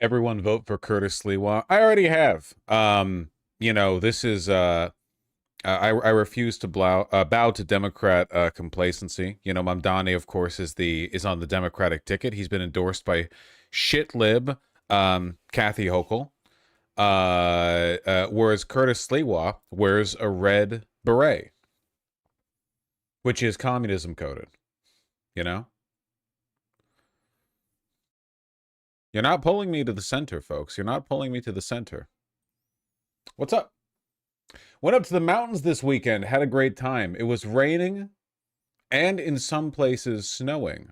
Everyone vote for Curtis Sliwa. I already have. This is I refuse to bow to Democrat complacency. Mamdani, of course, is on the Democratic ticket. He's been endorsed by shit lib Kathy Hochul. Whereas Curtis Sliwa wears a red beret, which is communism coded. You know, you're not pulling me to the center, folks. You're not pulling me to the center. What's up? Went up to the mountains this weekend. Had a great time. It was raining and in some places snowing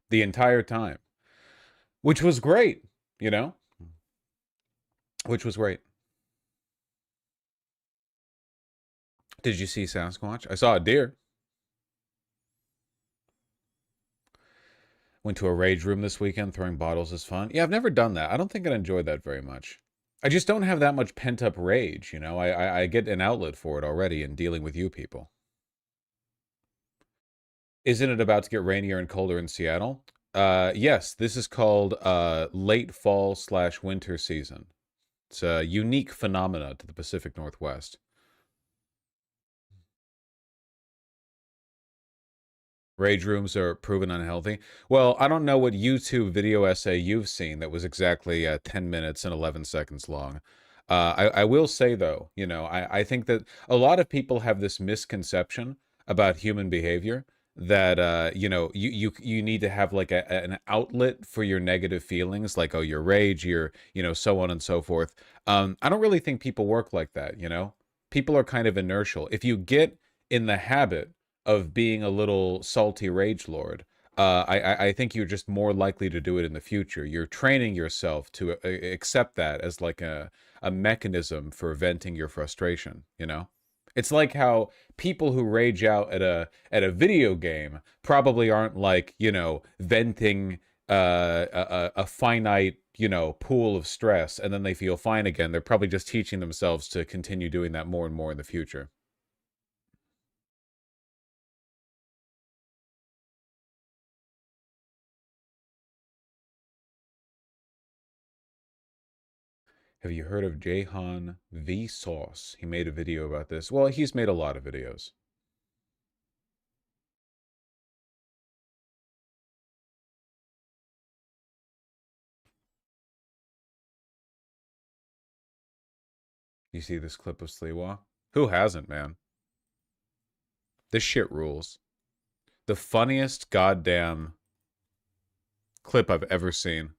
the entire time, which was great, you know? Which was great. Did you see Sasquatch? I saw a deer. Went to a rage room this weekend. Throwing bottles is fun. Yeah, I've never done that. I don't think I'd enjoy that very much. I just don't have that much pent-up rage, you know? I get an outlet for it already in dealing with you people. Isn't it about to get rainier and colder in Seattle? Yes, this is called late fall / winter season. It's a unique phenomena to the Pacific Northwest. Rage rooms are proven unhealthy. Well, I don't know what YouTube video essay you've seen that was exactly 10 minutes and 11 seconds long. I will say, though, I think that a lot of people have this misconception about human behavior that, you need to have like an outlet for your negative feelings, like, oh, your rage, your, so on and so forth. I don't really think people work like that, People are kind of inertial. If you get in the habit of being a little salty rage lord, I think you're just more likely to do it in the future. You're training yourself to accept that as like a mechanism for venting your frustration. It's like how people who rage out at a video game probably aren't like venting a finite pool of stress and then they feel fine again. They're probably just teaching themselves to continue doing that more and more in the future. Have you heard of Jahan V Sauce? He made a video about this. Well, he's made a lot of videos. You see this clip of Sliwa? Who hasn't, man? This shit rules. The funniest goddamn clip I've ever seen.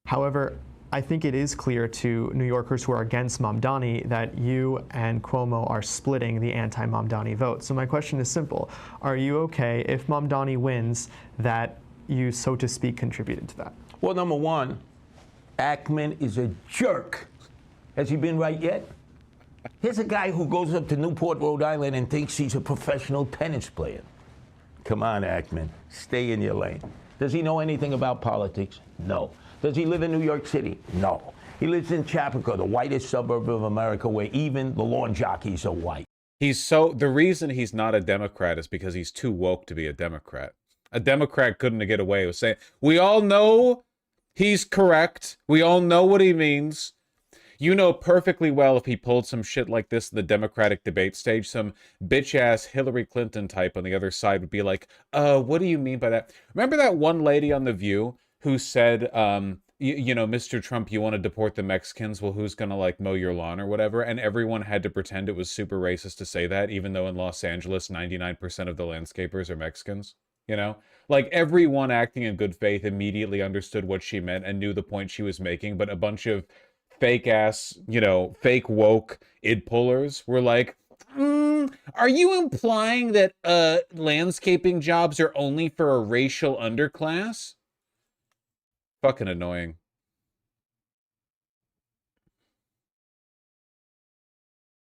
However, I think it is clear to New Yorkers who are against Mamdani that you and Cuomo are splitting the anti-Mamdani vote. So my question is simple. Are you okay if Mamdani wins that you, so to speak, contributed to that? Well, number one, Ackman is a jerk. Has he been right yet? Here's a guy who goes up to Newport, Rhode Island and thinks he's a professional tennis player. Come on, Ackman, stay in your lane. Does he know anything about politics? No. Does he live in New York City? No. He lives in Chapaka, the whitest suburb of America, where even the lawn jockeys are white. The reason he's not a Democrat is because he's too woke to be a Democrat. A Democrat couldn't get away with saying, we all know he's correct. We all know what he means. You know perfectly well if he pulled some shit like this in the Democratic debate stage, some bitch-ass Hillary Clinton type on the other side would be like, what do you mean by that? Remember that one lady on The View who said, Mr. Trump, you want to deport the Mexicans? Well, who's going to like mow your lawn or whatever? And everyone had to pretend it was super racist to say that, even though in Los Angeles, 99% of the landscapers are Mexicans. Like everyone acting in good faith immediately understood what she meant and knew the point she was making, but a bunch of fake ass, fake woke id pullers were like, are you implying that landscaping jobs are only for a racial underclass? Fucking annoying.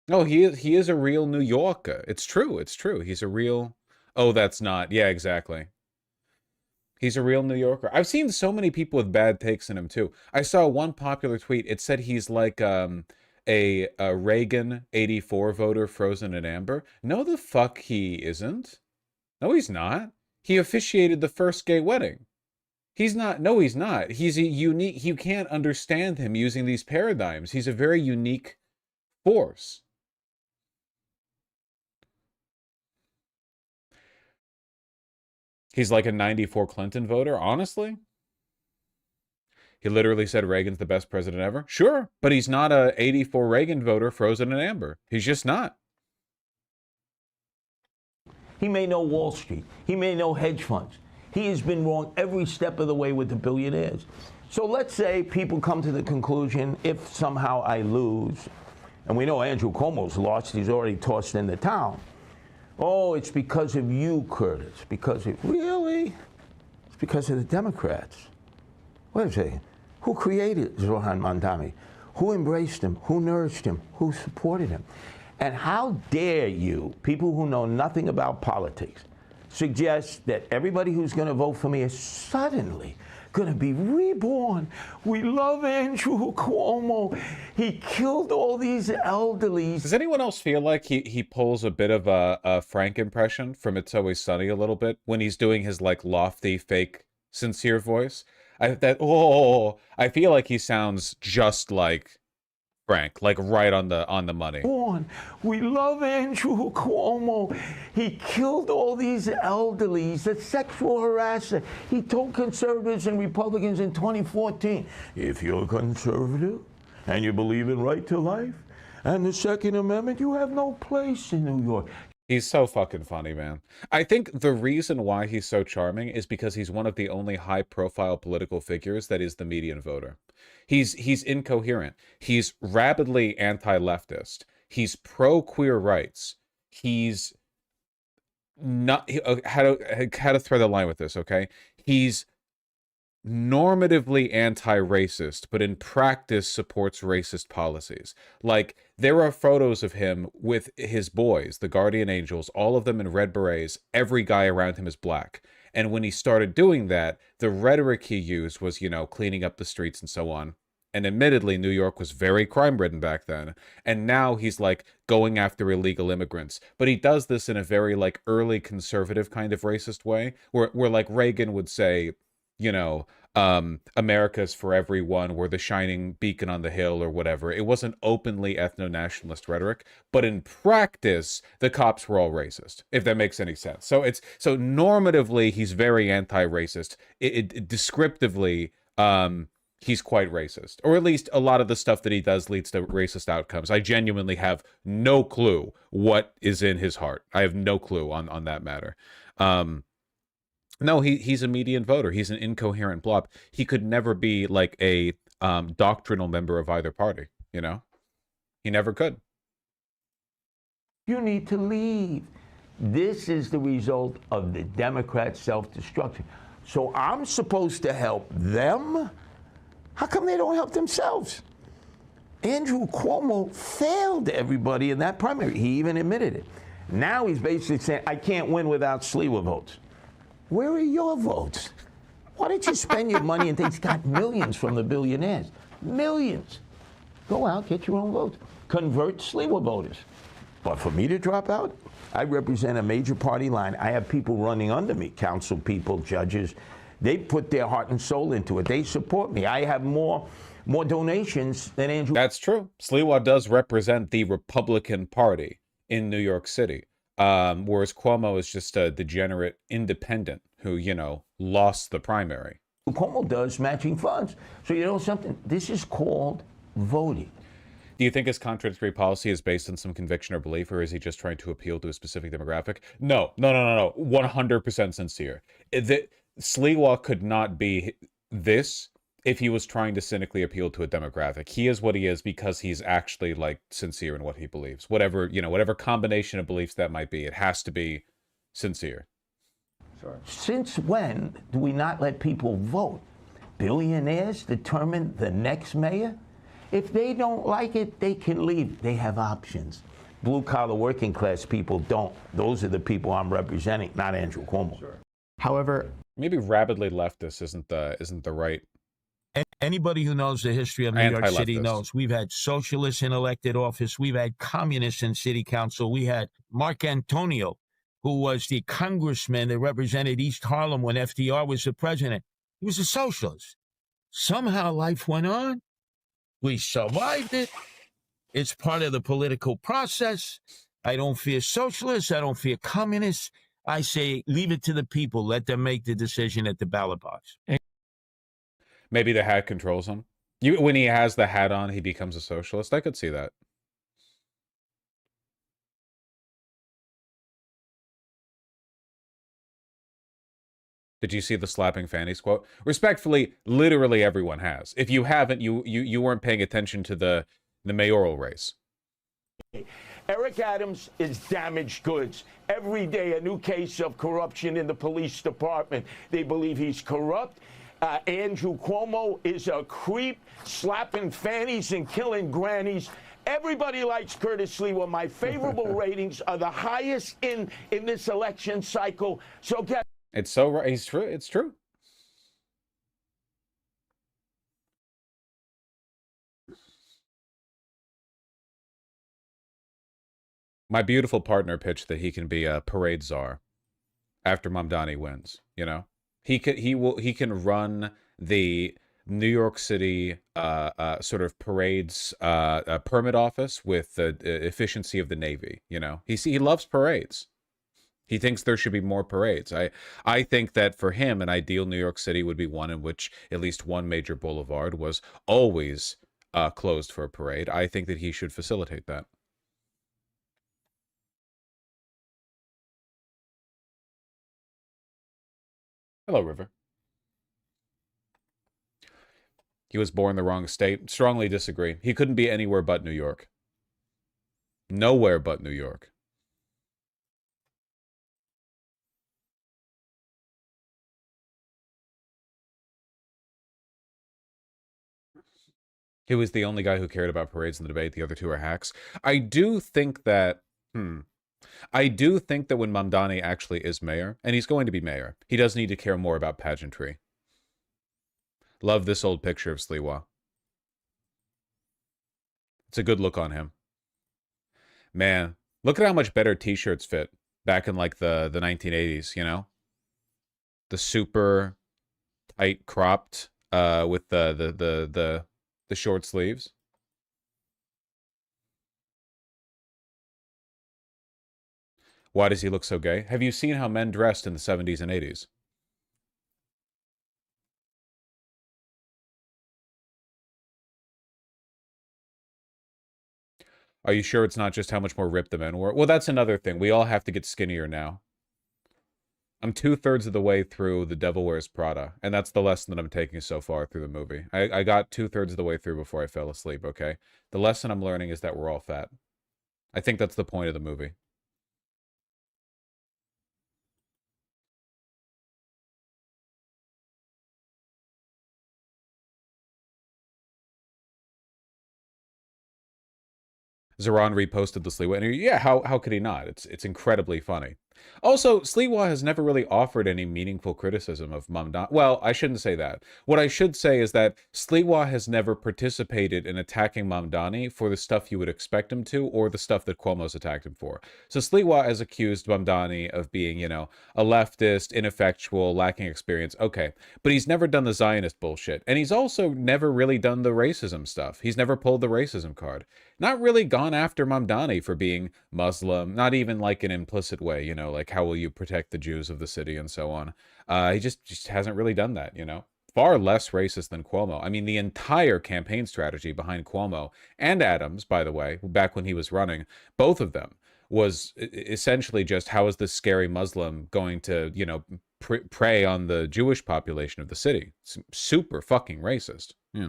No, he is a real New Yorker. It's true. It's true. He's a real. Oh, that's not. Yeah, exactly. He's a real New Yorker. I've seen so many people with bad takes in him too. I saw one popular tweet. It said he's like a Reagan 84 voter frozen in amber. No, the fuck he isn't. No, he's not. He officiated the first gay wedding. He's not. No, he's not. He's a unique. You can't understand him using these paradigms. He's a very unique force. He's like a 94 Clinton voter, honestly. He literally said Reagan's the best president ever. Sure, but he's not a 84 Reagan voter frozen in amber. He's just not. He may know Wall Street. He may know hedge funds. He has been wrong every step of the way with the billionaires. So let's say people come to the conclusion, if somehow I lose, and we know Andrew Cuomo's lost, he's already tossed in the town. Oh, it's because of you, Curtis. Because of, really? It's because of the Democrats. Wait a second. Who created Zohran Mamdani? Who embraced him? Who nourished him? Who supported him? And how dare you, people who know nothing about politics, suggest that everybody who's going to vote for me is suddenly going to be reborn. We love Andrew Cuomo. He killed all these elderlies. Does anyone else feel like he pulls a bit of a Frank impression from It's Always Sunny a little bit when he's doing his like lofty, fake, sincere voice? I feel like he sounds just like Frank, like right on the money. We love Andrew Cuomo. He killed all these elderlies, a sexual harasser. He told conservatives and Republicans in 2014, if you're a conservative and you believe in right to life and the Second Amendment, you have no place in New York. He's so fucking funny, man. I think the reason why he's so charming is because he's one of the only high-profile political figures that is the median voter. He's incoherent. He's rabidly anti-leftist. He's pro-queer rights. He's not... How to thread the line with this, okay? He's normatively anti-racist, but in practice supports racist policies. Like, there are photos of him with his boys, the Guardian Angels, all of them in red berets. Every guy around him is black. And when he started doing that, the rhetoric he used was, you know, cleaning up the streets and so on. And admittedly, New York was very crime-ridden back then. And now he's, like, going after illegal immigrants. But he does this in a very, like, early conservative kind of racist way, where like, Reagan would say, you know, America's for everyone, we're the shining beacon on the hill or whatever. It wasn't openly ethno-nationalist rhetoric, but in practice, the cops were all racist, if that makes any sense. So normatively, he's very anti-racist. Descriptively, he's quite racist, or at least a lot of the stuff that he does leads to racist outcomes. I genuinely have no clue what is in his heart. I have no clue on that matter. No, he's a median voter. He's an incoherent blob. He could never be like a doctrinal member of either party, you know? He never could. You need to leave. This is the result of the Democrats' self-destruction. So I'm supposed to help them? How come they don't help themselves? Andrew Cuomo failed everybody in that primary. He even admitted it. Now he's basically saying, I can't win without Sliwa votes. Where are your votes? Why don't you spend your money and things? Got millions from the billionaires. Millions. Go out, get your own votes. Convert Sliwa voters. But for me to drop out, I represent a major party line. I have people running under me, council people, judges. They put their heart and soul into it. They support me. I have more donations than Andrew. That's true. Sliwa does represent the Republican Party in New York City. Whereas Cuomo is just a degenerate independent who, you know, lost the primary. Cuomo does matching funds. So you know something? This is called voting. Do you think his contradictory policy is based on some conviction or belief, or is he just trying to appeal to a specific demographic? No. 100% sincere. Sliwa could not be this if he was trying to cynically appeal to a demographic. He is what he is because he's actually, like, sincere in what he believes. Whatever, you know, whatever combination of beliefs that might be, it has to be sincere. Sure. Since when do we not let people vote? Billionaires determine the next mayor? If they don't like it, they can leave. They have options. Blue-collar working class people don't. Those are the people I'm representing, not Andrew Cuomo. Sure. However, maybe rabidly leftist isn't the right. Anybody who knows the history of New York City knows we've had socialists in elected office. We've had communists in city council. We had Mark Antonio, who was the congressman that represented East Harlem when FDR was the president. He was a socialist. Somehow life went on. We survived it. It's part of the political process. I don't fear socialists. I don't fear communists. I say leave it to the people. Let them make the decision at the ballot box. Maybe the hat controls him. When he has the hat on, he becomes a socialist. I could see that. Did you see the slapping fannies quote? Respectfully, literally everyone has. If you haven't, you weren't paying attention to the mayoral race. Eric Adams is damaged goods. Every day, a new case of corruption in the police department. They believe he's corrupt. Andrew Cuomo is a creep, slapping fannies and killing grannies. Everybody likes Curtis Sliwa. My favorable ratings are the highest in this election cycle. So get. It's so right. It's true. It's true. My beautiful partner pitched that he can be a parade czar after Mamdani wins. You know, he can run the New York City sort of parades permit office with the efficiency of the Navy. You know, he loves parades. He thinks there should be more parades. I think that for him, an ideal New York City would be one in which at least one major boulevard was always closed for a parade. I think that he should facilitate that. Hello, River. He was born in the wrong state. Strongly disagree. He couldn't be anywhere but New York. Nowhere but New York. He was the only guy who cared about parades in the debate. The other two are hacks. I do think that... I do think that when Mamdani actually is mayor, and he's going to be mayor, he does need to care more about pageantry. Love this old picture of Sliwa. It's a good look on him. Man, look at how much better t-shirts fit back in like the 1980s, you know? The super tight cropped with the short sleeves. Why does he look so gay? Have you seen how men dressed in the 70s and 80s? Are you sure it's not just how much more ripped the men were? Well, that's another thing. We all have to get skinnier now. I'm 2/3 of the way through The Devil Wears Prada, and that's the lesson that I'm taking so far through the movie. I got 2/3 of the way through before I fell asleep, okay? The lesson I'm learning is that we're all fat. I think that's the point of the movie. Zaran reposted the Sliwa interview. Yeah, how could he not? It's incredibly funny. Also, Sliwa has never really offered any meaningful criticism of Mamdani. Well, I shouldn't say that. What I should say is that Sliwa has never participated in attacking Mamdani for the stuff you would expect him to, or the stuff that Cuomo's attacked him for. So Sliwa has accused Mamdani of being, you know, a leftist, ineffectual, lacking experience. Okay, but he's never done the Zionist bullshit. And he's also never really done the racism stuff. He's never pulled the racism card. Not really gone after Mamdani for being Muslim, not even like an implicit way, you know, like how will you protect the Jews of the city and so on. He just hasn't really done that, you know. Far less racist than Cuomo. I mean, the entire campaign strategy behind Cuomo and Adams, by the way, back when he was running, both of them, was essentially just how is this scary Muslim going to, you know, prey on the Jewish population of the city. It's super fucking racist. Yeah.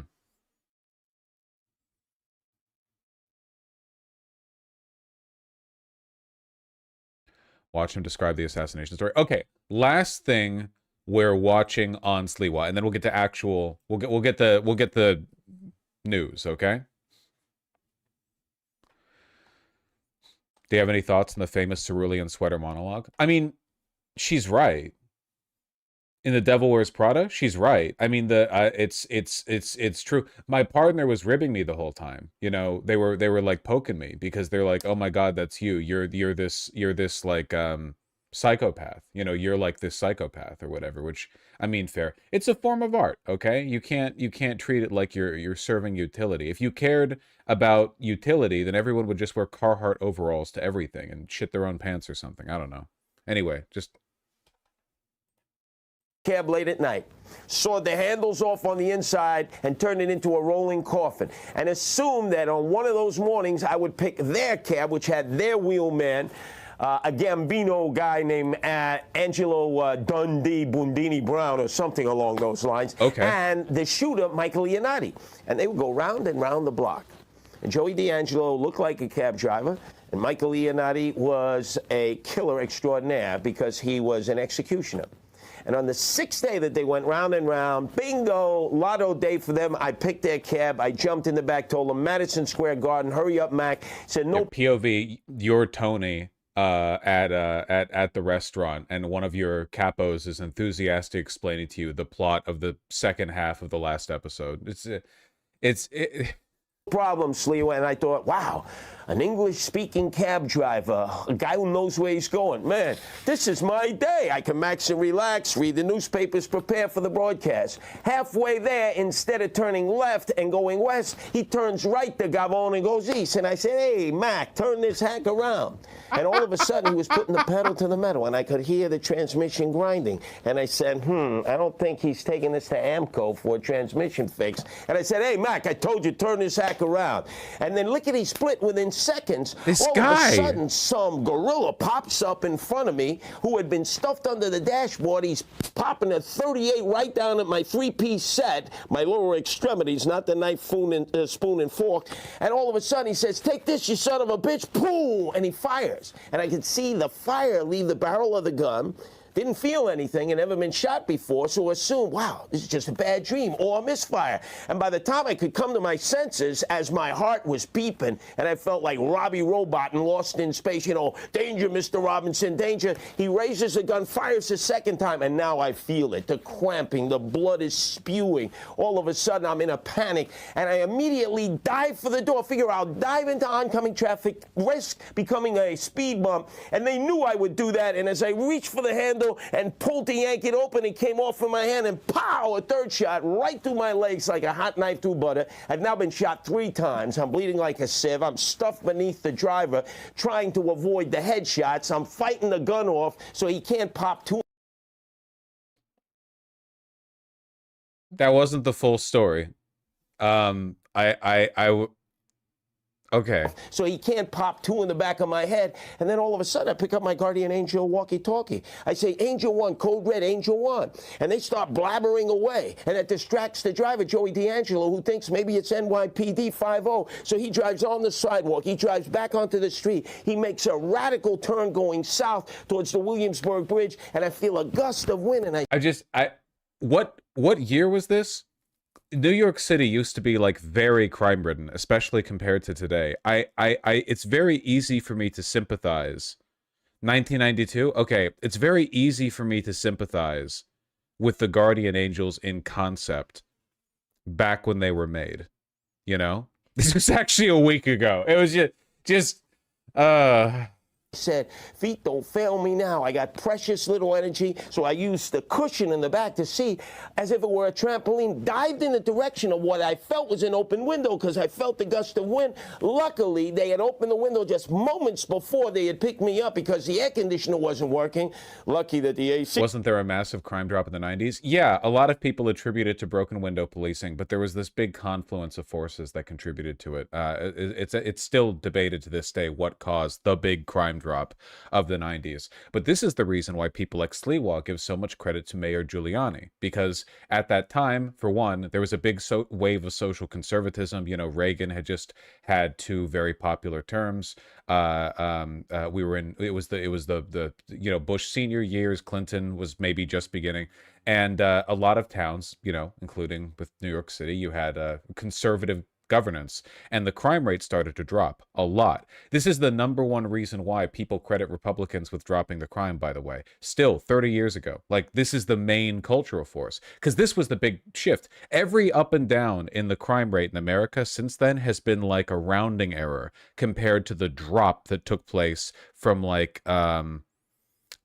Watch him describe the assassination story. Okay, last thing we're watching on Sliwa, and then we'll get to actual. We'll get the news. Okay. Do you have any thoughts on the famous cerulean sweater monologue? I mean, she's right. In The Devil Wears Prada, she's right. I mean, it's true. My partner was ribbing me the whole time. You know, they were like poking me because they're like, "Oh my God, that's you. You're this like psychopath. You know, you're like this psychopath or whatever, which, I mean, fair. It's a form of art, okay? You can't treat it like you're serving utility. If you cared about utility, then everyone would just wear Carhartt overalls to everything and shit their own pants or something. I don't know. Anyway, just cab late at night, sawed the handles off on the inside and turned it into a rolling coffin, and assumed that on one of those mornings I would pick their cab, which had their wheelman, a Gambino guy named Angelo Dundee Bundini Brown or something along those lines, Okay. and the shooter, Michael Leonardi. And they would go round and round the block. And Joey D'Angelo looked like a cab driver, and Michael Leonardi was a killer extraordinaire because he was an executioner. And on the sixth day that they went round and round, bingo, lotto day for them, I picked their cab. I jumped in the back, told them, Madison Square Garden, hurry up, Mac. Said, no. POV, you're Tony at the restaurant, and one of your capos is enthusiastic explaining to you the plot of the second half of the last episode. It's Problem, Sliwa. And I thought, wow, an English-speaking cab driver, a guy who knows where he's going. Man, this is my day. I can max and relax, read the newspapers, prepare for the broadcast. Halfway there, instead of turning left and going west, he turns right to Gabon and goes east. And I said, hey, Mac, turn this hack around. And all of a sudden, he was putting the pedal to the metal, and I could hear the transmission grinding. And I said, I don't think he's taking this to AMCO for a transmission fix. And I said, hey, Mac, I told you, turn this hack around. And then lickety split within seconds. This all guy. of a sudden, some gorilla pops up in front of me who had been stuffed under the dashboard. He's popping a 38 right down at my three-piece set, my lower extremities, not the knife, spoon, and fork. And all of a sudden, he says, take this, you son of a bitch. Boom! And he fires. And I could see the fire leave the barrel of the gun. Didn't feel anything and never been shot before, so assumed, wow, this is just a bad dream or a misfire. And by the time I could come to my senses, as my heart was beeping and I felt like Robbie Robot and Lost in Space, you know, danger, Mr. Robinson, danger, he raises the gun, fires the second time, and now I feel it, the cramping, the blood is spewing. All of a sudden, I'm in a panic, and I immediately dive for the door, figure I'll dive into oncoming traffic, risk becoming a speed bump, and they knew I would do that, and as I reached for the handle, and pulled to yank it open. It came off from my hand, and pow, a third shot right through my legs like a hot knife through butter. I've now been shot 3 times. I'm bleeding like a sieve. I'm stuffed beneath the driver, trying to avoid the headshots. I'm fighting the gun off so he can't pop 2. That wasn't the full story. Okay. So he can't pop 2 in the back of my head. And then all of a sudden, I pick up my Guardian Angel walkie-talkie. I say, Angel 1, code red, Angel 1. And they start blabbering away. And it distracts the driver, Joey D'Angelo, who thinks maybe it's NYPD 50. So he drives on the sidewalk. He drives back onto the street. He makes a radical turn going south towards the Williamsburg Bridge. And I feel a gust of wind. And What year was this? New York City used to be like very crime-ridden, especially compared to today. It's very easy for me to sympathize. 1992? Okay, it's very easy for me to sympathize with the Guardian Angels in concept back when they were made. You know? This was actually a week ago. It was just said, feet don't fail me now. I got precious little energy, so I used the cushion in the back to see, as if it were a trampoline, dived in the direction of what I felt was an open window because I felt the gust of wind. Luckily, they had opened the window just moments before they had picked me up because the air conditioner wasn't working. Lucky that the AC... Wasn't there a massive crime drop in the 90s? Yeah, a lot of people attribute it to broken window policing, but there was this big confluence of forces that contributed to it. It's still debated to this day what caused the big crime drop of the 90s. But this is the reason why people like Sliwa give so much credit to Mayor Giuliani, because at that time, for one, there was a big wave of social conservatism. You know, Reagan had just had 2 very popular terms. We were in, it was the you know, Bush senior years, Clinton was maybe just beginning. And a lot of towns, you know, including with New York City, you had conservative governance, and the crime rate started to drop a lot. This is the #1 reason why people credit Republicans with dropping the crime, by the way. Still, 30 years ago. Like, this is the main cultural force, because this was the big shift. Every up and down in the crime rate in America since then has been like a rounding error compared to the drop that took place from like,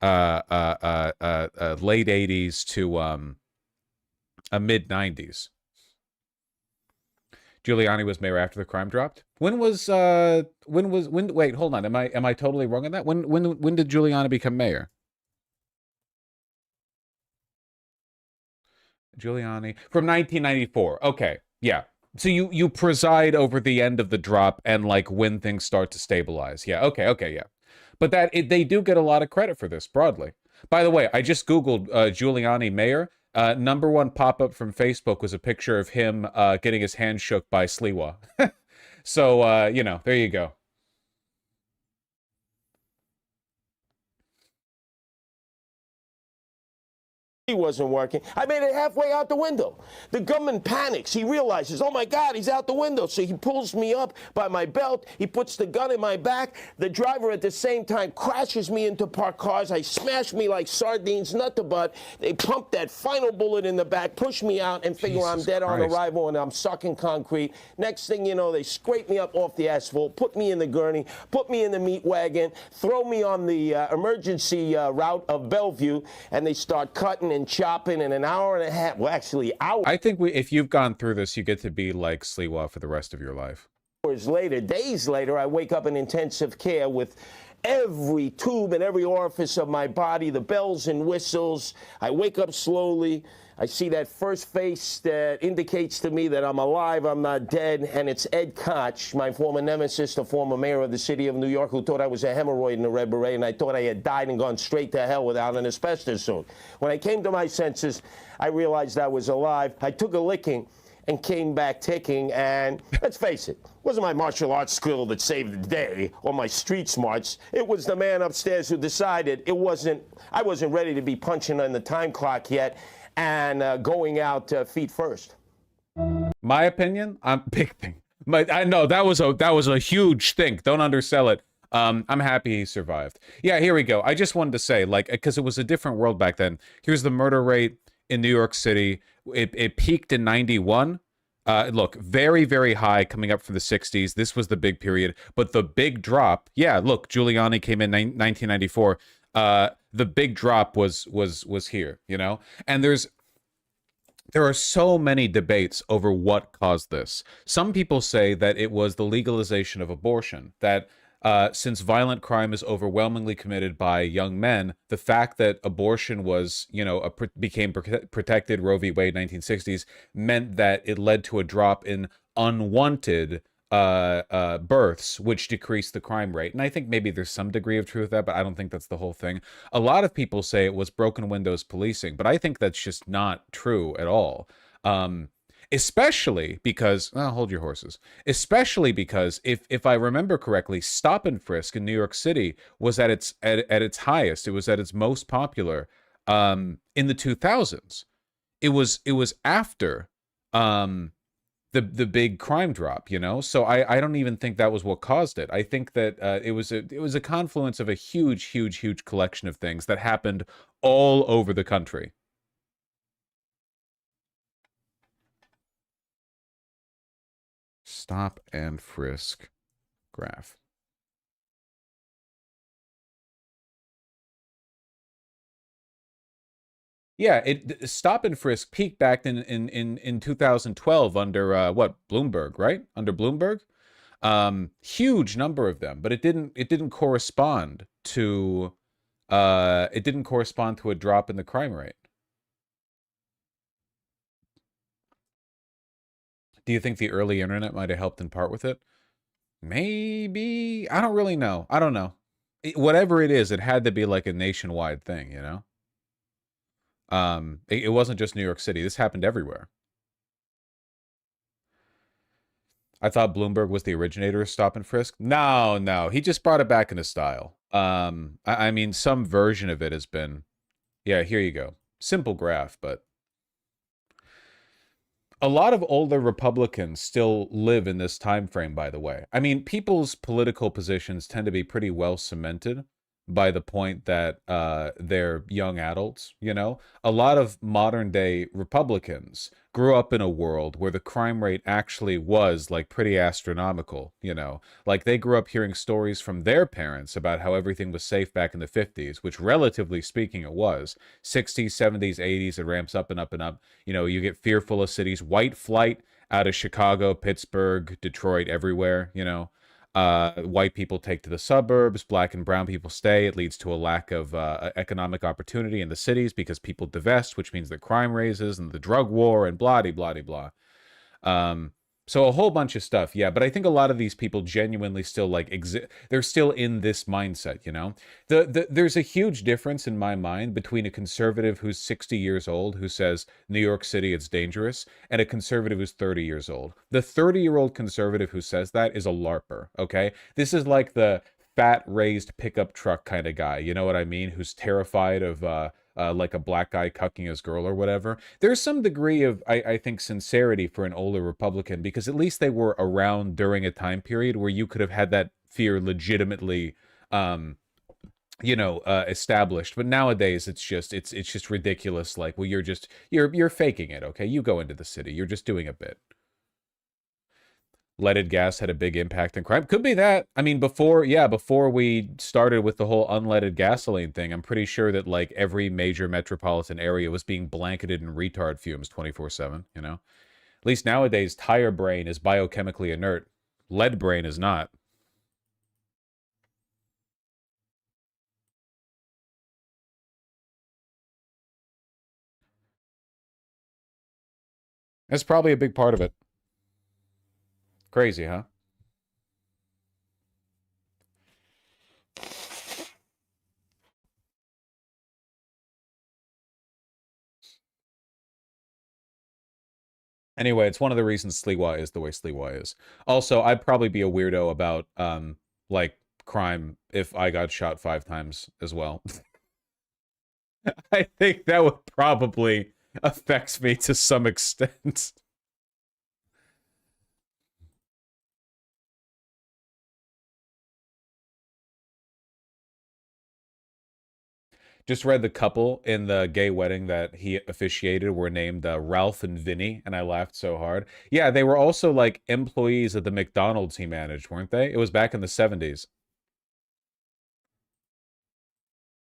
late 80s to a mid 90s. Giuliani was mayor after the crime dropped. When wait, hold on. Am I totally wrong on that? When did Giuliani become mayor? Giuliani from 1994. Okay. Yeah. So you preside over the end of the drop and like when things start to stabilize. Yeah. Okay. Yeah. But they do get a lot of credit for this broadly. By the way, I just Googled Giuliani mayor. Number one pop-up from Facebook was a picture of him getting his hand shook by Sliwa. So, you know, there you go. He wasn't working. I made it halfway out the window. The gunman panics. He realizes, oh my God, he's out the window. So he pulls me up by my belt. He puts the gun in my back. The driver at the same time crashes me into parked cars. I smash me like sardines, nut to butt. They pump that final bullet in the back, push me out, and figure I'm dead on arrival and I'm sucking concrete. Next thing you know, they scrape me up off the asphalt, put me in the gurney, put me in the meat wagon, throw me on the emergency route of Bellevue, and they start cutting and chopping in an hour and a half. Well, actually, hours. I think if you've gone through this, you get to be like Sliwa for the rest of your life. Hours later, days later, I wake up in intensive care with every tube and every orifice of my body, the bells and whistles. I wake up slowly. I see that first face that indicates to me that I'm alive, I'm not dead, and it's Ed Koch, my former nemesis, the former mayor of the city of New York, who thought I was a hemorrhoid in a red beret, and I thought I had died and gone straight to hell without an asbestos suit. When I came to my senses, I realized I was alive. I took a licking and came back ticking, and let's face it, wasn't my martial arts skill that saved the day or my street smarts. It was the man upstairs who decided I wasn't ready to be punching on the time clock yet and going out feet first. My opinion, I'm big thing. I know that was a huge thing. Don't undersell it. I'm happy he survived. Yeah, here we go. I just wanted to say, like, because it was a different world back then. Here's the murder rate in New York City. It peaked in 91. Look, very, very high coming up from the 60s. This was the big period. But the big drop, yeah, look, Giuliani came in 1994. The big drop was here, you know? And there are so many debates over what caused this. Some people say that it was the legalization of abortion, that since violent crime is overwhelmingly committed by young men, the fact that abortion was, you know, became protected, Roe v. Wade 1960s, meant that it led to a drop in unwanted births, which decreased the crime rate. And I think maybe there's some degree of truth to that, but I don't think that's the whole thing. A lot of people say it was broken windows policing, but I think that's just not true at all. Especially because, hold your horses. Especially because if I remember correctly, stop and frisk in New York City was at its highest. It was at its most popular in the 2000s. It was after the big crime drop, you know? So I don't even think that was what caused it. I think that it was a confluence of a huge collection of things that happened all over the country. Stop and frisk graph. Yeah, stop and frisk peaked back in 2012 under Bloomberg, right? Under Bloomberg. Huge number of them, but it didn't correspond to a drop in the crime rate. Do you think the early internet might have helped in part with it? Maybe. I don't really know. I don't know. Whatever it is, it had to be like a nationwide thing, you know? It wasn't just New York City. This happened everywhere. I thought Bloomberg was the originator of stop and frisk. No. He just brought it back into style. I mean, some version of it has been... Yeah, here you go. Simple graph, but... A lot of older Republicans still live in this time frame, by the way. I mean, people's political positions tend to be pretty well cemented, by the point that they're young adults. You know, a lot of modern day Republicans grew up in a world where the crime rate actually was like pretty astronomical. You know, like they grew up hearing stories from their parents about how everything was safe back in the 50s, which relatively speaking it was. 60s, 70s, 80s, it ramps up and up and up. You know, you get fearful of cities, white flight out of Chicago, Pittsburgh, Detroit, everywhere, you know. White people take to the suburbs, black and brown people stay. It leads to a lack of economic opportunity in the cities because people divest, which means that crime raises and the drug war and blah, blah, blah, blah. So a whole bunch of stuff, yeah. But I think a lot of these people genuinely still like exist. They're still in this mindset, you know. There's a huge difference in my mind between a conservative who's 60 years old who says New York City it's dangerous, and a conservative who's 30 years old. The 30-year-old conservative who says that is a LARPer. Okay, this is like the fat raised pickup truck kind of guy. You know what I mean? Who's terrified of like a black guy cucking his girl or whatever. There's some degree of, I think, sincerity for an older Republican because at least they were around during a time period where you could have had that fear legitimately, you know, established. But nowadays, it's just ridiculous. Like, well, you're faking it. Okay, you go into the city. You're just doing a bit. Leaded gas had a big impact on crime. Could be that. I mean, before we started with the whole unleaded gasoline thing, I'm pretty sure that like every major metropolitan area was being blanketed in retard fumes 24/7, you know? At least nowadays, tire brain is biochemically inert. Lead brain is not. That's probably a big part of it. Crazy, huh? Anyway, it's one of the reasons Sliwa is the way Sliwa is. Also, I'd probably be a weirdo about like crime if I got shot 5 times as well. I think that would probably affect me to some extent. Just read the couple in the gay wedding that he officiated were named Ralph and Vinny, and I laughed so hard. Yeah, they were also like employees of the McDonald's he managed, weren't they? It was back in the 70s.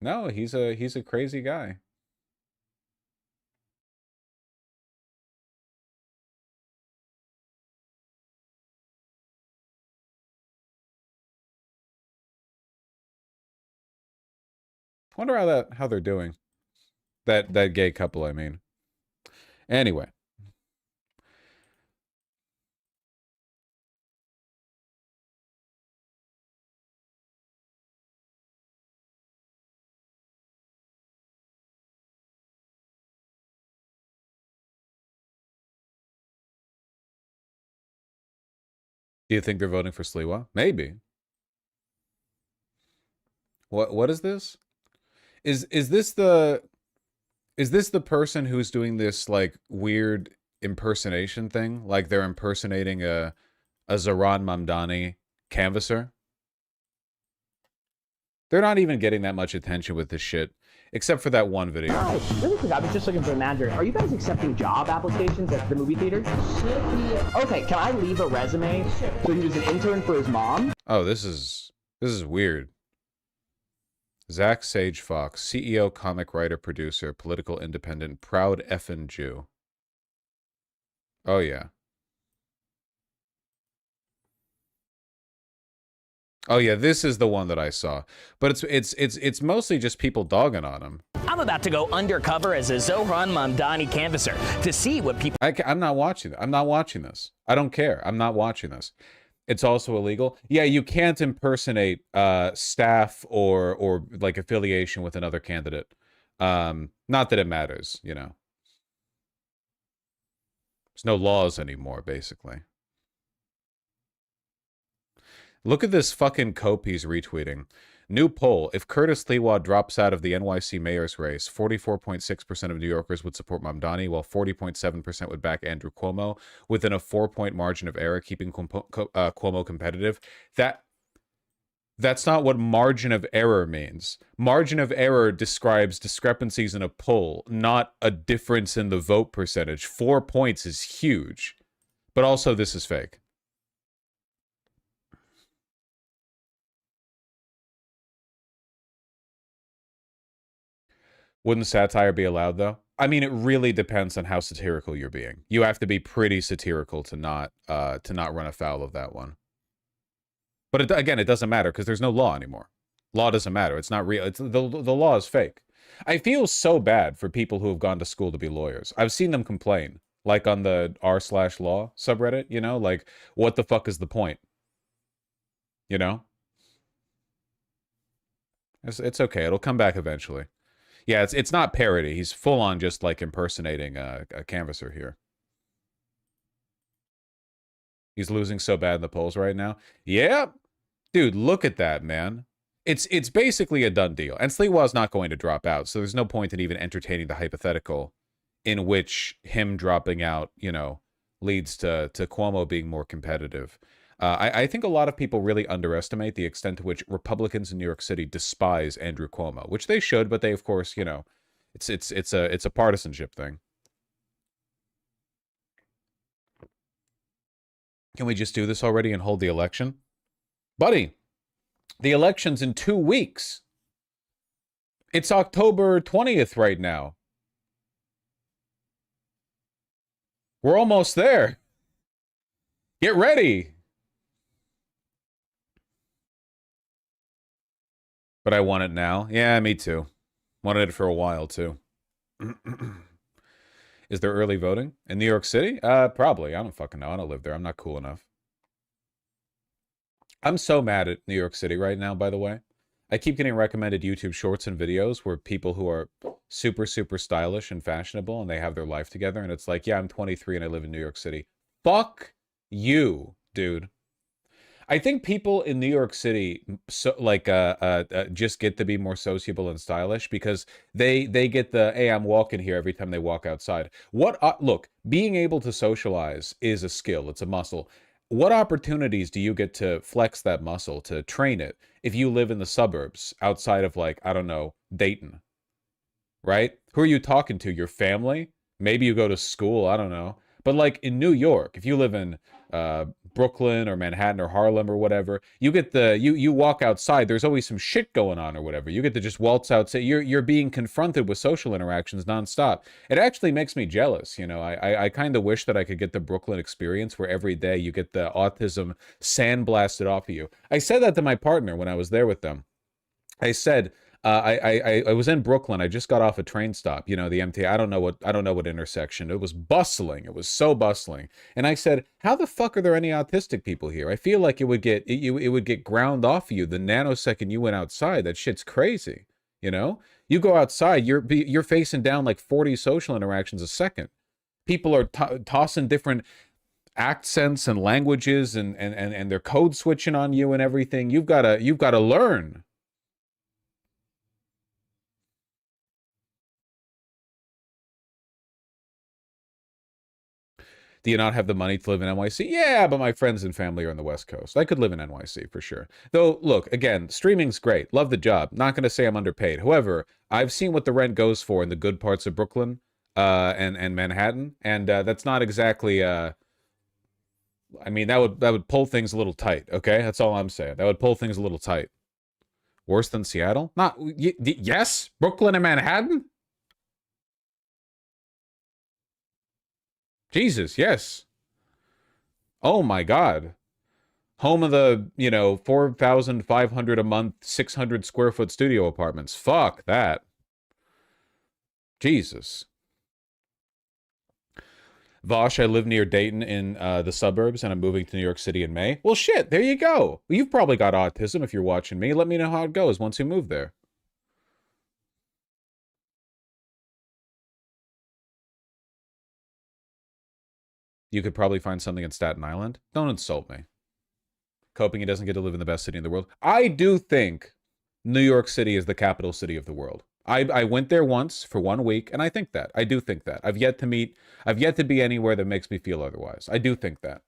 No, he's a crazy guy. Wonder how they're doing. That gay couple, I mean. Anyway. Do you think they're voting for Sliwa? Maybe. What is this? Is this the person who's doing this like weird impersonation thing? Like they're impersonating a Zohran Mamdani canvasser? They're not even getting that much attention with this shit, except for that one video. Hi, really quick, I was just looking for a manager. Are you guys accepting job applications at the movie theater? Okay, can I leave a resume? So he was an intern for his mom? Oh, this is weird. Zach Sage Fox, CEO, comic writer, producer, political independent, proud effin' Jew. Oh yeah. Oh yeah, this is the one that I saw. But it's mostly just people dogging on him. I'm about to go undercover as a Zohran Mamdani canvasser to see what people... I'm not watching this. I don't care. I'm not watching this. It's also illegal. Yeah, you can't impersonate staff or like affiliation with another candidate. Not that it matters, you know. There's no laws anymore, basically. Look at this fucking cope he's retweeting. New poll. If Curtis Sliwa drops out of the NYC mayor's race, 44.6% of New Yorkers would support Mamdani, while 40.7% would back Andrew Cuomo, within a 4-point margin of error, keeping Cuomo competitive. That's not what margin of error means. Margin of error describes discrepancies in a poll, not a difference in the vote percentage. 4 points is huge. But also, this is fake. Wouldn't satire be allowed, though? I mean, it really depends on how satirical you're being. You have to be pretty satirical to not run afoul of that one. But again, it doesn't matter because there's no law anymore. Law doesn't matter. It's not real. The law is fake. I feel so bad for people who have gone to school to be lawyers. I've seen them complain, like on the r/law subreddit, you know, like, what the fuck is the point? You know? It's okay. It'll come back eventually. Yeah, it's not parody. He's full on just like impersonating a canvasser here. He's losing so bad in the polls right now. Yep. Dude, look at that, man. It's basically a done deal. And Sliwa's not going to drop out, so there's no point in even entertaining the hypothetical in which him dropping out, you know, leads to Cuomo being more competitive. I think a lot of people really underestimate the extent to which Republicans in New York City despise Andrew Cuomo, which they should, but they, of course, you know, it's a partisanship thing. Can we just do this already and hold the election? Buddy, the election's in 2 weeks. It's October 20th right now. We're almost there. Get ready. But I want it now. Yeah, me too. Wanted it for a while, too. Is there early voting in New York City? Probably. I don't fucking know. I don't live there. I'm not cool enough. I'm so mad at New York City right now, by the way. I keep getting recommended YouTube shorts and videos where people who are super, super stylish and fashionable and they have their life together. And it's like, yeah, I'm 23 and I live in New York City. Fuck you, dude. I think people in New York City just get to be more sociable and stylish because they get the, hey, I'm walking here every time they walk outside. Look, being able to socialize is a skill. It's a muscle. What opportunities do you get to flex that muscle, to train it, if you live in the suburbs outside of, like, I don't know, Dayton, right? Who are you talking to? Your family? Maybe you go to school. I don't know. But like in New York, if you live in Brooklyn or Manhattan or Harlem or whatever, you get you walk outside, there's always some shit going on or whatever. You get to just waltz outside. You're being confronted with social interactions nonstop. It actually makes me jealous, you know. I kind of wish that I could get the Brooklyn experience where every day you get the autism sandblasted off of you. I said that to my partner when I was there with them. I said, I was in Brooklyn. I just got off a train stop, you know, the MTA. I don't know what intersection. It was bustling. It was so bustling. And I said, how the fuck are there any autistic people here? I feel like it would get ground off of you the nanosecond you went outside. That shit's crazy. You know, you go outside, you're facing down like 40 social interactions a second. People are tossing different accents and languages and they're code switching on you and everything. You've got to learn. Do you not have the money to live in NYC? Yeah, but my friends and family are on the West Coast. I could live in NYC for sure. Though, look, again, streaming's great. Love the job. Not going to say I'm underpaid. However, I've seen what the rent goes for in the good parts of Brooklyn and Manhattan, and that's not exactly... I mean, that would pull things a little tight, okay? That's all I'm saying. That would pull things a little tight. Worse than Seattle? Yes? Brooklyn and Manhattan? Jesus, yes. Oh my God. Home of the, you know, 4,500 a month, 600 square foot studio apartments. Fuck that. Jesus. Vosh, I live near Dayton in the suburbs, and I'm moving to New York City in May. Well, shit, there you go. You've probably got autism if you're watching me. Let me know how it goes once you move there. You could probably find something in Staten Island. Don't insult me. Coping he doesn't get to live in the best city in the world. I do think New York City is the capital city of the world. I went there once for 1 week, and I think that. I do think that. I've yet to be anywhere that makes me feel otherwise. I do think that.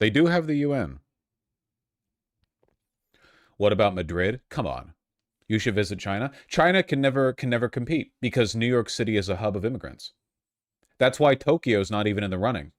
They do have the UN. What about Madrid? Come on. You should visit China. China can never compete because New York City is a hub of immigrants. That's why Tokyo's not even in the running.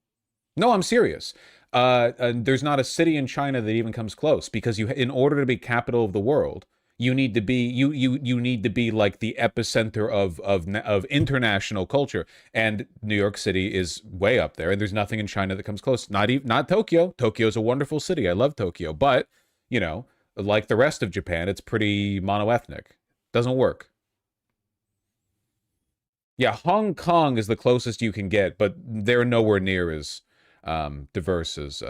No, I'm serious. There's not a city in China that even comes close because in order to be capital of the world, you need to be you need to be like the epicenter of international culture, and New York City is way up there, and there's nothing in China that comes close. Not Tokyo. Tokyo's a wonderful city. I love Tokyo, but you know, like the rest of Japan, it's pretty monoethnic. Doesn't work. Yeah, Hong Kong is the closest you can get, but they're nowhere near as diverse as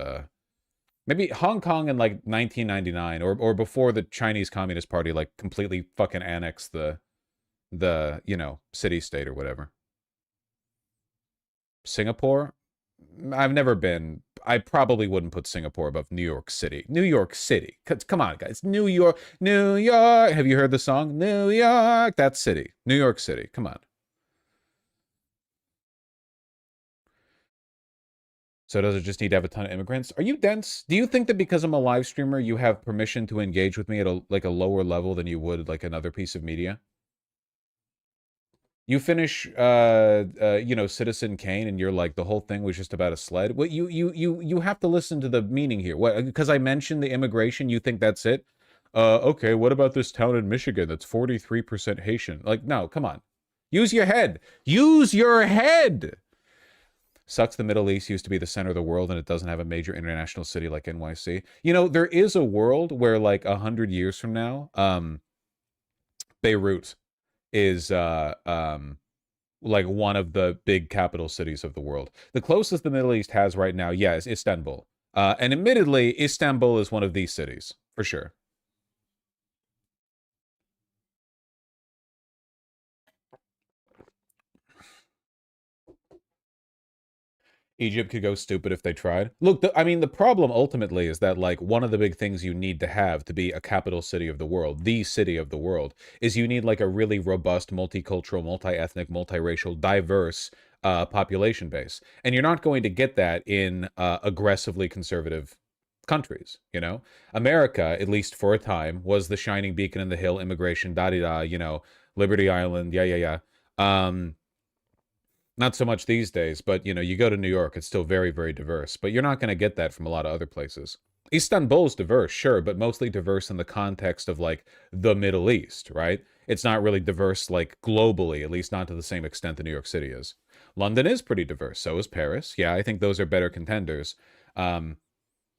maybe Hong Kong in like 1999 or before the Chinese Communist Party like completely fucking annexed the you know, city state or whatever. Singapore? I've never been. I probably wouldn't put Singapore above New York City. New York City. Come on, guys. New York. New York. Have you heard the song? New York. That's city. New York City. Come on. So does it just need to have a ton of immigrants? Are you dense? Do you think that because I'm a live streamer, you have permission to engage with me at a lower level than you would like another piece of media? You finish, you know, Citizen Kane, and you're like, the whole thing was just about a sled. Well, you have to listen to the meaning here. What? Because I mentioned the immigration, you think that's it? Okay. What about this town in Michigan that's 43% Haitian? Like, no, come on. Use your head. Use your head. Sucks the Middle East used to be the center of the world and it doesn't have a major international city like NYC. You know, there is a world where like 100 years from now, Beirut is like one of the big capital cities of the world. The closest the Middle East has right now, yeah, is Istanbul. And admittedly, Istanbul is one of these cities, for sure. Egypt could go stupid if they tried. Look, I mean, the problem ultimately is that, like, one of the big things you need to have to be a capital city of the world, the city of the world, is you need, like, a really robust, multicultural, multi-ethnic, multiracial, diverse population base. And you're not going to get that in aggressively conservative countries, you know? America, at least for a time, was the shining beacon in the hill, immigration, da-da-da, you know, Liberty Island, yeah. Not so much these days, but, you know, you go to New York, it's still very, very diverse. But you're not going to get that from a lot of other places. Istanbul's diverse, sure, but mostly diverse in the context of, like, the Middle East, right? It's not really diverse, like, globally, at least not to the same extent that New York City is. London is pretty diverse. So is Paris. Yeah, I think those are better contenders.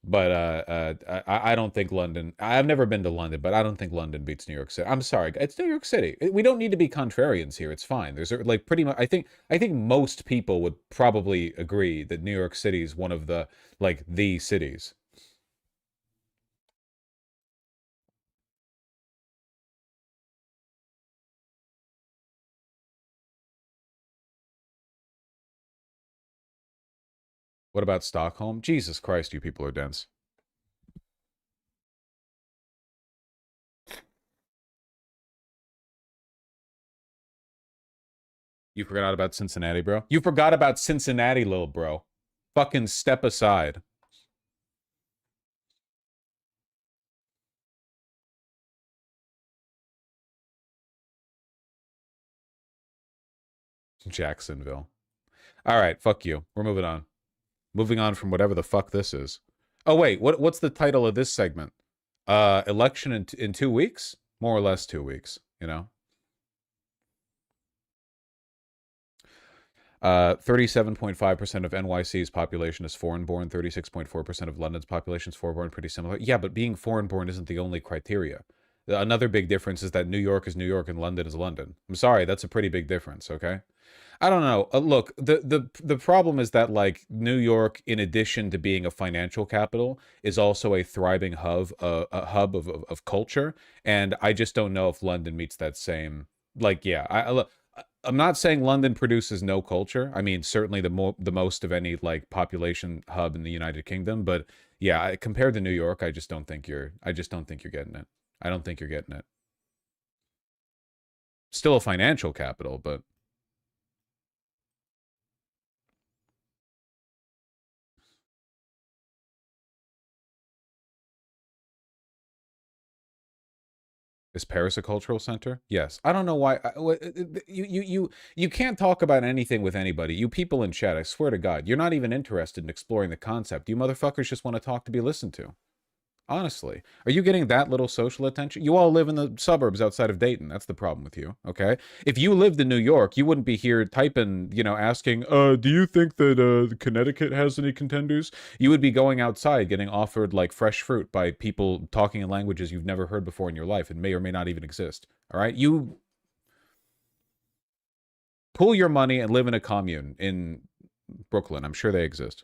But I don't think London. I've never been to London, but I don't think London beats New York City. I'm sorry, it's New York City. We don't need to be contrarians here. It's fine. There's like pretty much. I think most people would probably agree that New York City is one of the the cities. What about Stockholm? Jesus Christ, you people are dense. You forgot about Cincinnati, bro? You forgot about Cincinnati, little bro. Fucking step aside. Jacksonville. All right, fuck you. We're moving on. Moving on from whatever the fuck this is. Oh, wait, what's the title of this segment? Election in 2 weeks? More or less 2 weeks, you know? 37.5% of NYC's population is foreign-born. 36.4% of London's population is foreign-born. Pretty similar. Yeah, but being foreign-born isn't the only criteria. Another big difference is that New York is New York and London is London. I'm sorry, that's a pretty big difference, okay? I don't know. Look, the problem is that, like, New York, in addition to being a financial capital, is also a thriving hub, a hub of culture, and I just don't know if London meets that same. Like, yeah, look, I'm not saying London produces no culture. I mean, certainly the most of any like population hub in the United Kingdom, but yeah, compared to New York, I just don't think you're getting it. I don't think you're getting it. Still a financial capital, but Is Paris a cultural center? Yes. I don't know why. You can't talk about anything with anybody. You people in chat, I swear to God, you're not even interested in exploring the concept. You motherfuckers just want to talk to be listened to. Honestly, are you getting that little social attention? You all live in the suburbs outside of Dayton. That's the problem with you, okay? If you lived in New York, you wouldn't be here typing, you know, asking, do you think that Connecticut has any contenders? You would be going outside getting offered, like, fresh fruit by people talking in languages you've never heard before in your life and may or may not even exist, all right? You pull your money and live in a commune in Brooklyn. I'm sure they exist.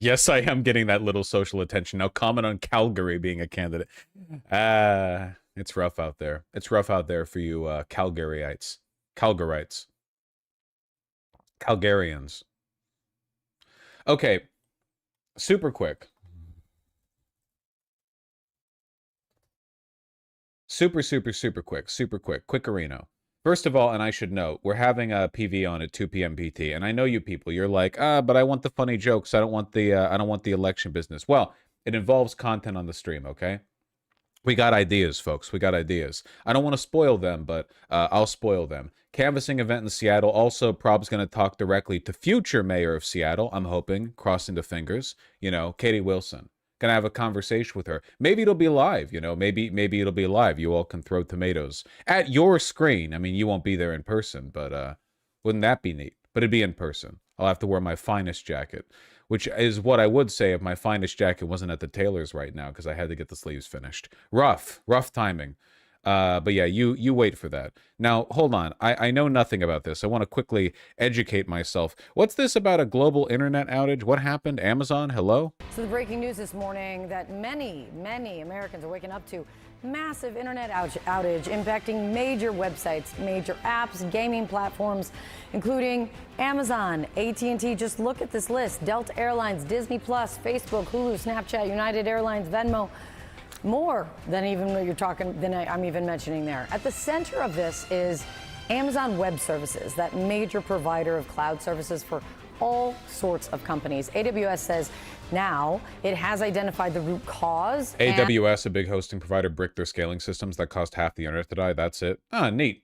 Yes, I am getting that little social attention. Now comment on Calgary being a candidate. It's rough out there. It's rough out there for you Calgaryites. Calgarites. Calgarians. Okay. Super quick. Super quick. Quickerino. First of all, and I should note, we're having a PV on at 2 p.m. PT, and I know you people. You're like, but I want the funny jokes. I don't want the election business. Well, it involves content on the stream, okay? We got ideas, folks. We got ideas. I don't want to spoil them, but I'll spoil them. Canvassing event in Seattle. Also, Prob's going to talk directly to future mayor of Seattle. I'm hoping, crossing the fingers. You know, Katie Wilson. Gonna have a conversation with her. Maybe it'll be live, you know. Maybe it'll be live. You all can throw tomatoes at your screen. I mean, you won't be there in person, but wouldn't that be neat? But it'd be in person. I'll have to wear my finest jacket, which is what I would say if my finest jacket wasn't at the tailor's right now because I had to get the sleeves finished. Rough timing. But yeah, you wait for that. Now, hold on. I know nothing about this. I want to quickly educate myself. What's this about a global internet outage? What happened? Amazon? Hello? So the breaking news this morning that many Americans are waking up to massive internet outage impacting major websites, major apps, gaming platforms, including Amazon, AT&T. Just look at this list. Delta Airlines, Disney Plus, Facebook, Hulu, Snapchat, United Airlines, Venmo. More than even what you're talking than I'm even mentioning there. At the center of this is Amazon Web Services, that major provider of cloud services for all sorts of companies. AWS says now it has identified the root cause. AWS, a big hosting provider, bricked their scaling systems that cost half the internet to die. That's it. Neat.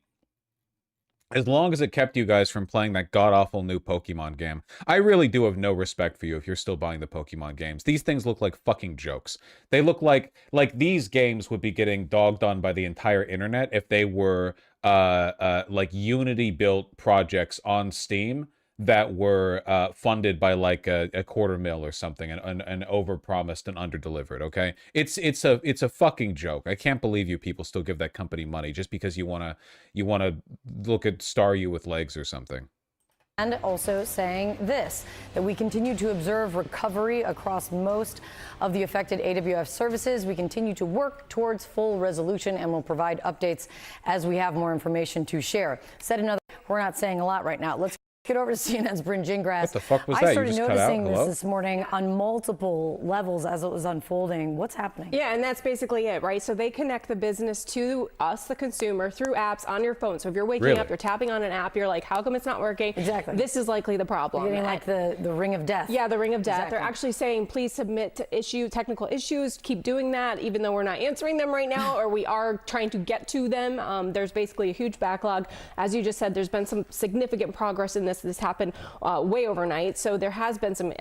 As long as it kept you guys from playing that god-awful new Pokemon game. I really do have no respect for you if you're still buying the Pokemon games. These things look like fucking jokes. They look like these games would be getting dogged on by the entire internet if they were like Unity-built projects on Steam that were funded by like a $250,000 or something and overpromised and underdelivered. Okay, it's a fucking joke. I can't believe you people still give that company money just because you wanna look at Staryu with legs or something. And also saying this, that we continue to observe recovery across most of the affected AWS services. We continue to work towards full resolution and will provide updates as we have more information to share. Said another, we're not saying a lot right now. Let's get over to CNN's Bryn Gingras. What the fuck was that? I started noticing this morning on multiple levels as it was unfolding. What's happening? Yeah, and that's basically it, right? So they connect the business to us, the consumer, through apps on your phone. So if you're waking up, you're tapping on an app, you're like, how come it's not working? Exactly. This is likely the problem. You're getting like the ring of death. Yeah, the ring of death. Exactly. They're actually saying, please submit to technical issues. Keep doing that, even though we're not answering them right now, or we are trying to get to them. There's basically a huge backlog. As you just said, there's been some significant progress in this. This happened way overnight. So there has been some,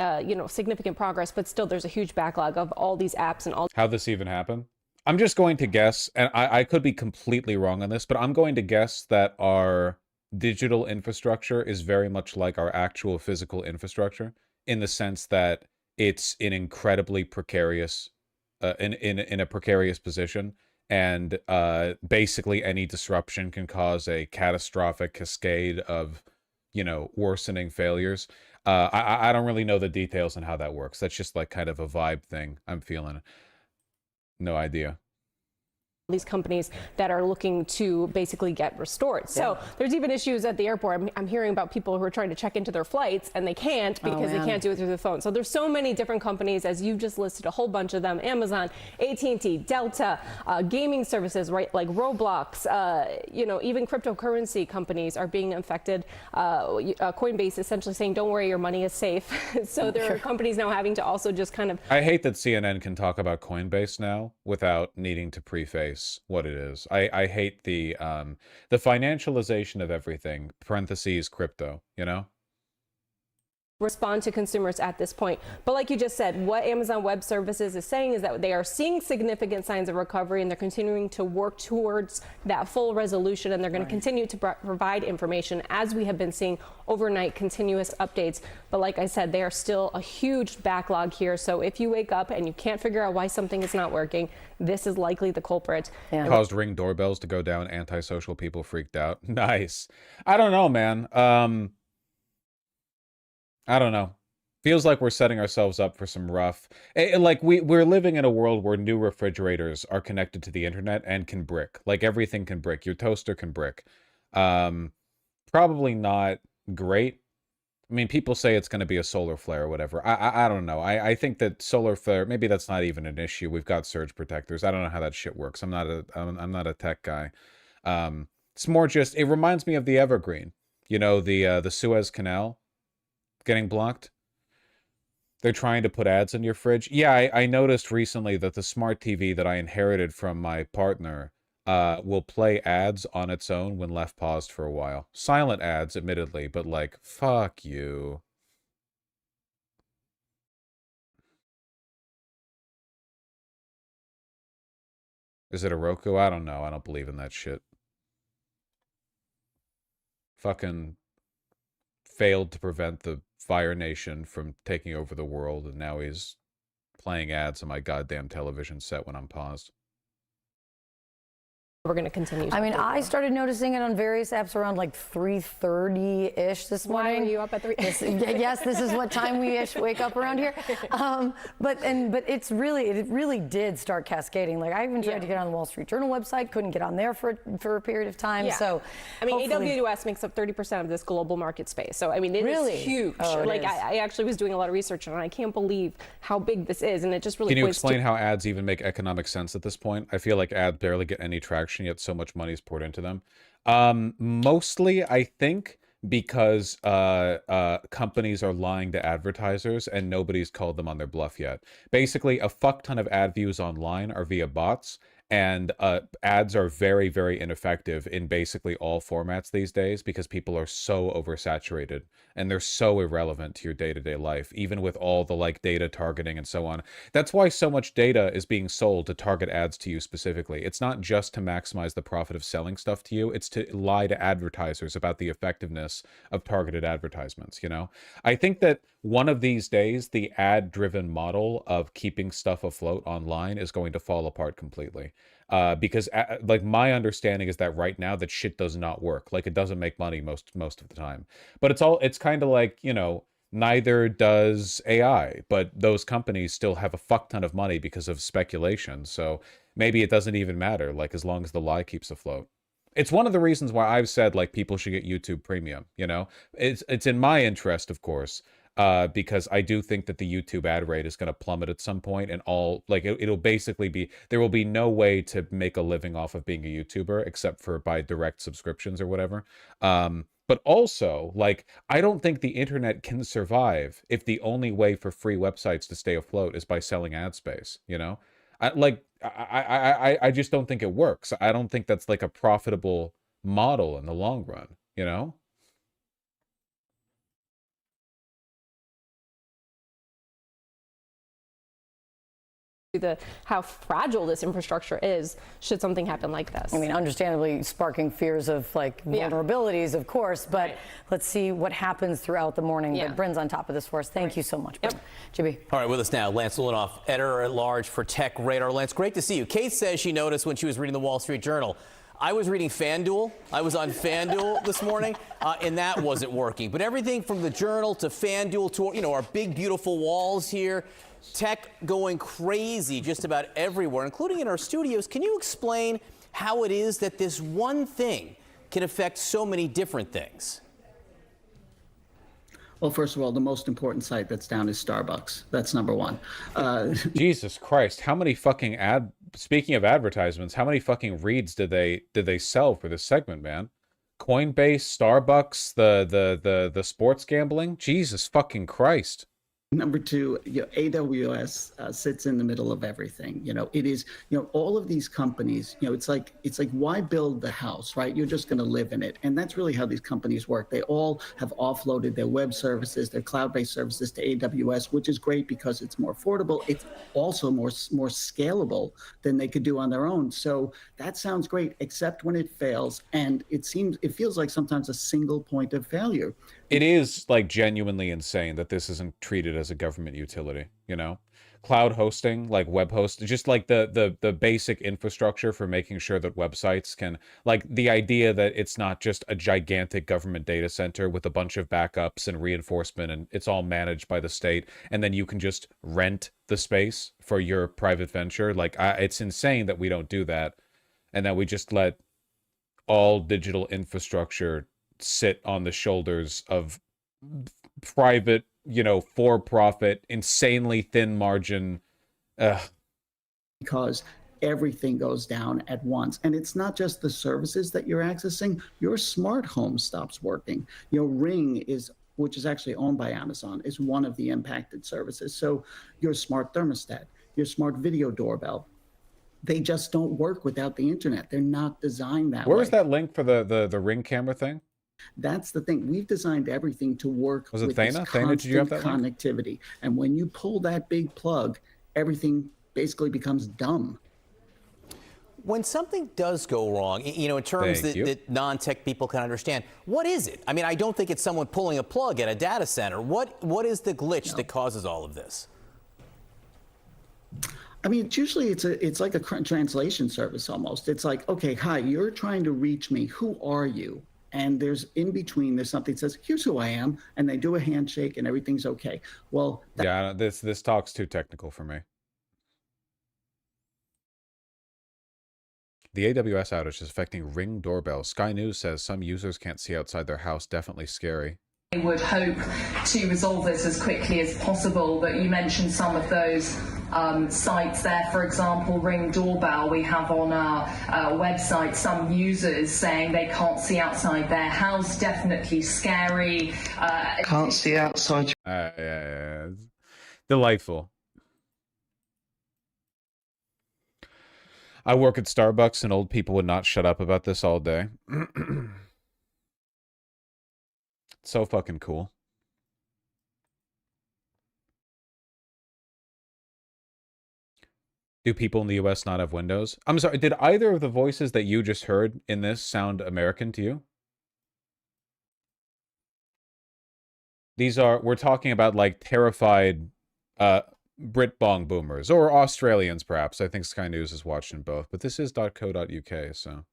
significant progress, but still there's a huge backlog of all these apps and all. How this even happened? I'm just going to guess, and I could be completely wrong on this, but I'm going to guess that our digital infrastructure is very much like our actual physical infrastructure in the sense that it's in incredibly precarious, in a precarious position. And basically any disruption can cause a catastrophic cascade of worsening failures. I don't really know the details on how that works. That's just like kind of a vibe thing I'm feeling. No idea. these companies that are looking to basically get restored. So there's even issues at the airport. I'm hearing about people who are trying to check into their flights and they can't because they can't do it through the phone. So there's so many different companies, as you've just listed a whole bunch of them: Amazon, AT&T, Delta, gaming services, right, like Roblox, even cryptocurrency companies are being affected. Coinbase essentially saying, don't worry, your money is safe. So there are companies now having to also just kind of... I hate that CNN can talk about Coinbase now without needing to preface what it is. I hate the financialization of everything, parentheses, crypto, you know? Respond to consumers at this point. But like you just said, what Amazon Web Services is saying is that they are seeing significant signs of recovery, and they're continuing to work towards that full resolution, and they're going to continue to provide information as we have been seeing overnight, continuous updates. But like I said, they are still a huge backlog here. So if you wake up and you can't figure out why something is not working, this is likely the culprit. Caused Ring doorbells to go down, antisocial people freaked out. Nice. I don't know, man. I don't know. Feels like we're setting ourselves up for some rough... Like, we're living in a world where new refrigerators are connected to the internet and can brick. Like, everything can brick. Your toaster can brick. Probably not great. I mean, people say it's going to be a solar flare or whatever. I don't know. I think that solar flare, maybe that's not even an issue. We've got surge protectors. I don't know how that shit works. I'm not a tech guy. It's more just... It reminds me of the Evergreen. You know, the Suez Canal getting blocked. They're trying to put ads in your fridge. Yeah, I noticed recently that the smart TV that I inherited from my partner will play ads on its own when left paused for a while. Silent ads, admittedly, but like, fuck you. Is it a Roku? I don't know. I don't believe in that shit. Fucking failed to prevent the Fire Nation from taking over the world, and now he's playing ads on my goddamn television set when I'm paused. We're going to continue. I mean, I started noticing it on various apps around like 3:30-ish this morning. Why were you up at 3? Yes, this is what time we wake up around here. But it really did start cascading. Like, I even tried to get on the Wall Street Journal website, couldn't get on there for a period of time. Yeah. So, I mean, AWS makes up 30% of this global market space. So, I mean, it is huge. I actually was doing a lot of research, and I can't believe how big this is. And it just really... Can you explain how ads even make economic sense at this point? I feel like ads barely get any traction, yet so much money is poured into them. Mostly, I think, because companies are lying to advertisers and nobody's called them on their bluff yet. Basically, a fuck ton of ad views online are via bots, and ads are very, very ineffective in basically all formats these days because people are so oversaturated and they're so irrelevant to your day-to-day life, even with all the like data targeting and so on. That's why so much data is being sold to target ads to you specifically. It's not just to maximize the profit of selling stuff to you, it's to lie to advertisers about the effectiveness of targeted advertisements, you know? I think that one of these days, the ad-driven model of keeping stuff afloat online is going to fall apart completely. Because like my understanding is that right now that shit does not work. Like, it doesn't make money most of the time. But it's kind of like, you know, neither does AI, but those companies still have a fuck ton of money because of speculation. So maybe it doesn't even matter, like, as long as the lie keeps afloat. It's one of the reasons why I've said, like, people should get YouTube Premium, you know? It's in my interest, of course. Because I do think that the YouTube ad rate is going to plummet at some point, and it'll basically be, there will be no way to make a living off of being a YouTuber except for by direct subscriptions or whatever. But also, like, I don't think the internet can survive if the only way for free websites to stay afloat is by selling ad space, you know? I just don't think it works. I don't think that's like a profitable model in the long run, you know? How fragile this infrastructure is should something happen like this. I mean, understandably sparking fears of like vulnerabilities, of course, but let's see what happens throughout the morning. But Bryn's on top of this for us. Thank you so much, Bryn. Jimmy. All right, with us now, Lance Ulanoff, editor-at-large for Tech Radar. Lance, great to see you. Kate says she noticed when she was reading the Wall Street Journal I was reading FanDuel. I was on FanDuel this morning, and that wasn't working. But everything from the Journal to FanDuel to, you know, our big, beautiful walls here, tech going crazy just about everywhere, including in our studios. Can you explain how it is that this one thing can affect so many different things? Well, first of all, the most important site that's down is Starbucks. That's number one. Jesus Christ, how many fucking speaking of advertisements, how many fucking reads did they sell for this segment, man? Coinbase, Starbucks, the sports gambling? Jesus fucking Christ. Number two, AWS sits in the middle of everything. It is, all of these companies, it's like why build the house, right? You're just going to live in it. And that's really how these companies work. They all have offloaded their web services, their cloud-based services to AWS, which is great because it's more affordable. It's also more scalable than they could do on their own. So that sounds great, except when it fails. And it feels like sometimes a single point of failure. It is like genuinely insane that this isn't treated as a government utility, Cloud hosting, like web host, just like the basic infrastructure for making sure that websites can, like the idea that it's not just a gigantic government data center with a bunch of backups and reinforcement and it's all managed by the state and then you can just rent the space for your private venture. Like it's insane that we don't do that and that we just let all digital infrastructure sit on the shoulders of private, for-profit, insanely thin margin. Because everything goes down at once. And it's not just the services that you're accessing. Your smart home stops working. Ring which is actually owned by Amazon, is one of the impacted services. So your smart thermostat, your smart video doorbell, they just don't work without the internet. They're not designed that way. Where was that link for the Ring camera thing? That's the thing. We've designed everything to work with Thana? Thana, did you have that connectivity. Link? And when you pull that big plug, everything basically becomes dumb. When something does go wrong, in terms that non-tech people can understand, what is it? I mean, I don't think it's someone pulling a plug at a data center. What is the glitch that causes all of this? I mean, usually it's like a translation service almost. It's like, okay, hi, you're trying to reach me. Who are you? And there's there's something that says, here's who I am. And they do a handshake and everything's okay. Well, yeah, this talk's too technical for me. The AWS outage is affecting Ring doorbells. Sky News says some users can't see outside their house. Definitely scary. I would hope to resolve this as quickly as possible, but you mentioned some of those sites there. For example, Ring doorbell, we have on our website some users saying they can't see outside their house. Definitely scary. Can't see outside. Yeah. Delightful. I work at Starbucks and old people would not shut up about this all day. So fucking cool. Do people in the US not have Windows? I'm sorry, did either of the voices that you just heard in this sound American to you? We're talking about like terrified Brit bong boomers or Australians perhaps. I think Sky News is watching both, but this is .co.uk, so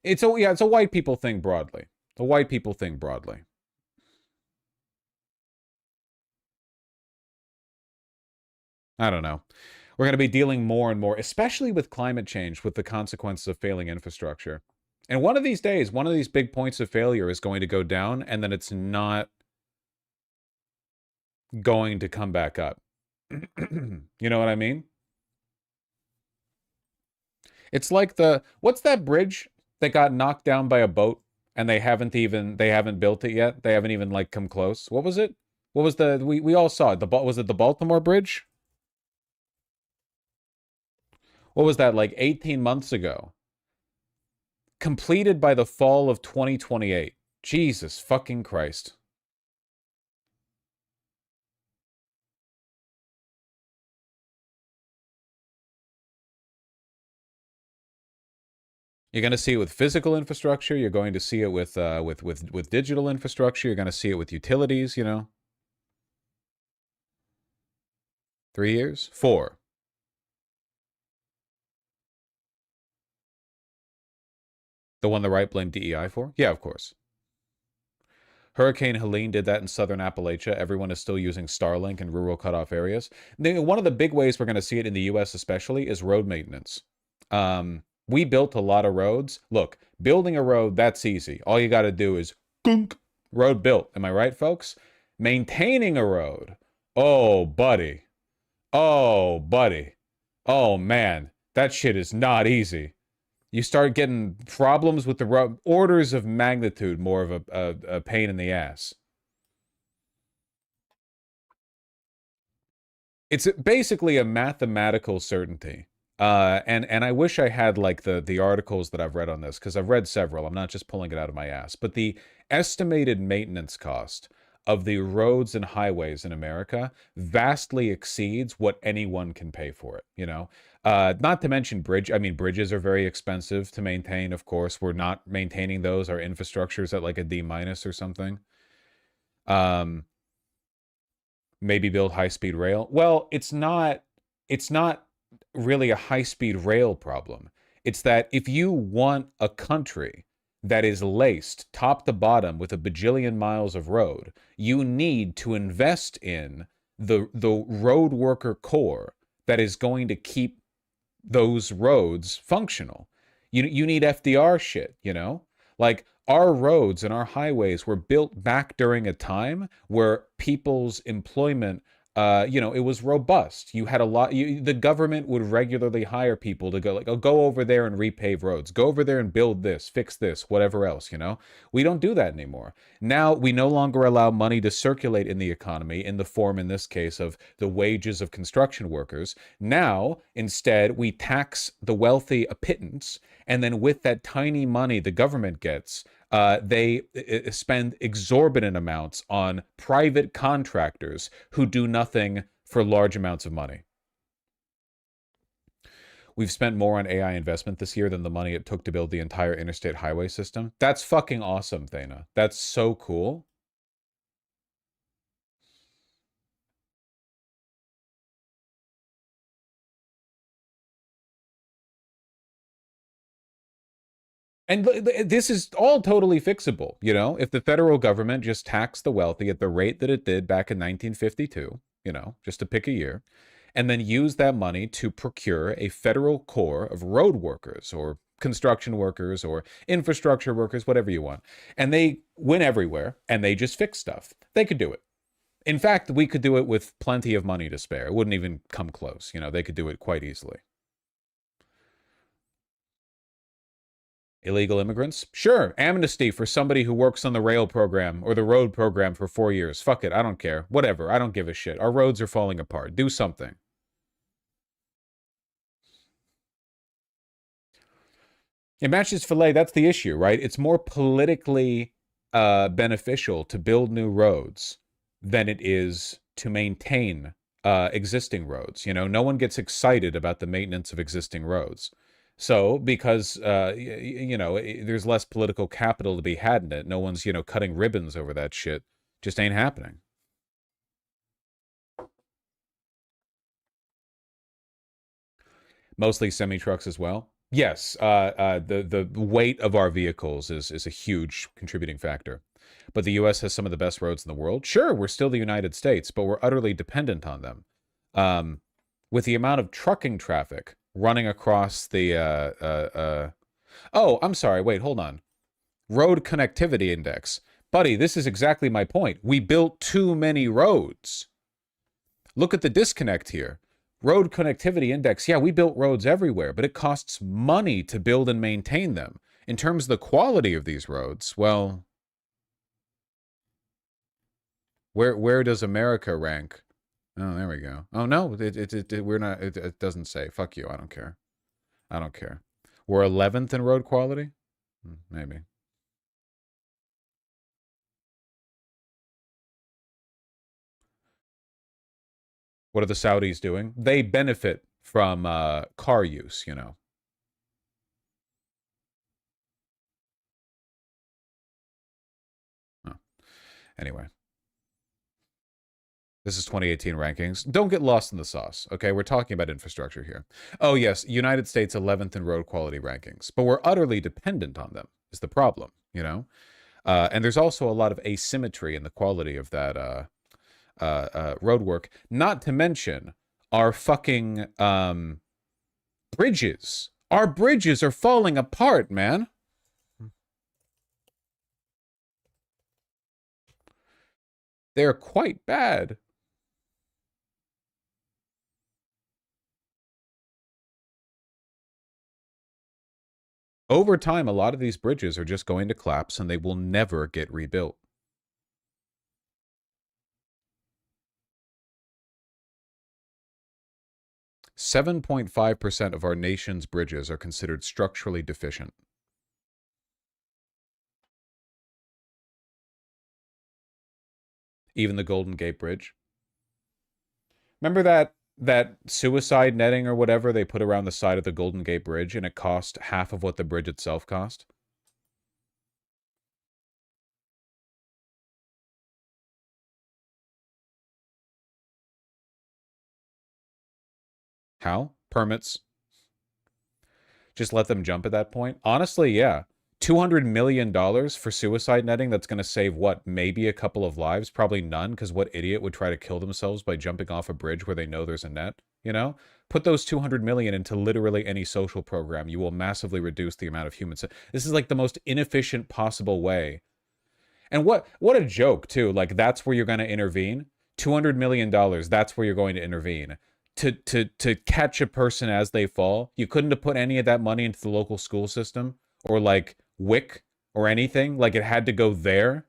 it's a white people thing broadly. A white people thing broadly. I don't know. We're going to be dealing more and more, especially with climate change, with the consequences of failing infrastructure. And one of these days, one of these big points of failure is going to go down, and then it's not going to come back up. You know what I mean? It's like what's that bridge that got knocked down by a boat and they haven't built it yet? They haven't even like come close. What was it? What was we all saw it. Was it the Baltimore Bridge? What was that, like 18 months ago? Completed by the fall of 2028. Jesus fucking Christ. You're going to see it with physical infrastructure. You're going to see it with digital infrastructure. You're going to see it with utilities, 3 years? 4. The one the right blamed DEI for? Yeah, of course. Hurricane Helene did that in southern Appalachia. Everyone is still using Starlink in rural cutoff areas. One of the big ways we're going to see it in the U.S. especially is road maintenance. We built a lot of roads. Look, building a road, that's easy. All you got to do is gunk, road built. Am I right, folks? Maintaining a road. Oh, buddy. Oh, buddy. Oh, man. That shit is not easy. You start getting problems with the road, orders of magnitude more of a pain in the ass. It's basically a mathematical certainty. And I wish I had like the articles that I've read on this, because I've read several. I'm not just pulling it out of my ass. But the estimated maintenance cost of the roads and highways in America vastly exceeds what anyone can pay for it, you know? Not to mention bridges are very expensive to maintain, of course. We're not maintaining those. Our infrastructure's at like a D- or something. Maybe build high-speed rail. Well, it's not really a high-speed rail problem. It's that if you want a country that is laced top to bottom with a bajillion miles of road, you need to invest in the road worker core that is going to keep those roads functional. You need FDR shit, you know? Like, our roads and our highways were built back during a time where people's employment, it was robust. You had a lot. The government would regularly hire people to go like, oh, go over there and repave roads. Go over there and build this, fix this, whatever else. You know, we don't do that anymore. Now we no longer allow money to circulate in the economy in the form, in this case, of the wages of construction workers. Now, instead, we tax the wealthy a pittance, and then with that tiny money the government gets, they spend exorbitant amounts on private contractors who do nothing for large amounts of money. We've spent more on AI investment this year than the money it took to build the entire interstate highway system. That's fucking awesome, Thana. That's so cool. And this is all totally fixable, you know? If the federal government just taxed the wealthy at the rate that it did back in 1952, you know, just to pick a year, and then use that money to procure a federal corps of road workers or construction workers or infrastructure workers, whatever you want. And they went everywhere and they just fix stuff. They could do it. In fact, we could do it with plenty of money to spare. It wouldn't even come close. You know, they could do it quite easily. Illegal immigrants? Sure, amnesty for somebody who works on the rail program or the road program for 4 years. Fuck it, I don't care. Whatever, I don't give a shit. Our roads are falling apart. Do something. It matches filet, that's the issue, right? It's more politically beneficial to build new roads than it is to maintain existing roads. You know, no one gets excited about the maintenance of existing roads. So, because, there's less political capital to be had in it, no one's, cutting ribbons over that shit. Just ain't happening. Mostly semi-trucks as well. Yes, the weight of our vehicles is a huge contributing factor. But the U.S. has some of the best roads in the world. Sure, we're still the United States, but we're utterly dependent on them. With the amount of trucking traffic running across the oh, I'm sorry, wait, hold on. Road connectivity index. Buddy, this is exactly my point. We built too many roads. Look at the disconnect here. Road connectivity index. Yeah, we built roads everywhere, but it costs money to build and maintain them. In terms of the quality of these roads, well, where does America rank? Oh, there we go. Oh no, we're not. It doesn't say. Fuck you. I don't care. I don't care. We're 11th in road quality. Maybe. What are the Saudis doing? They benefit from car use. You know. Oh. Anyway. This is 2018 rankings. Don't get lost in the sauce, okay? We're talking about infrastructure here. Oh, yes, United States 11th in road quality rankings, but we're utterly dependent on them is the problem, you know? And there's also a lot of asymmetry in the quality of that road work, not to mention our fucking bridges. Our bridges are falling apart, man. They're quite bad. Over time, a lot of these bridges are just going to collapse and they will never get rebuilt. .5% of our nation's bridges are considered structurally deficient. Even the Golden Gate Bridge. Remember that suicide netting or whatever they put around the side of the Golden Gate Bridge, and it cost half of what the bridge itself cost? How? Permits. Just let them jump at that point? Honestly, yeah. $200 million for suicide netting that's going to save, what, maybe a couple of lives? Probably none, because what idiot would try to kill themselves by jumping off a bridge where they know there's a net, you know? Put those $200 million into literally any social program. You will massively reduce the amount of humans. This is like the most inefficient possible way. And what a joke, too. Like, that's where you're going to intervene? $200 million, that's where you're going to intervene. To catch a person as they fall? You couldn't have put any of that money into the local school system? Or, like, WIC or anything? Like, it had to go there?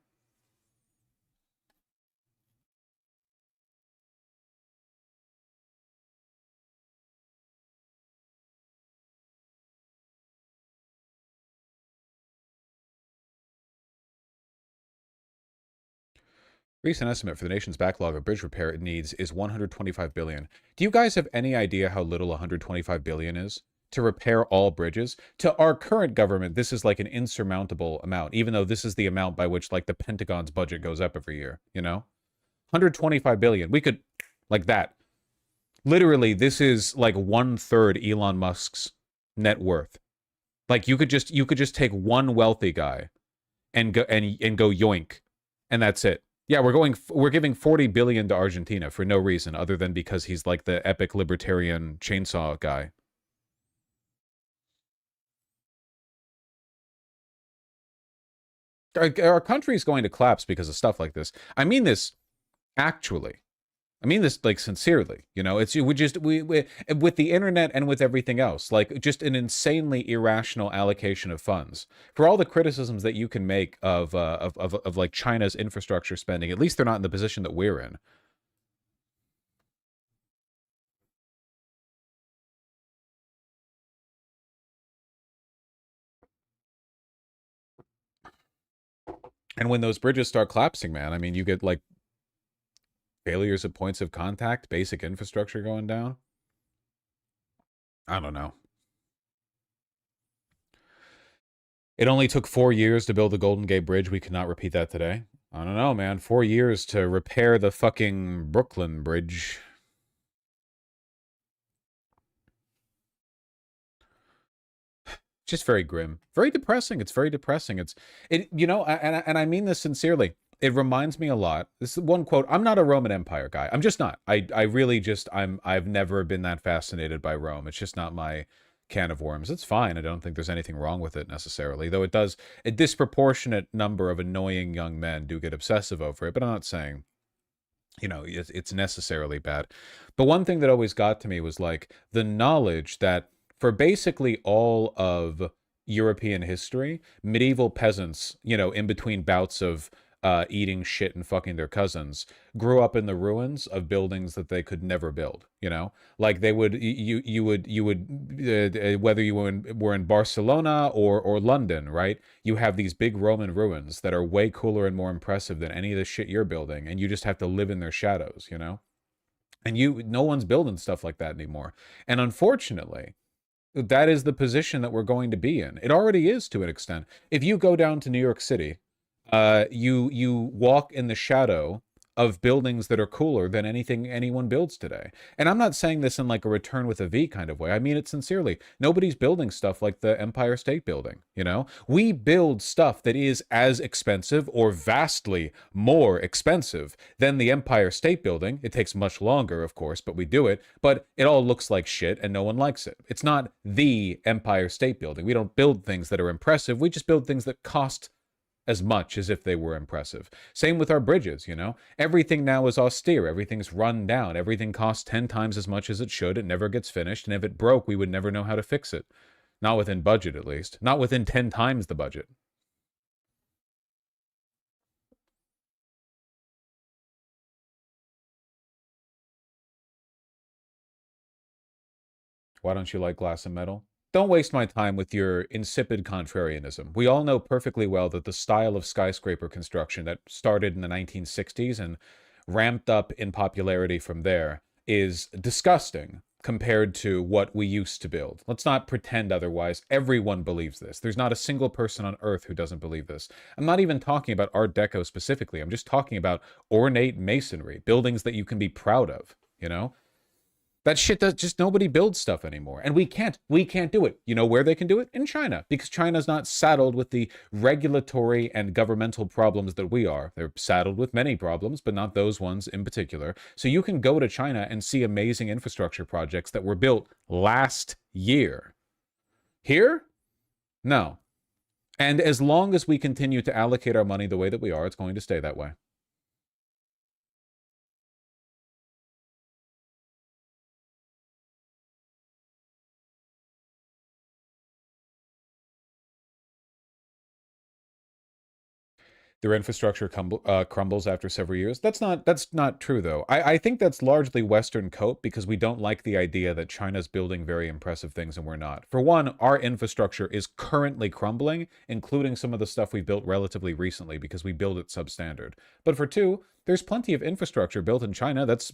Recent estimate for the nation's backlog of bridge repair needs is $125 billion. Do you guys have any idea how little $125 billion is to repair all bridges? To our current government, this is like an insurmountable amount, even though this is the amount by which like the Pentagon's budget goes up every year, you know? $125 billion. We could, like that. Literally, this is like 1/3 Elon Musk's net worth. Like you could just take one wealthy guy and go yoink, and that's it. Yeah, we're giving $40 billion to Argentina for no reason other than because he's like the epic libertarian chainsaw guy. Our country's going to collapse because of stuff like this. I mean this actually. I mean this like sincerely, you know. It's we with the internet and with everything else, like just an insanely irrational allocation of funds. For all the criticisms that you can make of like China's infrastructure spending, at least they're not in the position that we're in. And when those bridges start collapsing, man, I mean, you get like failures at points of contact, basic infrastructure going down. I don't know. It only took 4 years to build the Golden Gate Bridge. We cannot repeat that today. I don't know, man. 4 years to repair the fucking Brooklyn Bridge. Just very grim, very depressing. It's very depressing. You know, and I mean this sincerely. It reminds me a lot. This is one quote. I'm not a Roman Empire guy. I'm just not. I really just, I've never been that fascinated by Rome. It's just not my can of worms. It's fine. I don't think there's anything wrong with it necessarily, though it does, a disproportionate number of annoying young men do get obsessive over it, but I'm not saying, you know, it's necessarily bad. But one thing that always got to me was like the knowledge that for basically all of European history, medieval peasants, you know, in between bouts of eating shit and fucking their cousins, grew up in the ruins of buildings that they could never build. You know, like they would, you would whether you were in Barcelona or London, right? You have these big Roman ruins that are way cooler and more impressive than any of the shit you're building, and you just have to live in their shadows, you know. And no one's building stuff like that anymore. And unfortunately, that is the position that we're going to be in. It already is to an extent. If you go down to New York City, you walk in the shadow of buildings that are cooler than anything anyone builds today. And I'm not saying this in like a return with a V kind of way. I mean it sincerely. Nobody's building stuff like the Empire State Building, you know? We build stuff that is as expensive or vastly more expensive than the Empire State Building. It takes much longer, of course, but we do it. But it all looks like shit and no one likes it. It's not the Empire State Building. We don't build things that are impressive. We just build things that cost as much as if they were impressive. Same with our bridges, you know? Everything now is austere. Everything's run down. Everything costs 10 times as much as it should. It never gets finished. And if it broke, we would never know how to fix it. Not within budget, at least. Not within 10 times the budget. Why don't you like glass and metal? Don't waste my time with your insipid contrarianism. We all know perfectly well that the style of skyscraper construction that started in the 1960s and ramped up in popularity from there is disgusting compared to what we used to build. Let's not pretend otherwise. Everyone believes this. There's not a single person on earth who doesn't believe this. I'm not even talking about Art Deco specifically. I'm just talking about ornate masonry, buildings that you can be proud of, you know? That shit does just nobody builds stuff anymore. And we can't do it. You know where they can do it? In China, because China's not saddled with the regulatory and governmental problems that we are. They're saddled with many problems, but not those ones in particular. So you can go to China and see amazing infrastructure projects that were built last year. Here? No. And as long as we continue to allocate our money the way that we are, it's going to stay that way. Their infrastructure crumbles after several years. That's not true, though. I think that's largely Western cope because we don't like the idea that China's building very impressive things and we're not. For one, our infrastructure is currently crumbling, including some of the stuff we built relatively recently because we build it substandard. But for two, there's plenty of infrastructure built in China that's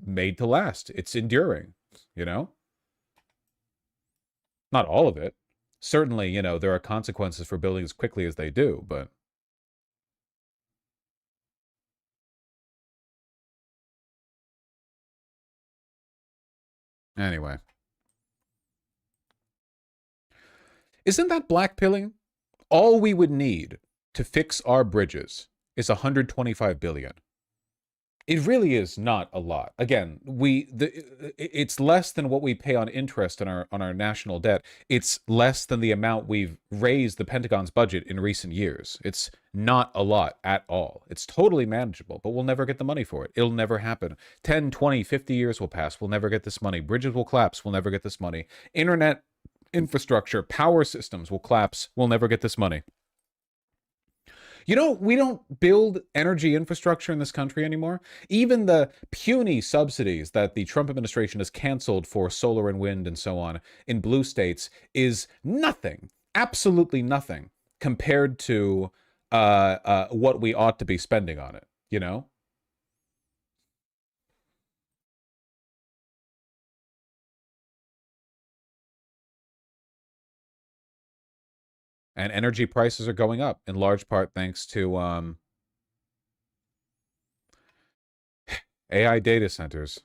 made to last. It's enduring, you know? Not all of it. Certainly, you know, there are consequences for building as quickly as they do, but... Anyway. Isn't that blackpilling? All we would need to fix our bridges is 125 billion. It really is not a lot. Again, it's less than what we pay on interest on our national debt. It's less than the amount we've raised the Pentagon's budget in recent years. It's not a lot at all. It's totally manageable, but we'll never get the money for it. It'll never happen. 10, 20, 50 years will pass. We'll never get this money. Bridges will collapse. We'll never get this money. Internet infrastructure, power systems will collapse. We'll never get this money. You know, we don't build energy infrastructure in this country anymore. Even the puny subsidies that the Trump administration has canceled for solar and wind and so on in blue states is nothing, absolutely nothing, compared to what we ought to be spending on it, you know? And energy prices are going up, in large part thanks to AI data centers.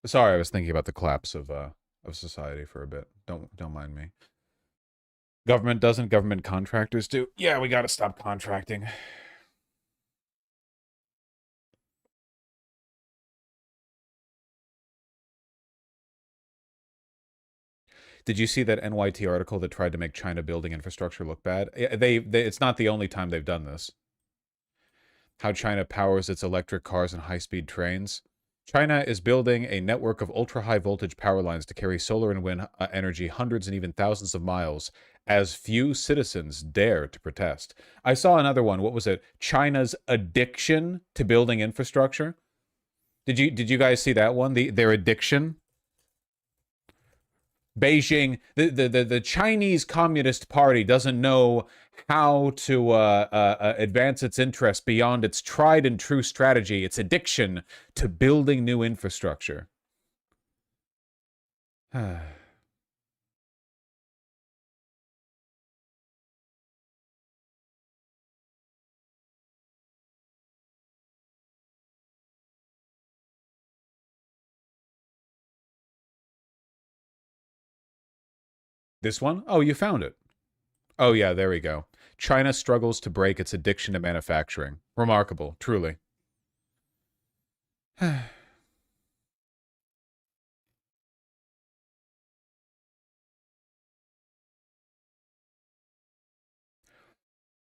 Sorry, I was thinking about the collapse of society for a bit. Don't mind me. Government doesn't, government contractors do. Yeah, we gotta stop contracting. Did you see that NYT article that tried to make China building infrastructure look bad? It's not the only time they've done this. How China powers its electric cars and high-speed trains. China is building a network of ultra-high voltage power lines to carry solar and wind energy hundreds and even thousands of miles as few citizens dare to protest. I saw another one. What was it? China's addiction to building infrastructure. Did you guys see that one? Their addiction? Beijing, the Chinese Communist Party doesn't know how to advance its interests beyond its tried and true strategy, its addiction to building new infrastructure. This one? Oh, you found it. Oh, yeah, there we go. China struggles to break its addiction to manufacturing. Remarkable, truly. A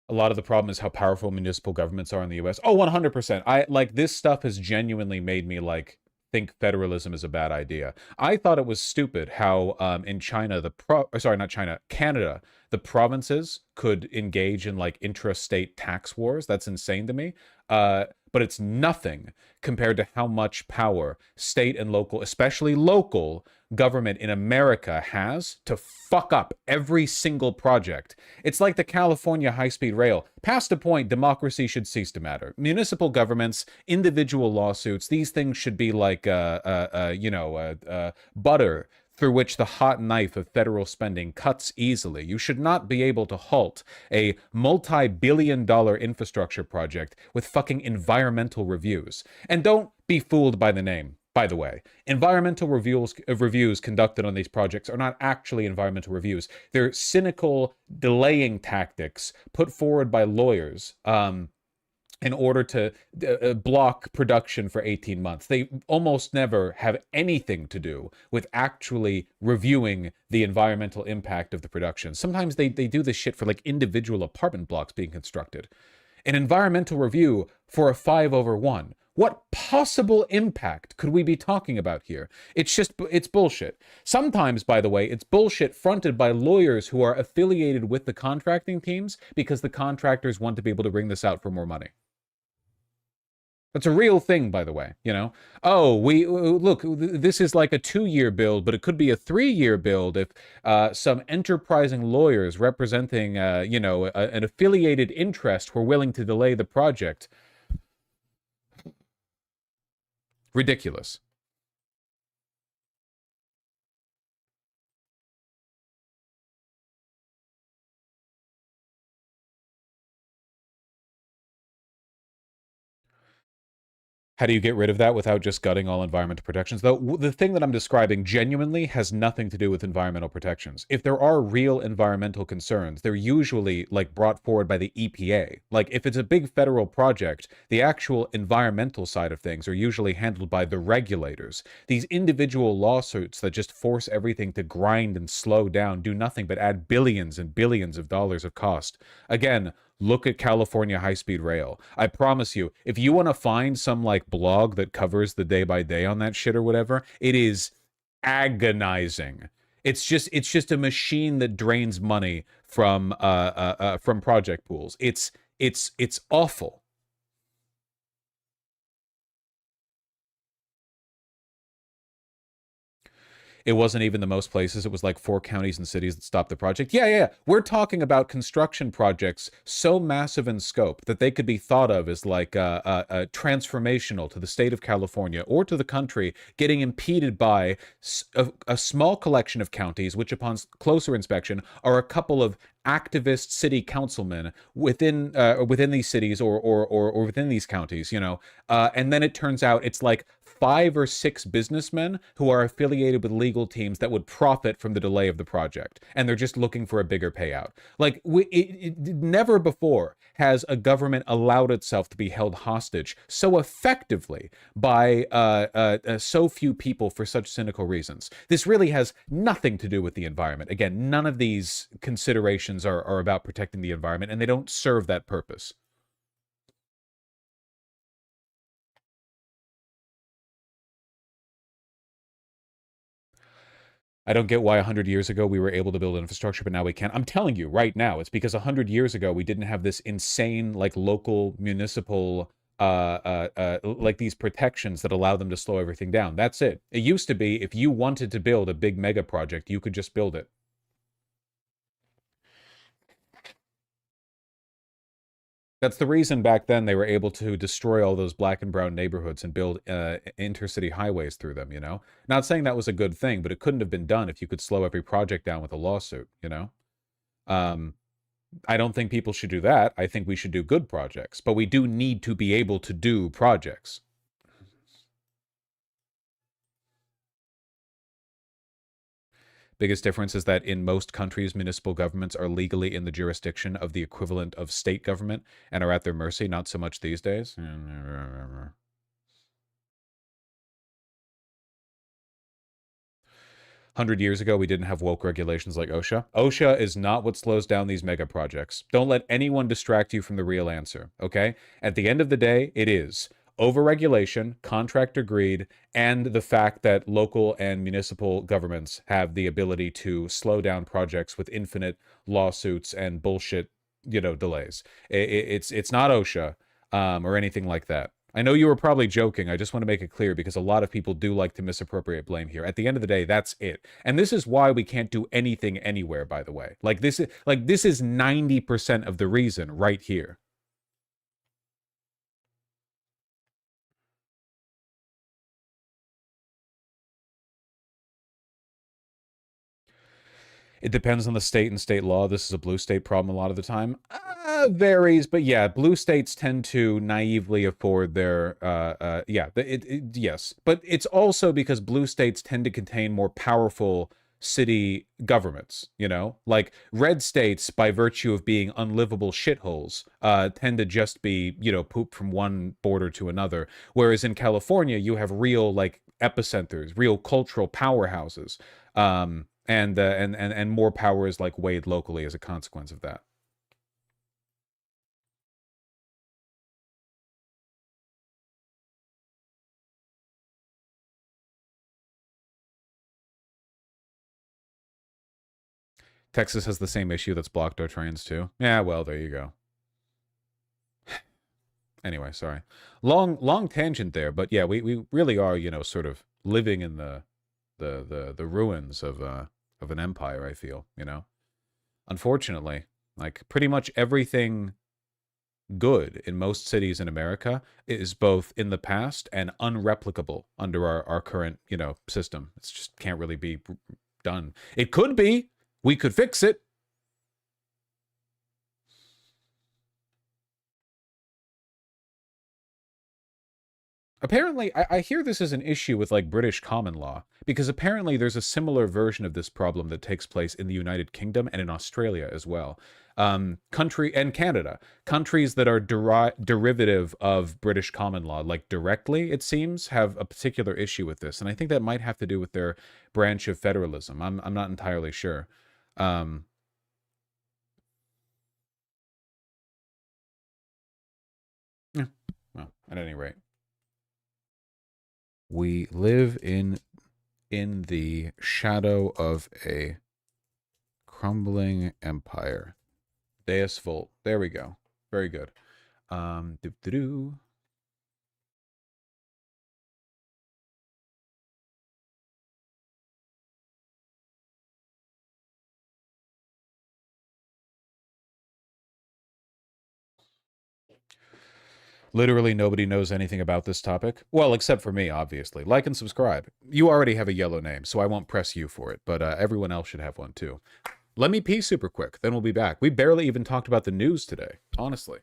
lot of the problem is how powerful municipal governments are in the US. Oh, 100%. I like this stuff has genuinely made me like think federalism is a bad idea. I thought it was stupid how in China Canada, the provinces could engage in like intrastate tax wars. That's insane to me. But it's nothing compared to how much power state and local, especially local government in America has to fuck up every single project. It's like the California high-speed rail. Past a point, democracy should cease to matter. Municipal governments, individual lawsuits, these things should be like, butter through which the hot knife of federal spending cuts easily. You should not be able to halt a multi-billion-dollar infrastructure project with fucking environmental reviews. And don't be fooled by the name, by the way. Environmental reviews conducted on these projects are not actually environmental reviews. They're cynical delaying tactics put forward by lawyers, in order to block production for 18 months. They almost never have anything to do with actually reviewing the environmental impact of the production. Sometimes they do this shit for like individual apartment blocks being constructed. An environmental review for a 5/1. What possible impact could we be talking about here? It's bullshit. Sometimes, by the way, it's bullshit fronted by lawyers who are affiliated with the contracting teams because the contractors want to be able to bring this out for more money. That's a real thing, by the way, you know? Oh, look, this is like a 2-year build, but it could be a 3-year build if some enterprising lawyers representing, an affiliated interest were willing to delay the project. Ridiculous. How do you get rid of that without just gutting all environmental protections? Though the thing that I'm describing genuinely has nothing to do with environmental protections. If there are real environmental concerns, they're usually like brought forward by the EPA. Like if it's a big federal project, the actual environmental side of things are usually handled by the regulators. These individual lawsuits that just force everything to grind and slow down do nothing but add billions and billions of dollars of cost. Again, look at California high-speed rail. I promise you, if you want to find some like blog that covers the day by day on that shit or whatever, it is agonizing. It's just a machine that drains money from project pools. It's awful. It wasn't even the most places. It was like 4 counties and cities that stopped the project. Yeah. We're talking about construction projects so massive in scope that they could be thought of as like transformational to the state of California or to the country, getting impeded by a small collection of counties, which upon closer inspection are a couple of activist city councilmen within these cities or within these counties, you know, and then it turns out it's like 5 or 6 businessmen who are affiliated with legal teams that would profit from the delay of the project, and they're just looking for a bigger payout. Like never before has a government allowed itself to be held hostage so effectively by so few people for such cynical reasons. This really has nothing to do with the environment. Again, none of these considerations are about protecting the environment, and they don't serve that purpose. I don't get why 100 years ago we were able to build infrastructure, but now we can't. I'm telling you right now, it's because 100 years ago we didn't have this insane, like, local municipal like these protections that allow them to slow everything down. That's it. It used to be if you wanted to build a big mega project, you could just build it. That's the reason back then they were able to destroy all those black and brown neighborhoods and build intercity highways through them, you know? Not saying that was a good thing, but it couldn't have been done if you could slow every project down with a lawsuit, you know? I don't think people should do that. I think we should do good projects, but we do need to be able to do projects. Biggest difference is that in most countries, municipal governments are legally in the jurisdiction of the equivalent of state government and are at their mercy. Not so much these days. 100 years ago, we didn't have woke regulations like OSHA. OSHA is not what slows down these mega projects. Don't let anyone distract you from the real answer, okay? At the end of the day, it is overregulation, contractor greed, and the fact that local and municipal governments have the ability to slow down projects with infinite lawsuits and bullshit, you know, delays. It's not OSHA or anything like that. I know you were probably joking. I just want to make it clear because a lot of people do like to misappropriate blame here. At the end of the day, that's it. And this is why we can't do anything anywhere, by the way. This is 90% of the reason right here. It depends on the state and state law. This is a blue state problem a lot of the time. Varies, but yeah, blue states tend to naively afford their, yes. But it's also because blue states tend to contain more powerful city governments, you know? Like, red states, by virtue of being unlivable shitholes, tend to just be, you know, poop from one border to another. Whereas in California, you have real, like, epicenters, real cultural powerhouses. And more power is like weighed locally as a consequence of that. Texas has the same issue that's blocked our trains too. Yeah, well, there you go. Anyway, sorry. Long tangent there, but yeah, we really are, you know, sort of living in the ruins of an empire, I feel, you know. Unfortunately, like pretty much everything good in most cities in America is both in the past and unreplicable under our current, you know, system. It's just can't really be done. It could be. We could fix it. Apparently, I hear this is an issue with, like, British common law, because apparently there's a similar version of this problem that takes place in the United Kingdom and in Australia as well. Country and Canada. Countries that are derivative of British common law, like directly, it seems, have a particular issue with this. And I think that might have to do with their branch of federalism. I'm not entirely sure. Yeah, well, at any rate. We live in the shadow of a crumbling empire. Deus Vult. There we go. Very good. Doo-doo-doo. Literally nobody knows anything about this topic. Well, except for me, obviously. Like and subscribe. You already have a yellow name, so I won't press you for it, but everyone else should have one too. Let me pee super quick, then we'll be back. We barely even talked about the news today, honestly.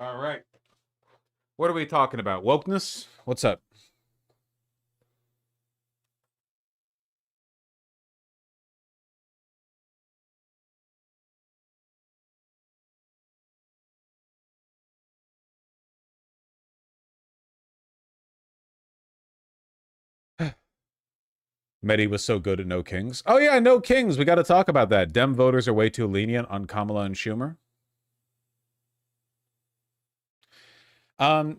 All right. What are we talking about? Wokeness? What's up? Mehdi was so good at No Kings. Oh yeah, No Kings. We got to talk about that. Dem voters are way too lenient on Kamala and Schumer.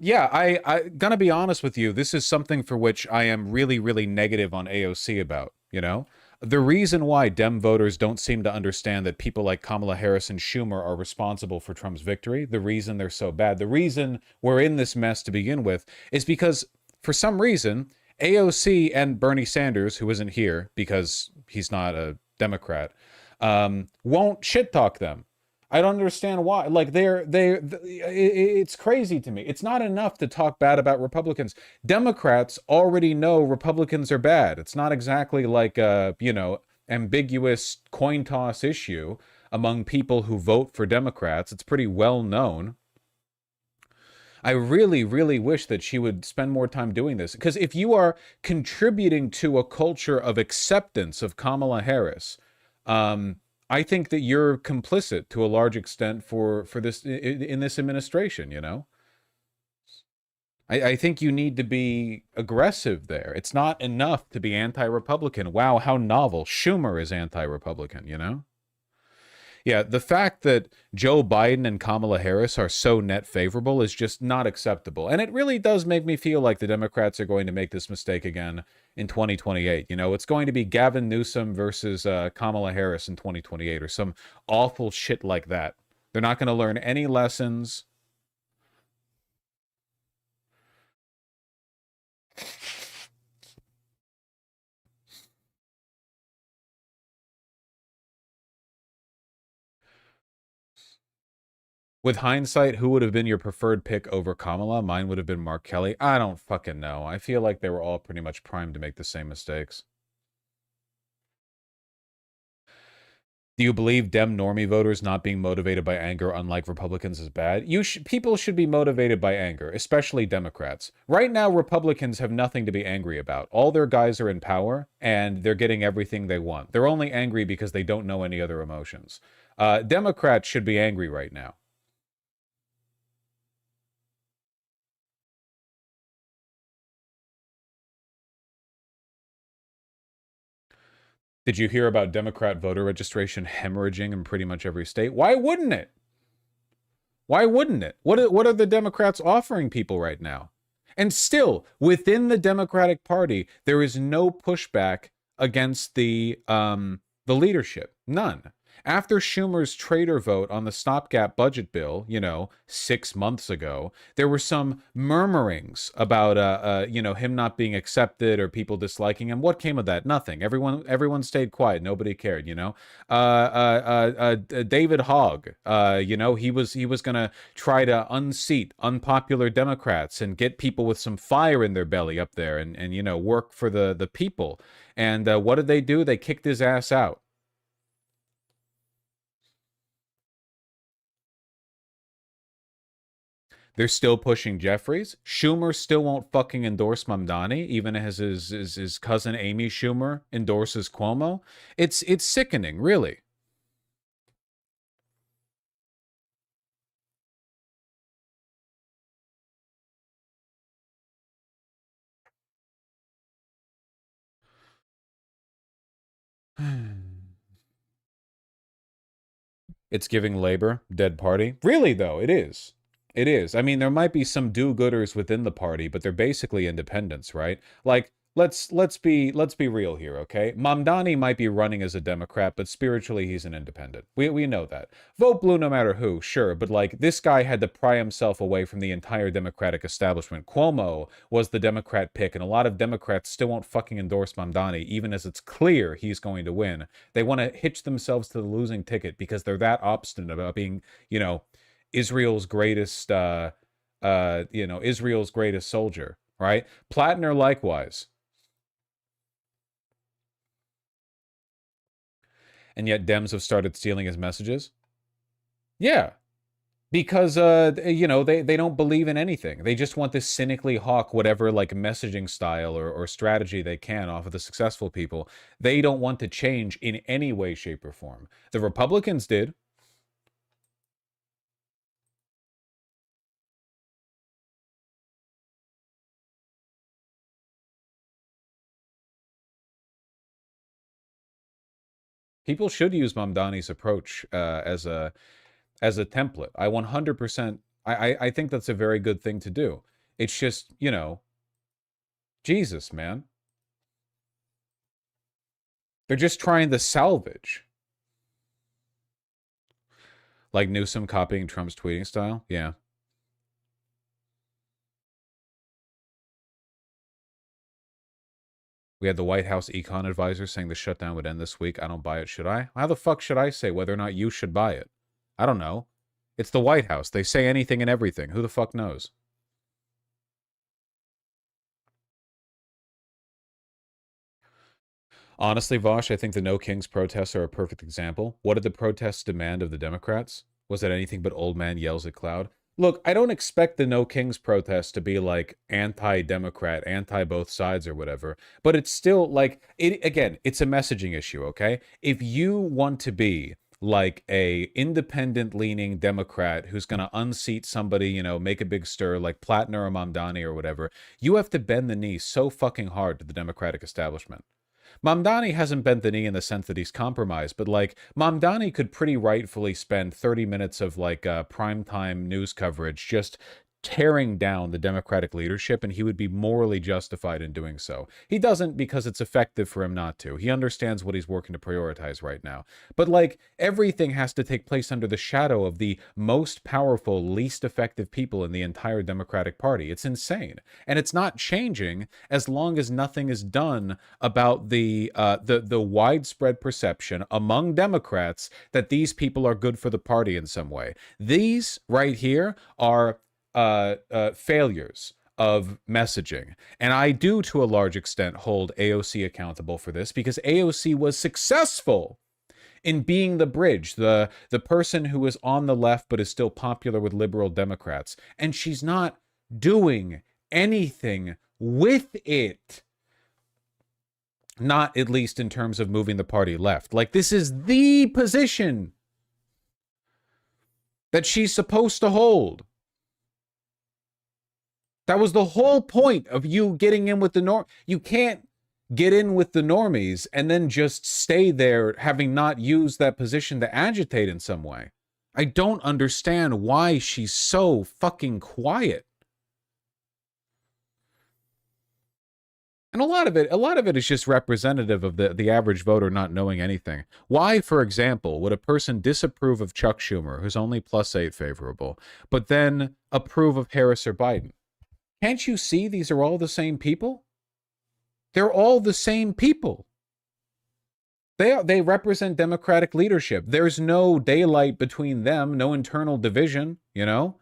Yeah, I gonna be honest with you. This is something for which I am really, really negative on AOC about. You know, the reason why Dem voters don't seem to understand that people like Kamala Harris and Schumer are responsible for Trump's victory, the reason they're so bad, the reason we're in this mess to begin with, is because for some reason AOC and Bernie Sanders, who isn't here because he's not a Democrat, won't shit talk them. I don't understand why. Like it's crazy to me. It's not enough to talk bad about Republicans. Democrats already know Republicans are bad. It's not exactly like a, ambiguous coin toss issue among people who vote for Democrats. It's pretty well known. I really, really wish that she would spend more time doing this. Because if you are contributing to a culture of acceptance of Kamala Harris, I think that you're complicit to a large extent for this in this administration, you know? I think you need to be aggressive there. It's not enough to be anti-Republican. Wow, how novel. Schumer is anti-Republican, you know? Yeah, the fact that Joe Biden and Kamala Harris are so net favorable is just not acceptable. And it really does make me feel like the Democrats are going to make this mistake again in 2028. You know, it's going to be Gavin Newsom versus Kamala Harris in 2028 or some awful shit like that. They're not going to learn any lessons. With hindsight, who would have been your preferred pick over Kamala? Mine would have been Mark Kelly. I don't fucking know. I feel like they were all pretty much primed to make the same mistakes. Do you believe Dem normie voters not being motivated by anger, unlike Republicans, is bad? People should be motivated by anger, especially Democrats. Right now, Republicans have nothing to be angry about. All their guys are in power, and they're getting everything they want. They're only angry because they don't know any other emotions. Democrats should be angry right now. Did you hear about Democrat voter registration hemorrhaging in pretty much every state? Why wouldn't it? Why wouldn't it? What are the Democrats offering people right now? And still, within the Democratic Party, there is no pushback against the leadership. None. After Schumer's traitor vote on the stopgap budget bill, 6 months ago, there were some murmurings about, him not being accepted or people disliking him. What came of that? Nothing. Everyone stayed quiet. Nobody cared. David Hogg, he was gonna try to unseat unpopular Democrats and get people with some fire in their belly up there and work for the people. And what did they do? They kicked his ass out. They're still pushing Jeffries. Schumer still won't fucking endorse Mamdani, even as his cousin Amy Schumer endorses Cuomo. It's sickening, really. It's giving labor, dead party. Really, though, it is. It is. I mean, there might be some do-gooders within the party, but they're basically independents, right? Like, let's be real here, okay? Mamdani might be running as a Democrat, but spiritually he's an independent. We know that. Vote blue no matter who, sure, but like this guy had to pry himself away from the entire Democratic establishment. Cuomo was the Democrat pick, and a lot of Democrats still won't fucking endorse Mamdani, even as it's clear he's going to win. They want to hitch themselves to the losing ticket because they're that obstinate about being, Israel's greatest, Israel's greatest soldier, right? Platner likewise. And yet Dems have started stealing his messages? Yeah. Because you know, they don't believe in anything. They just want to cynically hawk whatever like messaging style or strategy they can off of the successful people. They don't want to change in any way, shape, or form. The Republicans did. People should use Mamdani's approach as a template. I 100%, I think that's a very good thing to do. It's just, you know, Jesus, man. They're just trying to salvage. Like Newsom copying Trump's tweeting style? Yeah. We had the White House econ advisor saying the shutdown would end this week. I don't buy it, should I? How the fuck should I say whether or not you should buy it? I don't know. It's the White House. They say anything and everything. Who the fuck knows? Honestly, Vosh, I think the No Kings protests are a perfect example. What did the protests demand of the Democrats? Was that anything but old man yells at cloud? Look, I don't expect the No Kings protests to be like anti-Democrat, anti-both sides or whatever, but it's still like, again, it's a messaging issue, okay? If you want to be like a independent-leaning Democrat who's going to unseat somebody, you know, make a big stir like Platner or Mamdani or whatever, you have to bend the knee so fucking hard to the Democratic establishment. Mamdani hasn't bent the knee in the sense that he's compromised, but like Mamdani could pretty rightfully spend 30 minutes of like primetime news coverage just tearing down the Democratic leadership, and he would be morally justified in doing so. He doesn't because it's effective for him not to. He understands what he's working to prioritize right now. But like everything has to take place under the shadow of the most powerful, least effective people in the entire Democratic Party. It's insane. And it's not changing as long as nothing is done about the widespread perception among Democrats that these people are good for the party in some way. These right here are failures of messaging. And I do, to a large extent, hold AOC accountable for this because AOC was successful in being the bridge, the person who is on the left but is still popular with liberal Democrats. And she's not doing anything with it. Not at least in terms of moving the party left. Like, this is the position that she's supposed to hold. That was the whole point of you getting in with the norm. You can't get in with the normies and then just stay there having not used that position to agitate in some way. I don't understand why she's so fucking quiet. And a lot of it is just representative of the average voter not knowing anything. Why, for example, would a person disapprove of Chuck Schumer, who's only +8 favorable, but then approve of Harris or Biden? Can't you see these are all the same people? They're all the same people. They represent Democratic leadership. There's no daylight between them, no internal division, you know?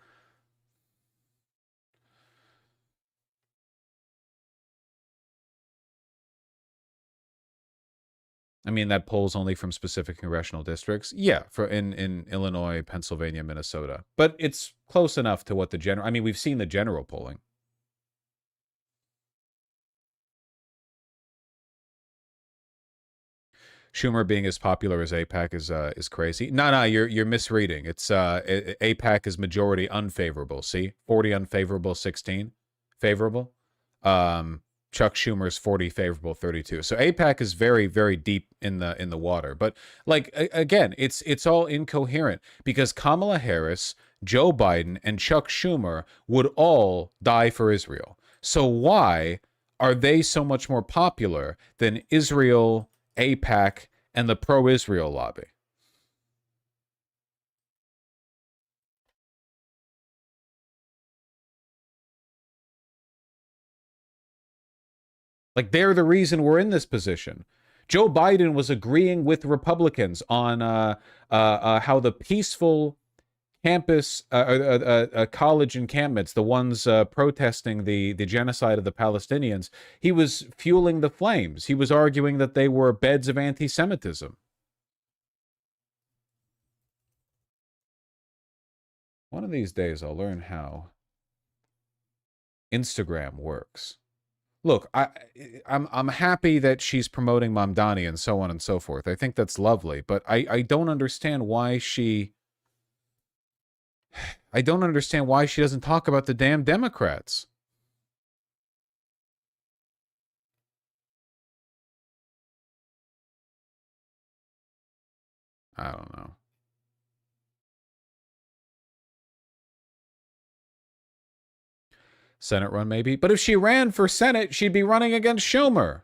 I mean, that polls only from specific congressional districts. Yeah, for in Illinois, Pennsylvania, Minnesota. But it's close enough to what the general... I mean, we've seen the general polling. Schumer being as popular as AIPAC is crazy. No, you're misreading. It's AIPAC is majority unfavorable. See, 40 unfavorable, 16 favorable. Chuck Schumer's 40 favorable, 32. So AIPAC is very, very deep in the water. But like again, it's all incoherent because Kamala Harris, Joe Biden, and Chuck Schumer would all die for Israel. So why are they so much more popular than Israel, AIPAC, and the pro-Israel lobby? Like, they're the reason we're in this position. Joe Biden was agreeing with Republicans on how the peaceful campus, college encampments, the ones protesting the genocide of the Palestinians, he was fueling the flames. He was arguing that they were beds of anti-Semitism. One of these days I'll learn how Instagram works. Look, I'm happy that she's promoting Mamdani and so on and so forth. I think that's lovely, but I don't understand why she doesn't talk about the damn Democrats. I don't know. Senate run, maybe. But if she ran for Senate, she'd be running against Schumer.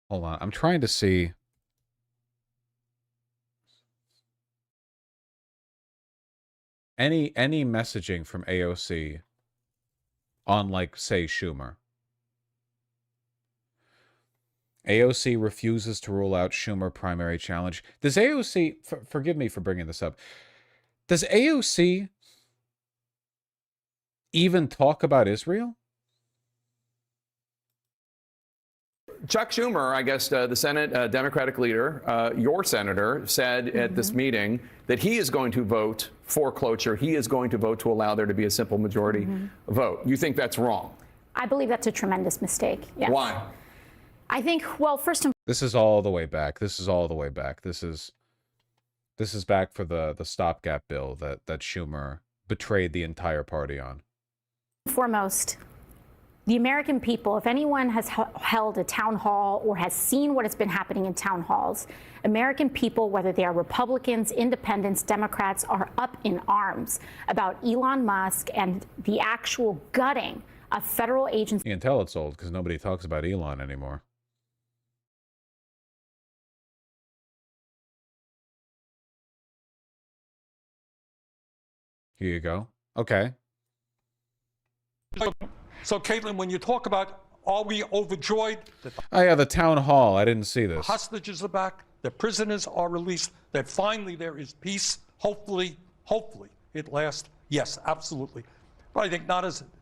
Hold on. I'm trying to see. Any messaging from AOC on, like, say, Schumer. AOC refuses to rule out Schumer primary challenge. Does AOC, forgive me for bringing this up, does AOC even talk about Israel? Chuck Schumer, I guess the Senate Democratic leader, your senator, said at this meeting that he is going to vote for cloture. He is going to vote to allow there to be a simple majority vote. You think that's wrong? I believe that's a tremendous mistake. Yes. Why? I think, well, first and This is all the way back. This is all the way back. This is back for the stopgap bill that Schumer betrayed the entire party on. foremost, the American people, if anyone has held a town hall or has seen what has been happening in town halls, American people, whether they are Republicans, independents, Democrats, are up in arms about Elon Musk and the actual gutting of federal agencies. You can tell it's old because nobody talks about Elon anymore. Here you go. Okay. So, Caitlin, when you talk about, are we overjoyed that Oh yeah, the town hall. I didn't see the this. hostages are back, the prisoners are released, that finally there is peace? Hopefully it lasts. Yes, absolutely. But I think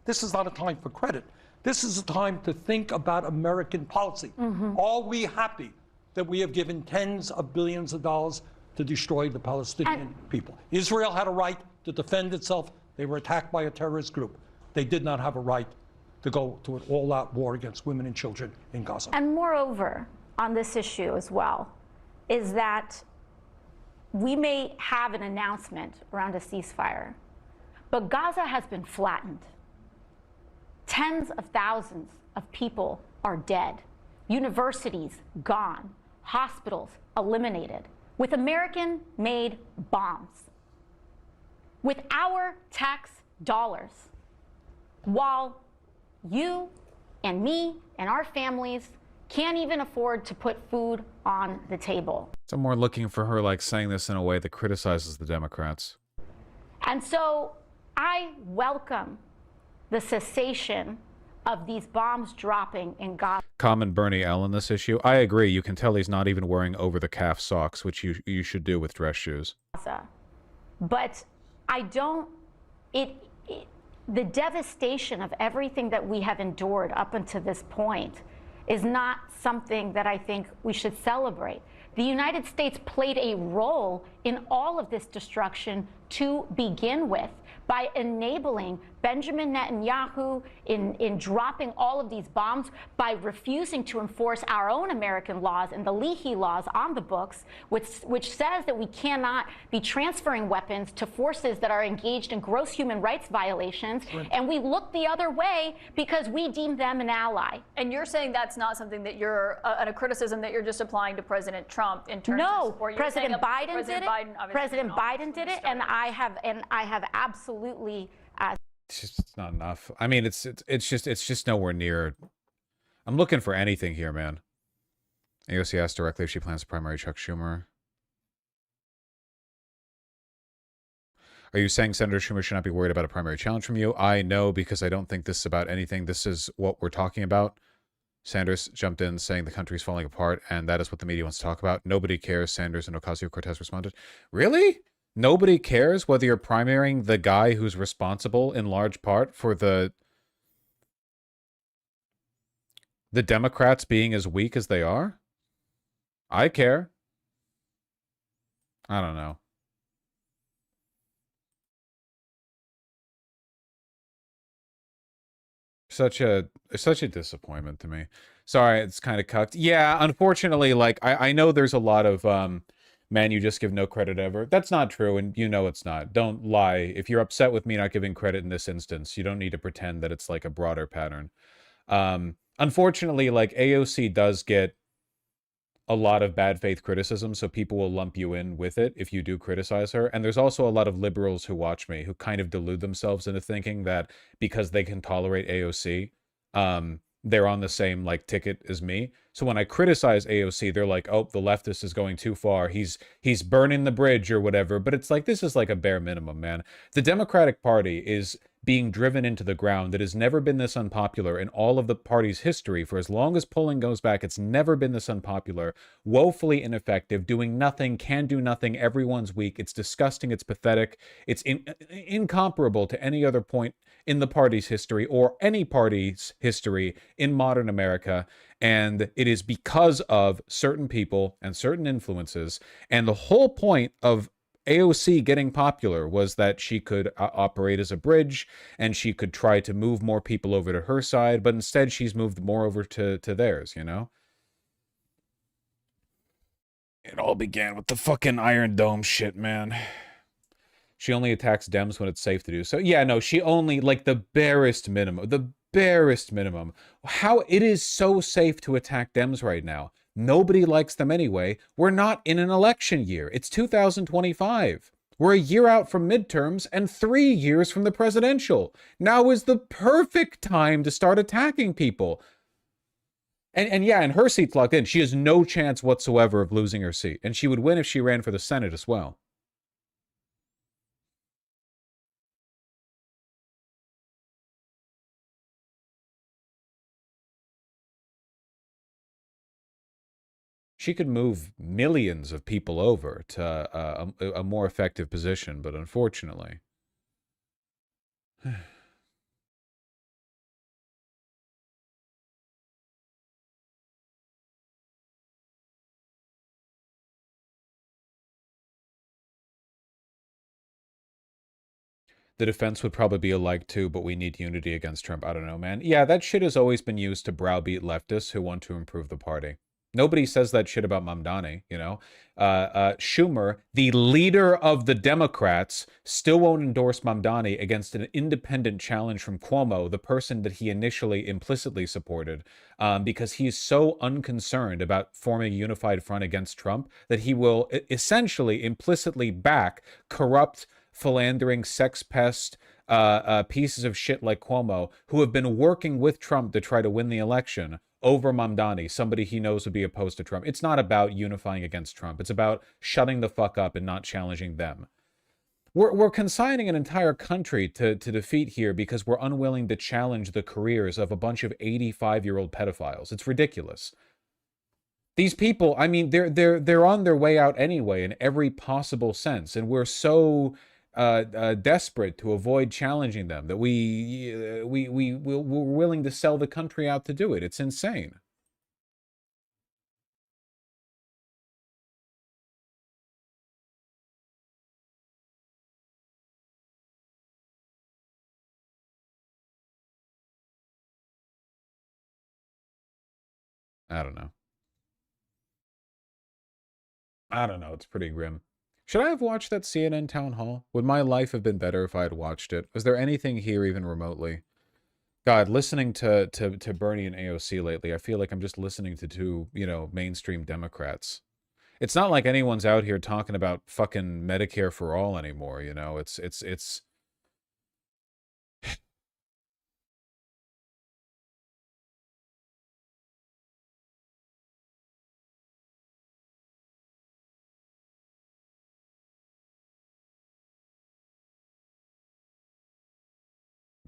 this is not a time for credit. This is a time to think about American policy. Are we happy that we have given tens of billions of dollars to destroy the Palestinian people? Israel had a right to defend itself. They were attacked by a terrorist group. They did not have a right to go to an all-out war against women and children in Gaza. And moreover, on this issue as well, is that we may have an announcement around a ceasefire, but Gaza has been flattened. Tens of thousands of people are dead. Universities gone. Hospitals eliminated. With American-made bombs. With our tax dollars. While you and me and our families can't even afford to put food on the table. So I'm more looking for her like saying this in a way that criticizes the Democrats. And so I welcome the cessation of these bombs dropping in Gaza. Common Bernie L in this issue. I agree. You can tell he's not even wearing over-the-calf socks, which you should do with dress shoes. But I don't... The devastation of everything that we have endured up until this point is not something that I think we should celebrate. The United States played a role in all of this destruction to begin with by enabling Benjamin Netanyahu in dropping all of these bombs, by refusing to enforce our own American laws and the Leahy laws on the books, which says that we cannot be transferring weapons to forces that are engaged in gross human rights violations. Right. And we look the other way because we deem them an ally. And you're saying that's not something that you're a criticism that you're just applying to President Trump in terms of support. You're President saying Biden President did it. Biden obviously President Biden did it, and I have absolutely. It's not enough. I mean, it's just nowhere near. I'm looking for anything here, man. AOC asked directly if she plans to primary Chuck Schumer. Are you saying Senator Schumer should not be worried about a primary challenge from you? I know, because I don't think this is about anything. This is what we're talking about. Sanders jumped in saying the country's falling apart, and that is what the media wants to talk about. Nobody cares, Sanders and Ocasio-Cortez responded. Really? Nobody cares whether you're primarying the guy who's responsible in large part for the Democrats being as weak as they are? I care. I don't know. Such a disappointment to me. Sorry, it's kind of cucked. Yeah, unfortunately, like I know there's a lot of man, you just give no credit ever. That's not true, and you know it's not. Don't lie. If you're upset with me not giving credit in this instance, you don't need to pretend that it's like a broader pattern. Unfortunately, like AOC does get a lot of bad faith criticism, so people will lump you in with it if you do criticize her. And there's also a lot of liberals who watch me who kind of delude themselves into thinking that because they can tolerate AOC, they're on the same like ticket as me. So when I criticize AOC, they're like, oh, the leftist is going too far. He's burning the bridge or whatever. But it's like, this is like a bare minimum, man. The Democratic Party is being driven into the ground. It has never been this unpopular in all of the party's history. For as long as polling goes back, it's never been this unpopular, woefully ineffective, doing nothing, can do nothing, everyone's weak. It's disgusting, it's pathetic, it's incomparable to any other point in the party's history or any party's history in modern America. And it is because of certain people and certain influences. And the whole point of AOC getting popular was that she could operate as a bridge and she could try to move more people over to her side, but instead she's moved more over to theirs, you know? It all began with the fucking Iron Dome shit, man. She only attacks Dems when it's safe to do so. Yeah, no, she only, like, the barest minimum. The barest minimum. How it is so safe to attack Dems right now. Nobody likes them anyway. We're not in an election year. It's 2025. We're a year out from midterms and 3 years from the presidential. Now is the perfect time to start attacking people. And yeah, and her seat's locked in. She has no chance whatsoever of losing her seat. And she would win if she ran for the Senate as well. She could move millions of people over to a more effective position, but unfortunately. The defense would probably be alike too, but we need unity against Trump. I don't know, man. Yeah, that shit has always been used to browbeat leftists who want to improve the party. Nobody says that shit about Mamdani, you know? Schumer, the leader of the Democrats, still won't endorse Mamdani against an independent challenge from Cuomo, the person that he initially implicitly supported, because he is so unconcerned about forming a unified front against Trump that he will essentially implicitly back corrupt, philandering, sex pest, pieces of shit like Cuomo, who have been working with Trump to try to win the election, over Mamdani, somebody he knows would be opposed to Trump. It's not about unifying against Trump. It's about shutting the fuck up and not challenging them. We're consigning an entire country to defeat here because we're unwilling to challenge the careers of a bunch of 85-year-old pedophiles. It's ridiculous. These people, I mean, they're on their way out anyway in every possible sense, and we're so desperate to avoid challenging them that we're willing to sell the country out to do it. It's insane. I don't know. I don't know. It's pretty grim. Should I have watched that CNN town hall? Would my life have been better if I had watched it? Was there anything here even remotely? God, listening to Bernie and AOC lately, I feel like I'm just listening to two, you know, mainstream Democrats. It's not like anyone's out here talking about fucking Medicare for all anymore, you know? It's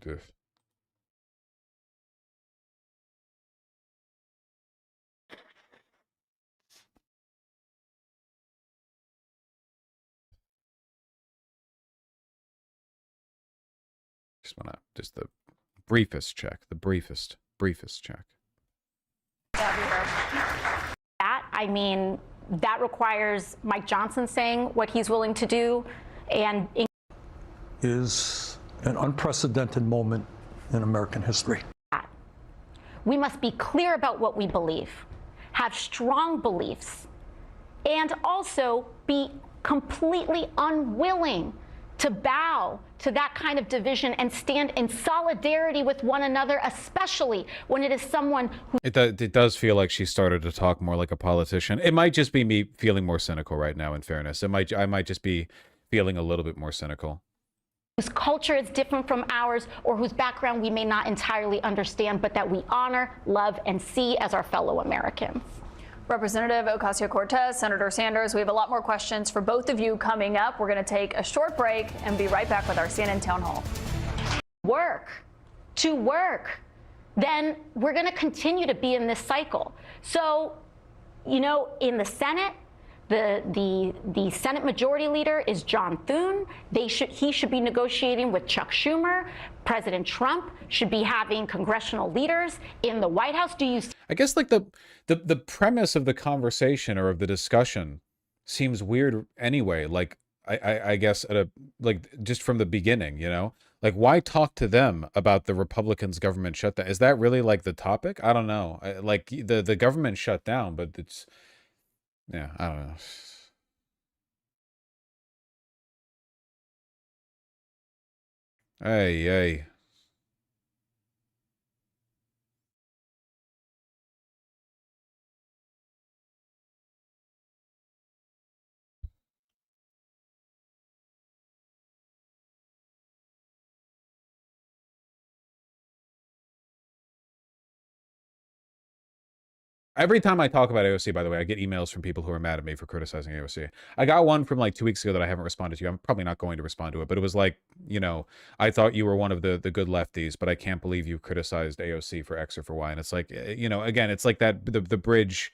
Ugh. Just want to, just the briefest check, the briefest check. That, I mean, that requires Mike Johnson saying what he's willing to do, and Is an unprecedented moment in American history. we must be clear about what we believe, have strong beliefs, and also be completely unwilling to bow to that kind of division and stand in solidarity with one another, especially when it is someone who... It does feel like she started to talk more like a politician. It might just be me feeling more cynical right now, in fairness. I might just be feeling a little bit more cynical. Whose culture is different from ours, or whose background we may not entirely understand, but that we honor, love, and see as our fellow Americans. Representative Ocasio-Cortez, Senator Sanders, we have a lot more questions for both of you coming up. We're going to take a short break and be right back with our CNN Town Hall. To work, then we're going to continue to be in this cycle. So, you know, in the Senate, the Senate Majority Leader is John Thune. He should be negotiating with Chuck Schumer. President Trump should be having congressional leaders in the White House. Do you? I guess like the premise of the conversation or of the discussion seems weird anyway. Like I guess just from the beginning, you know, like why talk to them about the Republicans' government shutdown? Is that really like the topic? I don't know. Like the government shut down, but it's. Yeah, I don't know. Hey. Every time I talk about AOC, by the way, I get emails from people who are mad at me for criticizing AOC. I got one from like 2 weeks ago that I haven't responded to. I'm probably not going to respond to it, but it was like, you know, I thought you were one of the good lefties, but I can't believe you criticized AOC for X or for Y. And it's like, you know, again, it's like that the bridge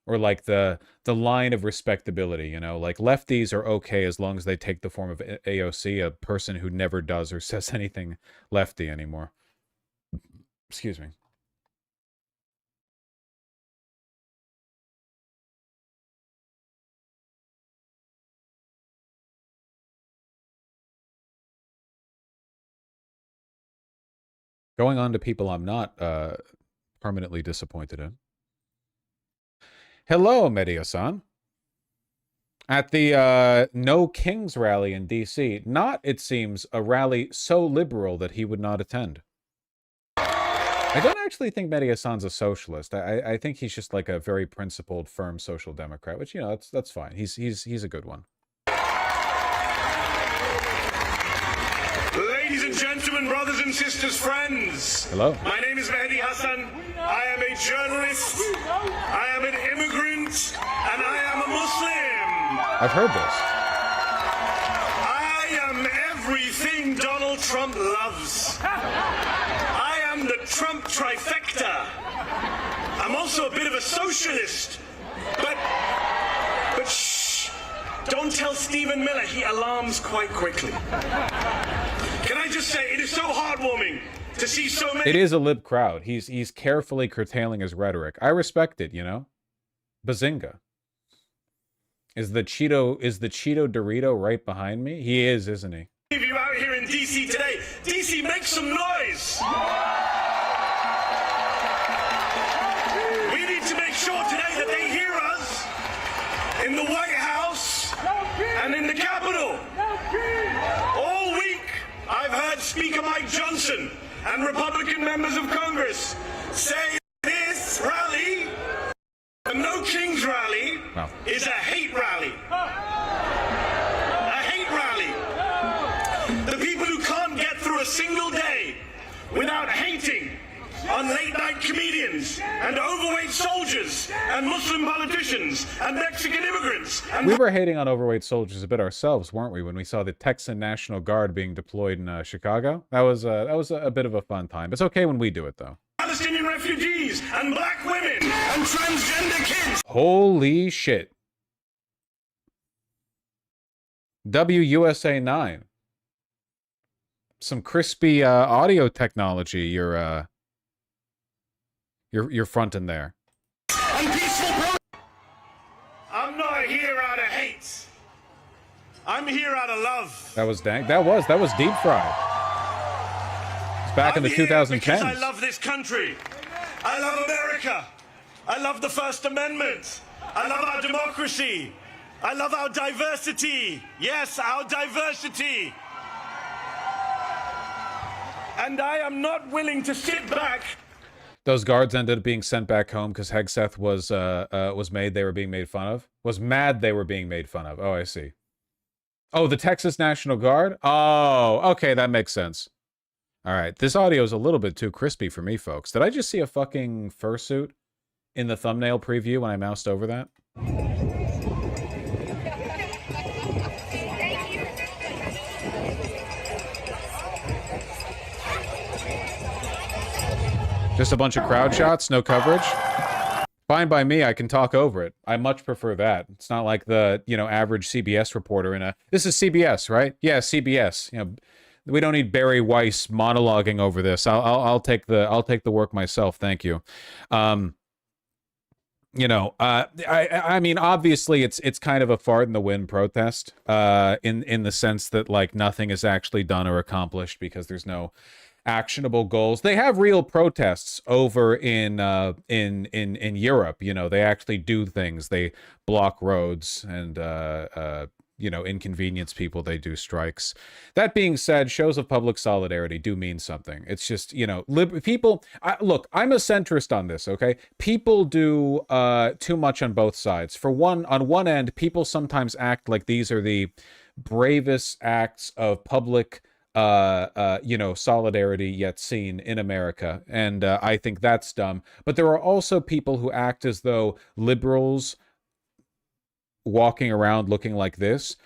or like the line of respectability, you know, like lefties are okay as long as they take the form of AOC, a person who never does or says anything lefty anymore. Excuse me. Going on to people I'm not permanently disappointed in. Hello, Media-san. At the No Kings rally in D.C., not, it seems, a rally so liberal that he would not attend. I don't actually think Media-san's a socialist. I think he's just like a very principled, firm social democrat, which, you know, that's fine. He's a good one. Ladies and gentlemen, brothers and sisters, friends. Hello. My name is Mehdi Hassan. I am a journalist. I am an immigrant. And I am a Muslim. I've heard this. I am everything Donald Trump loves. I am the Trump trifecta. I'm also a bit of a socialist. But shh. Don't tell Stephen Miller. He alarms quite quickly. Can I just say, it is so heartwarming to see so many... It is a lib crowd. He's carefully curtailing his rhetoric. I respect it, you know? Bazinga. Is the Cheeto Dorito right behind me? He is, isn't he? If you out here in D.C. today, D.C. make some noise! We need to make sure today that they hear us in the White House and in the Capitol. All week, I've heard Speaker Mike Johnson and Republican members of Congress say this rally, the No Kings rally, is a hate rally. A hate rally. The people who can't get through a single day without hating on late-night comedians and overweight soldiers and Muslim politicians and Mexican immigrants. And we were hating on overweight soldiers a bit ourselves, weren't we, when we saw the Texan National Guard being deployed in Chicago? That was a bit of a fun time. It's okay when we do it, though. Palestinian refugees and black women and transgender kids. Holy shit. WUSA 9. some crispy audio technology you're fronting there. I'm not here out of hate. I'm here out of love. That was dang. That was deep fried. It's back in the 2010s. Because I love this country. I love America. I love the First Amendment. I love our democracy. I love our diversity. Yes, our diversity. And I am not willing to sit back. Those guards ended up being sent back home because Hegseth was made. They were being made fun of. Was mad they were being made fun of. Oh, I see. Oh, the Texas National Guard? Oh, okay, that makes sense. All right, this audio is a little bit too crispy for me, folks. Did I just see a fucking fursuit in the thumbnail preview when I moused over that? Just a bunch of crowd shots, no coverage. Fine by me, I can talk over it. I much prefer that. It's not like the, average CBS reporter in a... This is CBS, right? Yeah, CBS. We don't need Barry Weiss monologuing over this. I'll take the work myself. Thank you. I mean, obviously, it's kind of a fart in the wind protest, in the sense that like nothing is actually done or accomplished because there's no actionable goals. They have real protests over in Europe. They actually do things. They block roads and inconvenience people. They do strikes. That being said, shows of public solidarity do mean something. It's just, people... look, I'm a centrist on this, okay? People do too much on both sides. On one end, people sometimes act like these are the bravest acts of public solidarity yet seen in America. And I think that's dumb. But there are also people who act as though liberals walking around looking like this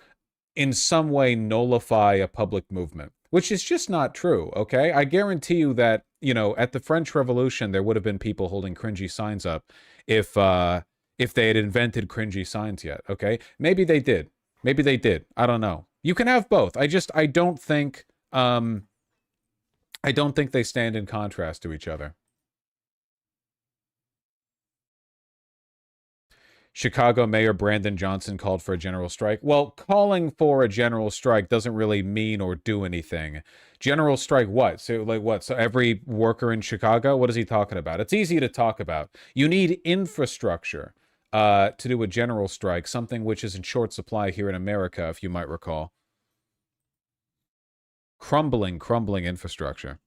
in some way nullify a public movement, which is just not true, okay? I guarantee you that, at the French Revolution, there would have been people holding cringy signs up if they had invented cringy signs yet, okay? Maybe they did. Maybe they did. I don't know. You can have both. I don't think they stand in contrast to each other. Chicago Mayor Brandon Johnson called for a general strike. Well, calling for a general strike doesn't really mean or do anything. General strike what? So like what? So every worker in Chicago? What is he talking about? It's easy to talk about. You need infrastructure to do a general strike, something which is in short supply here in America, if you might recall. Crumbling infrastructure.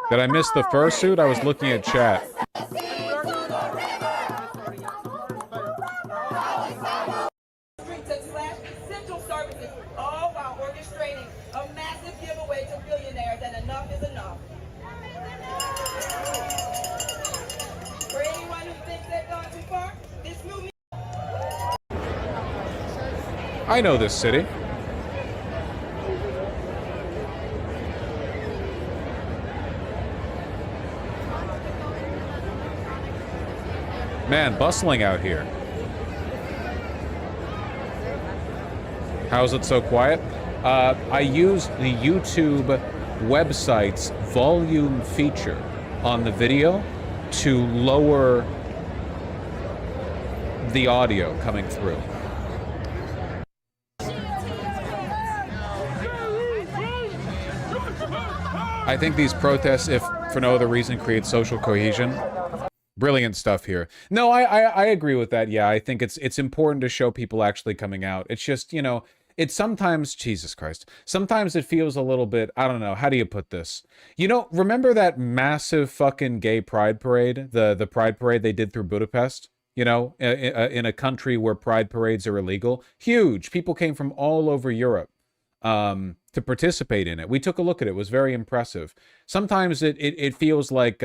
Did I miss the fursuit? I was looking at chat. Central services, all while orchestrating a massive giveaway to billionaires, and enough is enough. For anyone who thinks they've gone too far, this movie... I know this city. Man, bustling out here. How is it so quiet? I used the YouTube website's volume feature on the video to lower the audio coming through. I think these protests, if for no other reason, create social cohesion. Brilliant stuff here. No, I agree with that. Yeah, I think it's important to show people actually coming out. It's just, it's sometimes, Jesus Christ, sometimes it feels a little bit, I don't know, how do you put this? Remember that massive fucking gay pride parade, the pride parade they did through Budapest? In a country where pride parades are illegal? Huge. People came from all over Europe to participate in it. We took a look at it. It was very impressive. Sometimes it feels like,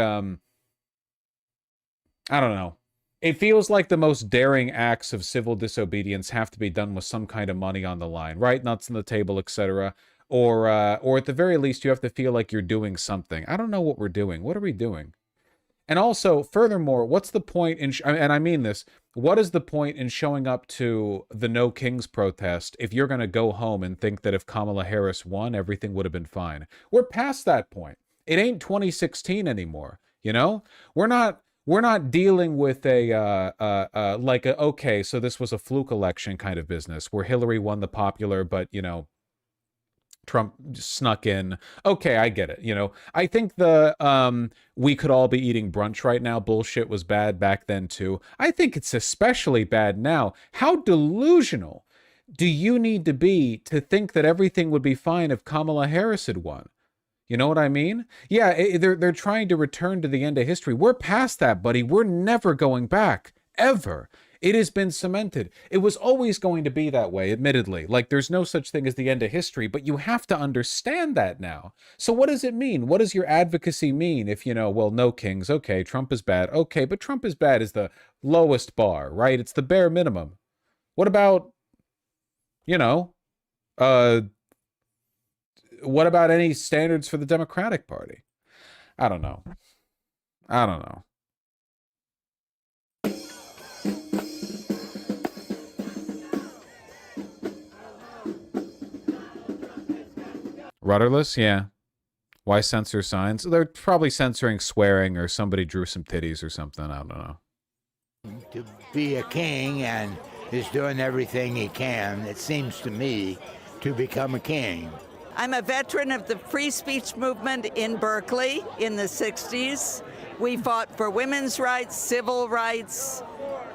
I don't know. It feels like the most daring acts of civil disobedience have to be done with some kind of money on the line, right? Nuts on the table, etc. Or at the very least, you have to feel like you're doing something. I don't know what we're doing. What are we doing? And also, furthermore, what's the point in, and I mean this, what is the point in showing up to the No Kings protest if you're going to go home and think that if Kamala Harris won, everything would have been fine? We're past that point. It ain't 2016 anymore, you know? We're not dealing with okay, so this was a fluke election kind of business where Hillary won the popular, but, you know, Trump snuck in. Okay, I get it. You know, I think the we could all be eating brunch right now bullshit was bad back then too. I think it's especially bad now. How delusional do you need to be to think that everything would be fine if Kamala Harris had won? You know what I mean? Yeah, they're trying to return to the end of history. We're past that, buddy. We're never going back, ever. It has been cemented. It was always going to be that way, admittedly. Like, there's no such thing as the end of history, but you have to understand that now. So what does it mean? What does your advocacy mean if, you know, well, no kings, okay, Trump is bad, okay, but Trump is bad is the lowest bar, right? It's the bare minimum. What about, you know, what about any standards for the Democratic Party? I don't know. I don't know. Rudderless? Yeah. Why censor signs? They're probably censoring swearing or somebody drew some titties or something. I don't know. To be a king and is doing everything he can, it seems to me, to become a king. I'm a veteran of the free speech movement in Berkeley in the 60s. We fought for women's rights, civil rights,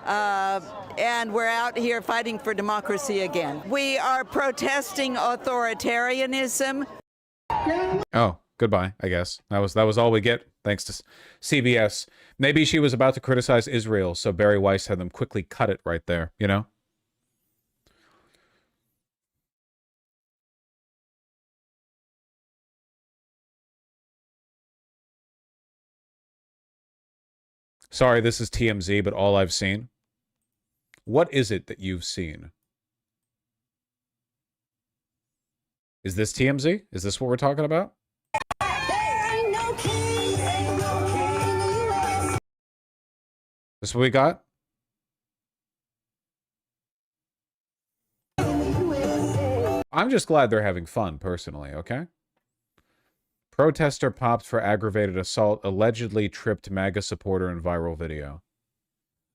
and we're out here fighting for democracy again. We are protesting authoritarianism. Oh, goodbye, I guess. That was all we get, thanks to CBS. Maybe she was about to criticize Israel, so Barry Weiss had them quickly cut it right there, you know? Sorry, this is TMZ, but all I've seen. What is it that you've seen? Is this TMZ? Is this what we're talking about? This what we got? I'm just glad they're having fun, personally, okay? Protester popped for aggravated assault, allegedly tripped MAGA supporter in viral video.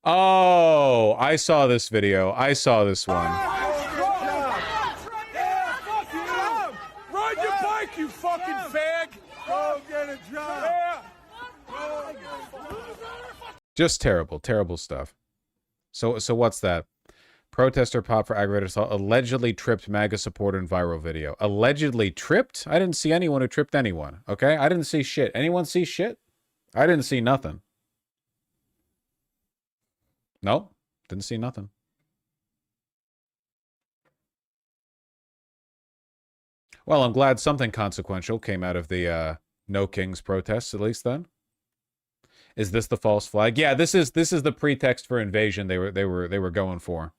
Oh, I saw this video. I saw this one. Ride your bike, you fucking fag! Go get a job! Just terrible, terrible stuff. So what's that? Protester popped for aggravated assault, allegedly tripped MAGA supporter in viral video. Allegedly tripped? I didn't see anyone who tripped anyone, okay? I didn't see shit. Anyone see shit? I didn't see nothing. Nope, didn't see nothing. Well, I'm glad something consequential came out of the No Kings protests, at least then. Is this the false flag? Yeah, this is the pretext for invasion they were going for.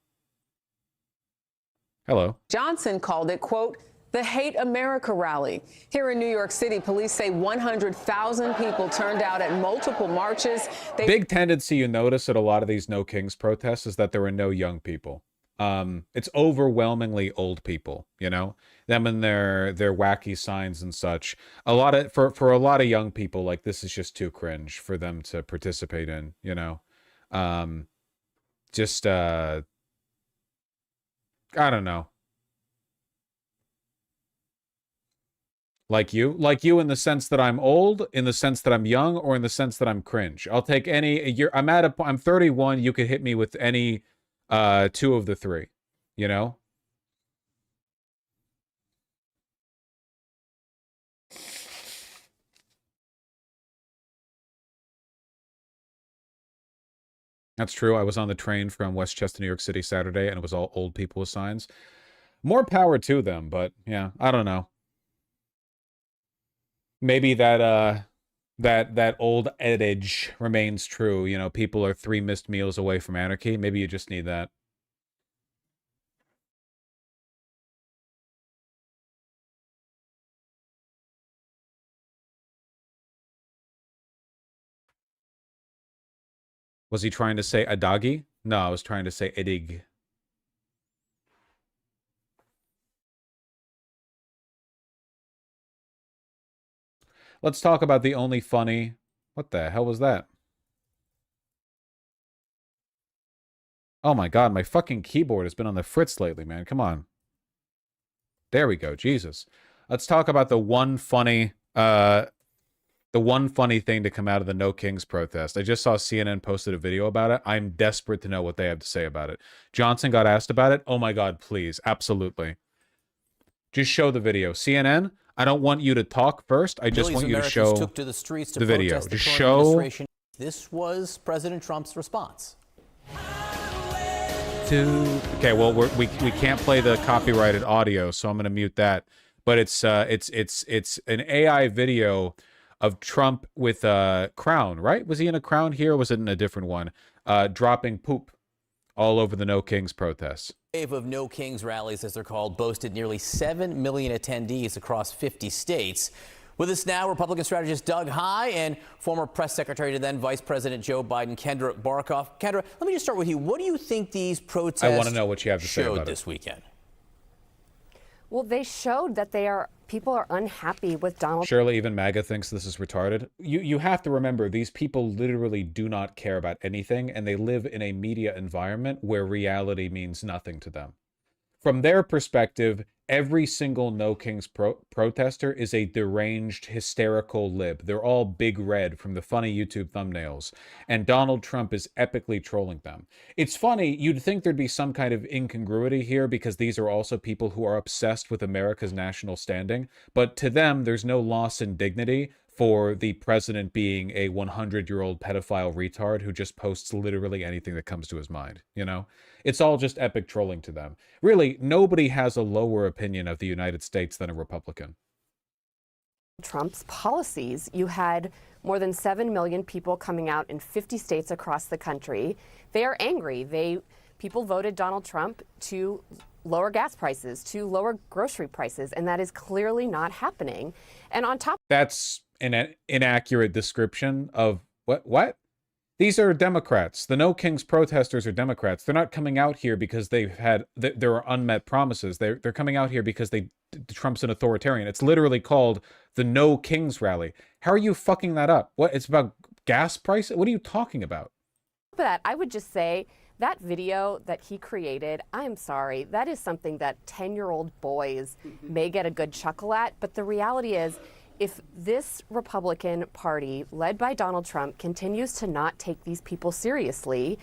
Hello. Johnson called it, quote, the Hate America rally. Here in New York City, police say 100,000 people turned out at multiple marches. Big tendency you notice at a lot of these No Kings protests is that there are no young people. It's overwhelmingly old people, you know, them and their wacky signs and such. A lot of for a lot of young people, like, this is just too cringe for them to participate in, you know. I don't know. Like you in the sense that I'm old, in the sense that I'm young, or in the sense that I'm cringe. I'll take any. I'm 31. You could hit me with any two of the three, you know. That's true. I was on the train from Westchester, New York City Saturday, and it was all old people with signs. More power to them, but yeah, I don't know. Maybe that old adage remains true. You know, people are 3 missed meals away from anarchy. Maybe you just need that. Was he trying to say Adagi? No, I was trying to say Edig. Let's talk about the only funny... What the hell was that? Oh my god, my fucking keyboard has been on the fritz lately, man. Come on. There we go, Jesus. Let's talk about the one funny thing to come out of the No Kings protest. I just saw CNN posted a video about it. I'm desperate to know what they have to say about it. Johnson got asked about it. Oh my god, please. Absolutely. Just show the video. CNN, I don't want you to talk first. I just want you to show took to the streets to the video. protest the Just current show. administration. This was President Trump's response. Okay, well we can't play the copyrighted audio, so I'm going to mute that. But it's an AI video of Trump with a crown, right? Was he in a crown here, or was it in a different one? Dropping poop all over the No Kings protests. Wave of No Kings rallies, as they're called, boasted nearly 7 million attendees across 50 states. With us now, Republican strategist Doug Heye and former press secretary to then Vice President Joe Biden, Kendra Barkoff. Kendra, let me just start with you. What do you think these protests I want to know what you have to say about this weekend? Well, they showed that people are unhappy with Donald. Surely even MAGA thinks this is retarded. You have to remember, these people literally do not care about anything, and they live in a media environment where reality means nothing to them. From their perspective, every single No Kings protester is a deranged, hysterical lib. They're all big red from the funny YouTube thumbnails. And Donald Trump is epically trolling them. It's funny, you'd think there'd be some kind of incongruity here because these are also people who are obsessed with America's national standing. But to them, there's no loss in dignity for the president being a 100-year-old pedophile retard who just posts literally anything that comes to his mind, you know? It's all just epic trolling to them. Really, nobody has a lower opinion of the United States than a Republican. Trump's policies. You had more than 7 million people coming out in 50 states across the country. They are angry. People voted Donald Trump to lower gas prices, to lower grocery prices, and that is clearly not happening. And on top... That's an inaccurate description of what? These are Democrats. The No Kings protesters are Democrats. They're not coming out here because there are unmet promises. They're coming out here because Trump's an authoritarian. It's literally called the No Kings rally. How are you fucking that up? What? It's about gas prices? What are you talking about? But I would just say that video that he created, I'm sorry, that is something that 10-year-old boys may get a good chuckle at. But the reality is, if this Republican Party, led by Donald Trump, continues to not take these people seriously,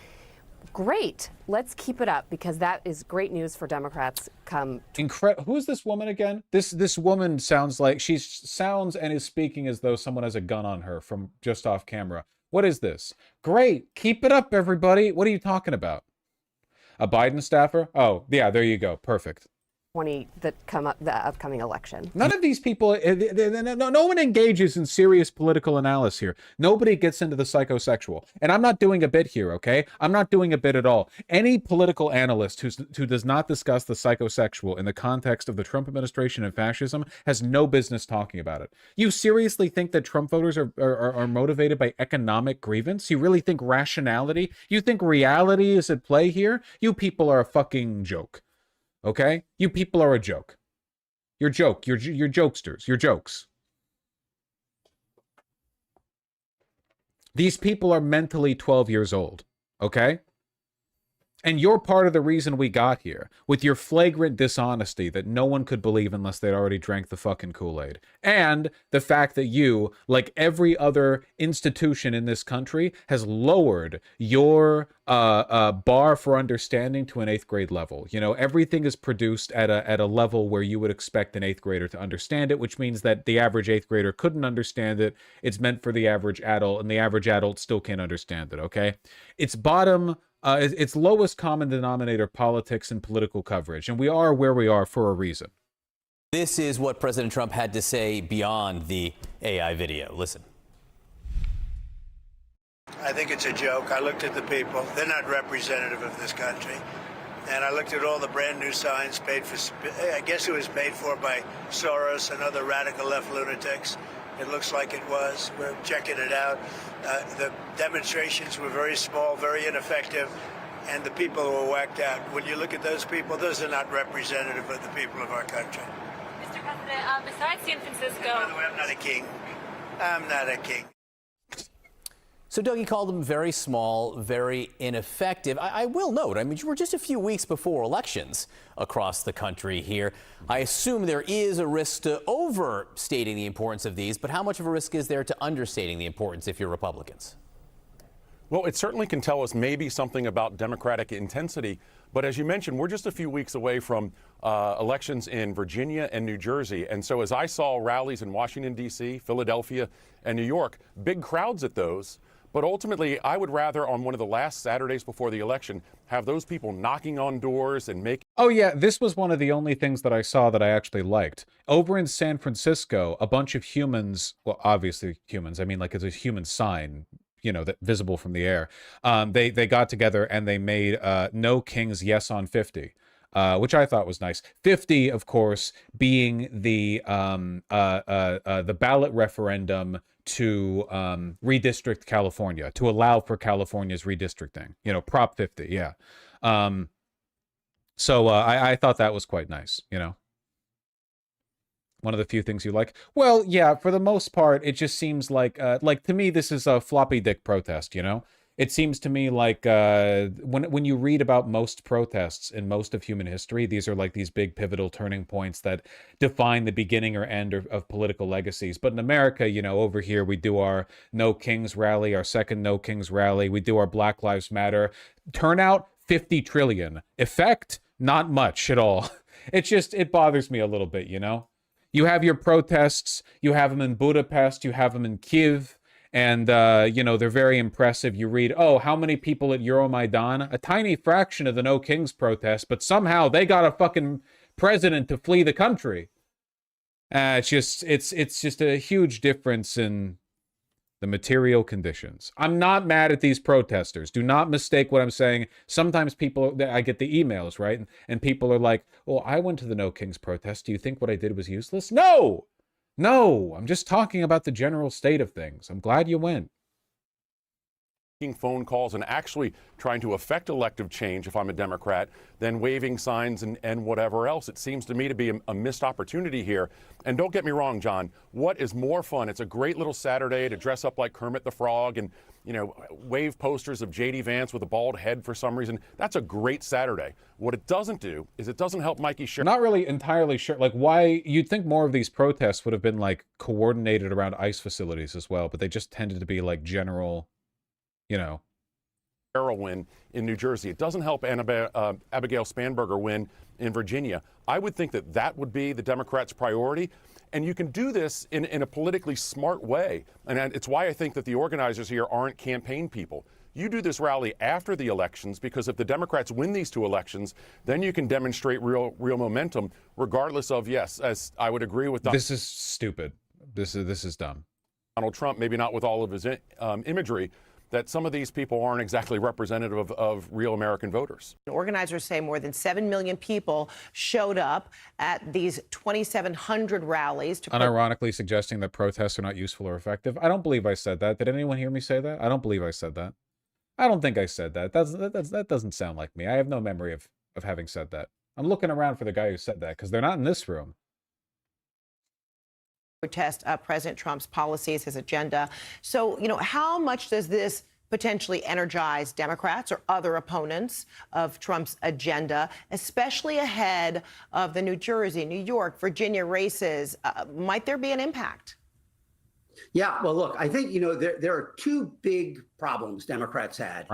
great. Let's keep it up, because that is great news for Democrats come. Who is this woman again? This woman sounds like she sounds and is speaking as though someone has a gun on her from just off camera. What is this? Great. Keep it up, everybody. What are you talking about? A Biden staffer? Oh, yeah, there you go. Perfect. That come up the upcoming election. None of these people, no one engages in serious political analysis here. Nobody gets into the psychosexual. And I'm not doing a bit here, okay? I'm not doing a bit at all. Any political analyst who does not discuss the psychosexual in the context of the Trump administration and fascism has no business talking about it. You seriously think that Trump voters are motivated by economic grievance? You really think rationality? You think reality is at play here? You people are a fucking joke. Okay? You people are a joke. You're jokesters. You're jokes. These people are mentally 12 years old. Okay? And you're part of the reason we got here, with your flagrant dishonesty that no one could believe unless they'd already drank the fucking Kool-Aid. And the fact that you, like every other institution in this country, has lowered your bar for understanding to an 8th grade level. You know, everything is produced at a level where you would expect an 8th grader to understand it, which means that the average 8th grader couldn't understand it. It's meant for the average adult, and the average adult still can't understand it, okay? It's it's lowest common denominator politics and political coverage, and we are where we are for a reason. This is what President Trump had to say beyond the AI video. Listen. I think it's a joke. I looked at the people. They're not representative of this country. And I looked at all the brand new signs paid for, I guess it was paid for by Soros and other radical left lunatics. It looks like it was. We're checking it out. The demonstrations were very small, very ineffective, and the people were whacked out. When you look at those people, those are not representative of the people of our country. Mr. President, besides San Francisco... And by the way, I'm not a king. I'm not a king. So Dougie called them very small, very ineffective. I will note, I mean, we're just a few weeks before elections across the country here. I assume there is a risk to overstating the importance of these, but how much of a risk is there to understating the importance if you're Republicans? Well, it certainly can tell us maybe something about Democratic intensity. But as you mentioned, we're just a few weeks away from elections in Virginia and New Jersey. And so as I saw rallies in Washington, D.C., Philadelphia, and New York, big crowds at those. But ultimately, I would rather on one of the last Saturdays before the election have those people knocking on doors and making... Oh yeah, this was one of the only things that I saw that I actually liked. Over in San Francisco, a bunch of humans, well, obviously humans, I mean like it's a human sign, you know, that visible from the air. They got together and they made No Kings Yes on 50. Which I thought was nice. 50, of course, being the ballot referendum to redistrict California, to allow for California's redistricting. You know, Prop 50, yeah. So I thought that was quite nice, you know. One of the few things you like. Well, yeah, for the most part, it just seems like to me, this is a floppy dick protest, you know? It seems to me like when you read about most protests in most of human history, these are like these big pivotal turning points that define the beginning or end of political legacies. But in America, you know, over here, we do our No Kings rally, our second No Kings rally. We do our Black Lives Matter. Turnout, 50 trillion. Effect, not much at all. It bothers me a little bit, you know? You have your protests, you have them in Budapest, you have them in Kyiv. And, you know, they're very impressive. You read, oh, how many people at Euromaidan? A tiny fraction of the No Kings protest, but somehow they got a fucking president to flee the country. It's just a huge difference in the material conditions. I'm not mad at these protesters. Do not mistake what I'm saying. Sometimes I get the emails, right? And people are like, well, I went to the No Kings protest. Do you think what I did was useless? No! No, I'm just talking about the general state of things. I'm glad you went. Phone calls and actually trying to affect elective change if I'm a Democrat, than waving signs and whatever else. It seems to me to be a missed opportunity here. And don't get me wrong, John, what is more fun? It's a great little Saturday to dress up like Kermit the Frog and, you know, wave posters of J.D. Vance with a bald head for some reason. That's a great Saturday. What it doesn't do is it doesn't help Mikey Sherrill. Not really entirely sure, like why you'd think more of these protests would have been like coordinated around ICE facilities as well, but they just tended to be like general, you know. Win in New Jersey. It doesn't help Abigail Spanberger win in Virginia. I would think that that would be the Democrats' priority. And you can do this in a politically smart way. And it's why I think that the organizers here aren't campaign people. You do this rally after the elections, because if the Democrats win these two elections, then you can demonstrate real momentum, regardless of, yes, as I would agree with... This is stupid. This is dumb. Donald Trump, maybe not with all of his imagery, that some of these people aren't exactly representative of real American voters. Organizers say more than 7 million people showed up at these 2,700 rallies. Unironically suggesting that protests are not useful or effective. I don't believe I said that. Did anyone hear me say that? I don't believe I said that. I don't think I said that. That doesn't sound like me. I have no memory of having said that. I'm looking around for the guy who said that, because they're not in this room. Protest President Trump's policies, his agenda. So, you know, how much does this potentially energize Democrats or other opponents of Trump's agenda, especially ahead of the New Jersey, New York, Virginia races? Might there be an impact? Yeah, well, look, I think, you know, there are two big problems Democrats had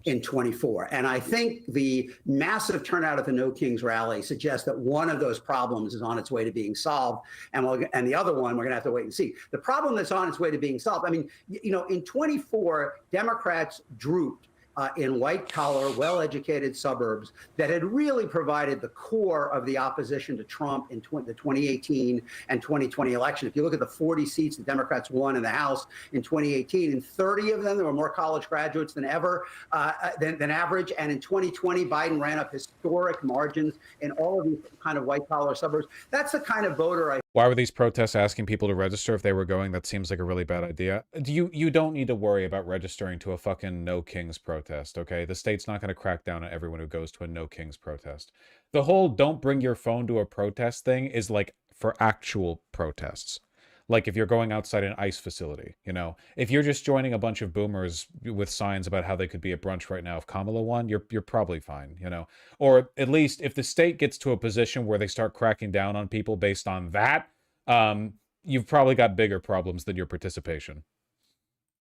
in 24. And I think the massive turnout at the No Kings rally suggests that one of those problems is on its way to being solved. And the other one, we're going to have to wait and see. The problem that's on its way to being solved, I mean, you know, in 24, Democrats drooped in white-collar, well-educated suburbs that had really provided the core of the opposition to Trump in the 2018 and 2020 election. If you look at the 40 seats the Democrats won in the House in 2018, in 30 of them, there were more college graduates than ever, than average. And in 2020, Biden ran up historic margins in all of these kind of white-collar suburbs. That's the kind of voter I Why were these protests asking people to register if they were going? That seems like a really bad idea. You don't need to worry about registering to a fucking No Kings protest, okay? The state's not going to crack down on everyone who goes to a No Kings protest. The whole don't bring your phone to a protest thing is like for actual protests. Like if you're going outside an ICE facility, you know? If you're just joining a bunch of boomers with signs about how they could be at brunch right now if Kamala won, you're probably fine, you know? Or at least if the state gets to a position where they start cracking down on people based on that, you've probably got bigger problems than your participation.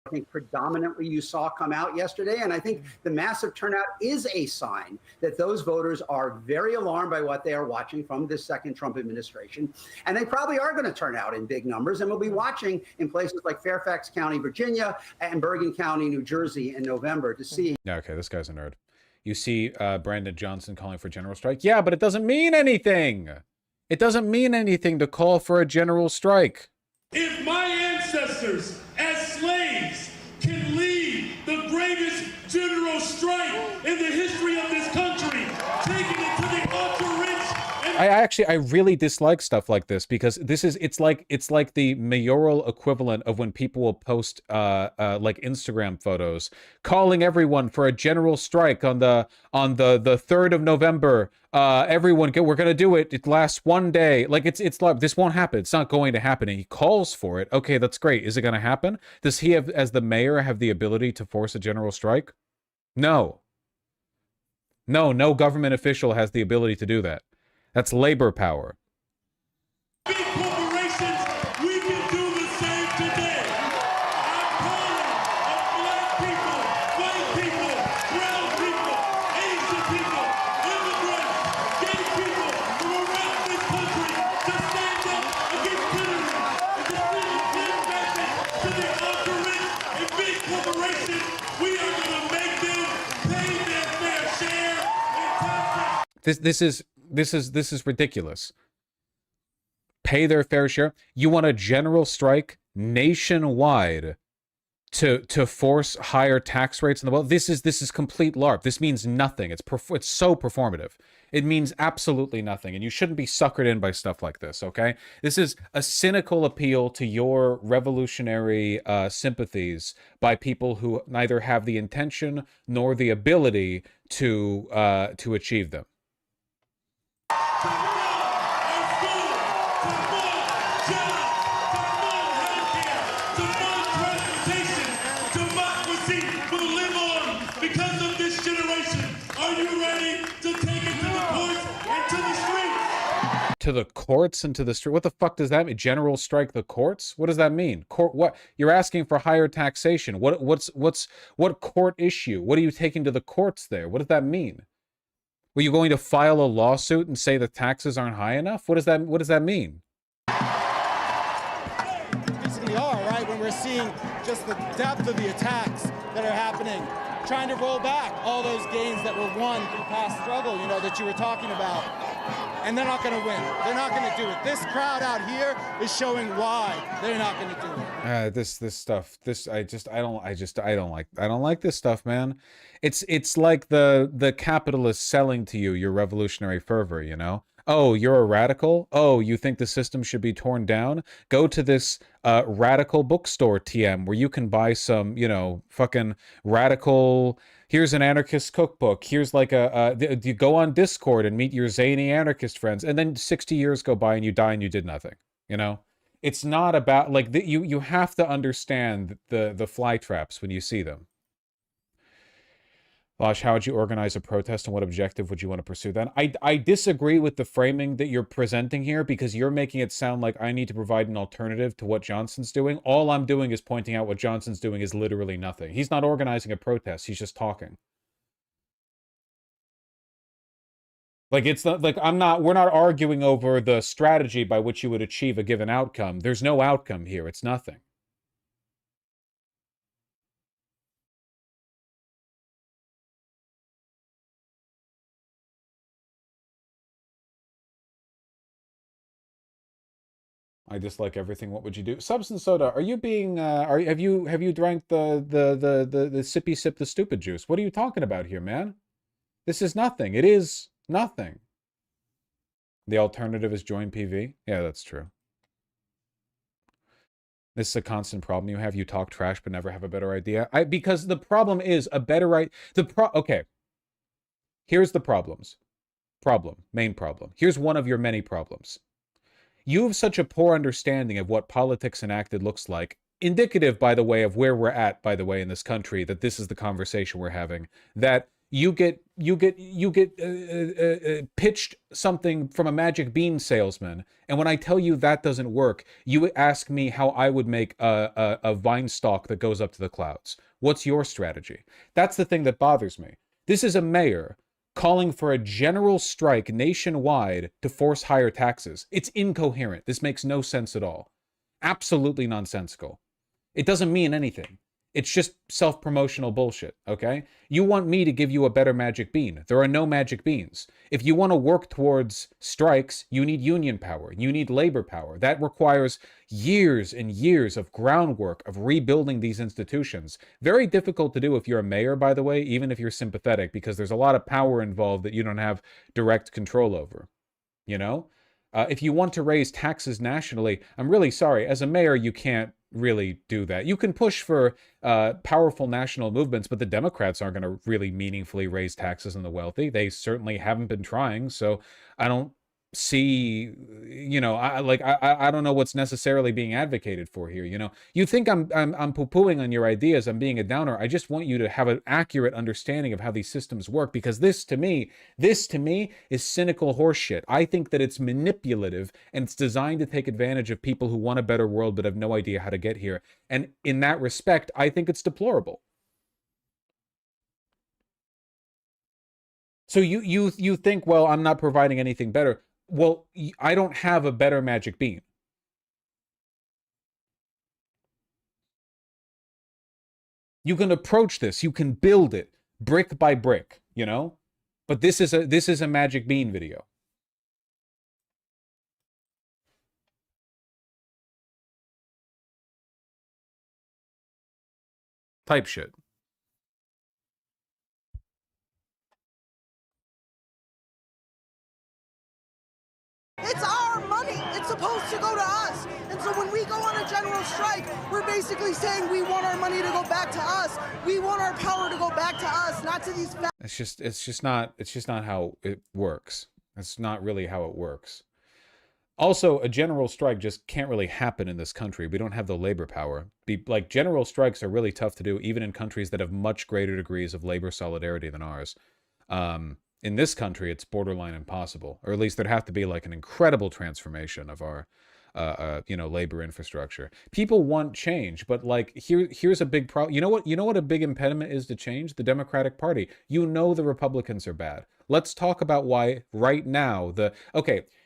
I think predominantly you saw come out yesterday. And I think the massive turnout is a sign that those voters are very alarmed by what they are watching from this second Trump administration. And they probably are going to turn out in big numbers. And we'll be watching in places like Fairfax County, Virginia, and Bergen County, New Jersey in November to see. Yeah, okay, this guy's a nerd. You see Brandon Johnson calling for general strike. Yeah, but it doesn't mean anything. It doesn't mean anything to call for a general strike. If my ancestors as slaves can lead the greatest general strike in the history of this country, taking it to the ultra-rich. I really dislike stuff like this because it's like the mayoral equivalent of when people will post like Instagram photos calling everyone for a general strike on the 3rd of November. Everyone, we're gonna do it. It lasts one day. Like it's like this won't happen. It's not going to happen. And he calls for it. Okay, that's great. Is it gonna happen? Does he have, as the mayor, have the ability to force a general strike? No. No government official has the ability to do that. That's labor power. Big corporations, we can do the same today. I'm calling on black people, white people, brown people, Asian people, immigrants, gay people from around this country to stand up against tyranny and to send a clear message to the ultra-rich and big corporations. We are going to make them pay their fair share in taxes. This is ridiculous. Pay their fair share. You want a general strike nationwide to force higher tax rates in the world? This is complete LARP. This means nothing. It's so performative. It means absolutely nothing, and you shouldn't be suckered in by stuff like this, okay? This is a cynical appeal to your revolutionary sympathies by people who neither have the intention nor the ability to achieve them. To the courts and to the street. What the fuck does that mean? General strike the courts? What does that mean? Court? What? You're asking for higher taxation. What court issue? What are you taking to the courts there? What does that mean? Were you going to file a lawsuit and say the taxes aren't high enough? What does that mean? Basically are, right? When we're seeing just the depth of the attacks that are happening, trying to roll back all those gains that were won through past struggle, you know, that you were talking about. And they're not going to win. They're not going to do it. This crowd out here is showing why they're not going to do it. This stuff. I don't like this stuff, man. It's like the capitalists selling to you your revolutionary fervor, you know? Oh, you're a radical? Oh, you think the system should be torn down? Go to this radical bookstore, TM, where you can buy some, you know, fucking radical... Here's an anarchist cookbook. Here's like you go on Discord and meet your zany anarchist friends. And then 60 years go by and you die and you did nothing, you know? It's not about, like, you have to understand the fly traps when you see them. Vosh, how would you organize a protest and what objective would you want to pursue then? I disagree with the framing that you're presenting here because you're making it sound like I need to provide an alternative to what Johnson's doing. All I'm doing is pointing out what Johnson's doing is literally nothing. He's not organizing a protest. He's just talking. Like, it's not like we're not arguing over the strategy by which you would achieve a given outcome. There's no outcome here. It's nothing. I dislike everything. What would you do? Substance Soda, are you being have you drank the sippy sip the stupid juice? What are you talking about here, man? This is nothing. It is nothing. The alternative is join PV. Yeah, that's true. This is a constant problem you have. You talk trash but never have a better idea. Because the problem is okay. Here's the main problem. Here's one of your many problems. You have such a poor understanding of what politics enacted looks like, indicative, by the way, of where we're at, by the way, in this country, that this is the conversation we're having, that you get pitched something from a magic bean salesman, and when I tell you that doesn't work, you ask me how I would make a vine stalk that goes up to the clouds. What's your strategy? That's the thing that bothers me. This is a mayor calling for a general strike nationwide to force higher taxes. It's incoherent. This makes no sense at all. Absolutely nonsensical. It doesn't mean anything. It's just self-promotional bullshit, okay? You want me to give you a better magic bean. There are no magic beans. If you want to work towards strikes, you need union power. You need labor power. That requires years and years of groundwork of rebuilding these institutions. Very difficult to do if you're a mayor, by the way, even if you're sympathetic, because there's a lot of power involved that you don't have direct control over, you know? If you want to raise taxes nationally, I'm really sorry. As a mayor, you can't really do that. You can push for powerful national movements, but the Democrats aren't going to really meaningfully raise taxes on the wealthy. They certainly haven't been trying, so I don't see, you know, I don't know what's necessarily being advocated for here. You know, you think I'm poo-pooing on your ideas, I'm being a downer. I just want you to have an accurate understanding of how these systems work, because this to me is cynical horseshit. I think that it's manipulative and it's designed to take advantage of people who want a better world but have no idea how to get here. And in that respect, I think it's deplorable. So you think, well, I'm not providing anything better. Well, I don't have a better magic bean. You can approach this, you can build it brick by brick, you know? But this is a magic bean video. Type shit. It's our money. It's supposed to go to us. And so when we go on a general strike, we're basically saying we want our money to go back to us. We want our power to go back to us, not to these. It's just not how it works. That's not really how it works. Also, a general strike just can't really happen in this country. We don't have the labor power. Like, general strikes are really tough to do, even in countries that have much greater degrees of labor solidarity than ours. In this country, it's borderline impossible, or at least there'd have to be like an incredible transformation of our, labor infrastructure. People want change, but like here's a big problem. You know what a big impediment is to change? The Democratic Party. You know the Republicans are bad. Let's talk about why right now.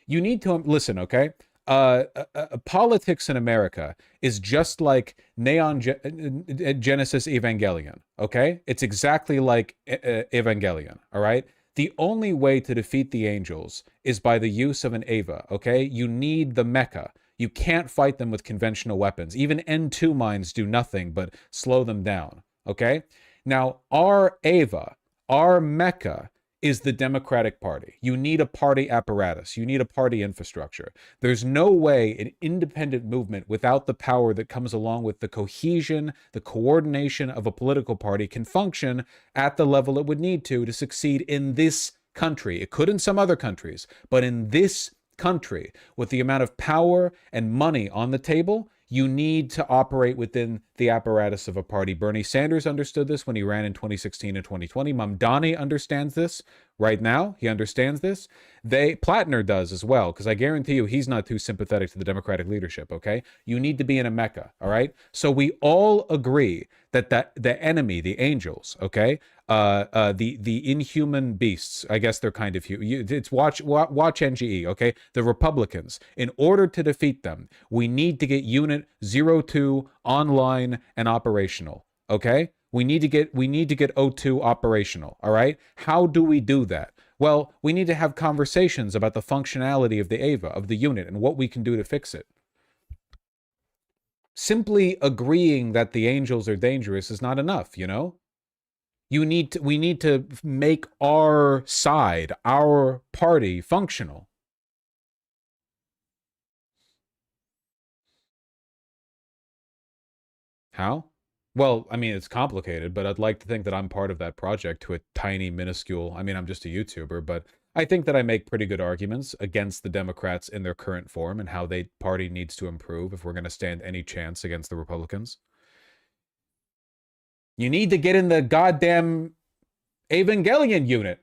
You need to listen. Okay. Politics in America is just like Neon Genesis Evangelion. Okay, it's exactly like Evangelion. All right. The only way to defeat the angels is by the use of an Eva, okay? You need the mecha. You can't fight them with conventional weapons. Even N2 mines do nothing but slow them down, okay? Now, our Eva, our mecha, is the Democratic Party. You need a party apparatus. You need a party infrastructure. There's no way an independent movement without the power that comes along with the cohesion, the coordination of a political party can function at the level it would need to succeed in this country. It could in some other countries, but in this country, with the amount of power and money on the table, you need to operate within the apparatus of a party. Bernie Sanders understood this when he ran in 2016 and 2020. Mamdani understands this right now. He understands this. Plattner does as well, because I guarantee you he's not too sympathetic to the Democratic leadership, okay? You need to be in a mecca, all right? So we all agree that the enemy, the angels, okay? The inhuman beasts, I guess they're kind of it's watch NGE, okay? The Republicans, in order to defeat them, we need to get Unit 02 online and operational, okay? We need to get O2 operational, all right? How do we do that? Well, we need to have conversations about the functionality of the AVA, of the unit, and what we can do to fix it. Simply agreeing that the angels are dangerous is not enough, you know? We need to make our side, our party, functional. How? Well, I mean, it's complicated, but I'd like to think that I'm part of that project to a tiny, minuscule. I mean, I'm just a YouTuber, but I think that I make pretty good arguments against the Democrats in their current form and how the party needs to improve if we're going to stand any chance against the Republicans. You need to get in the goddamn Evangelion unit.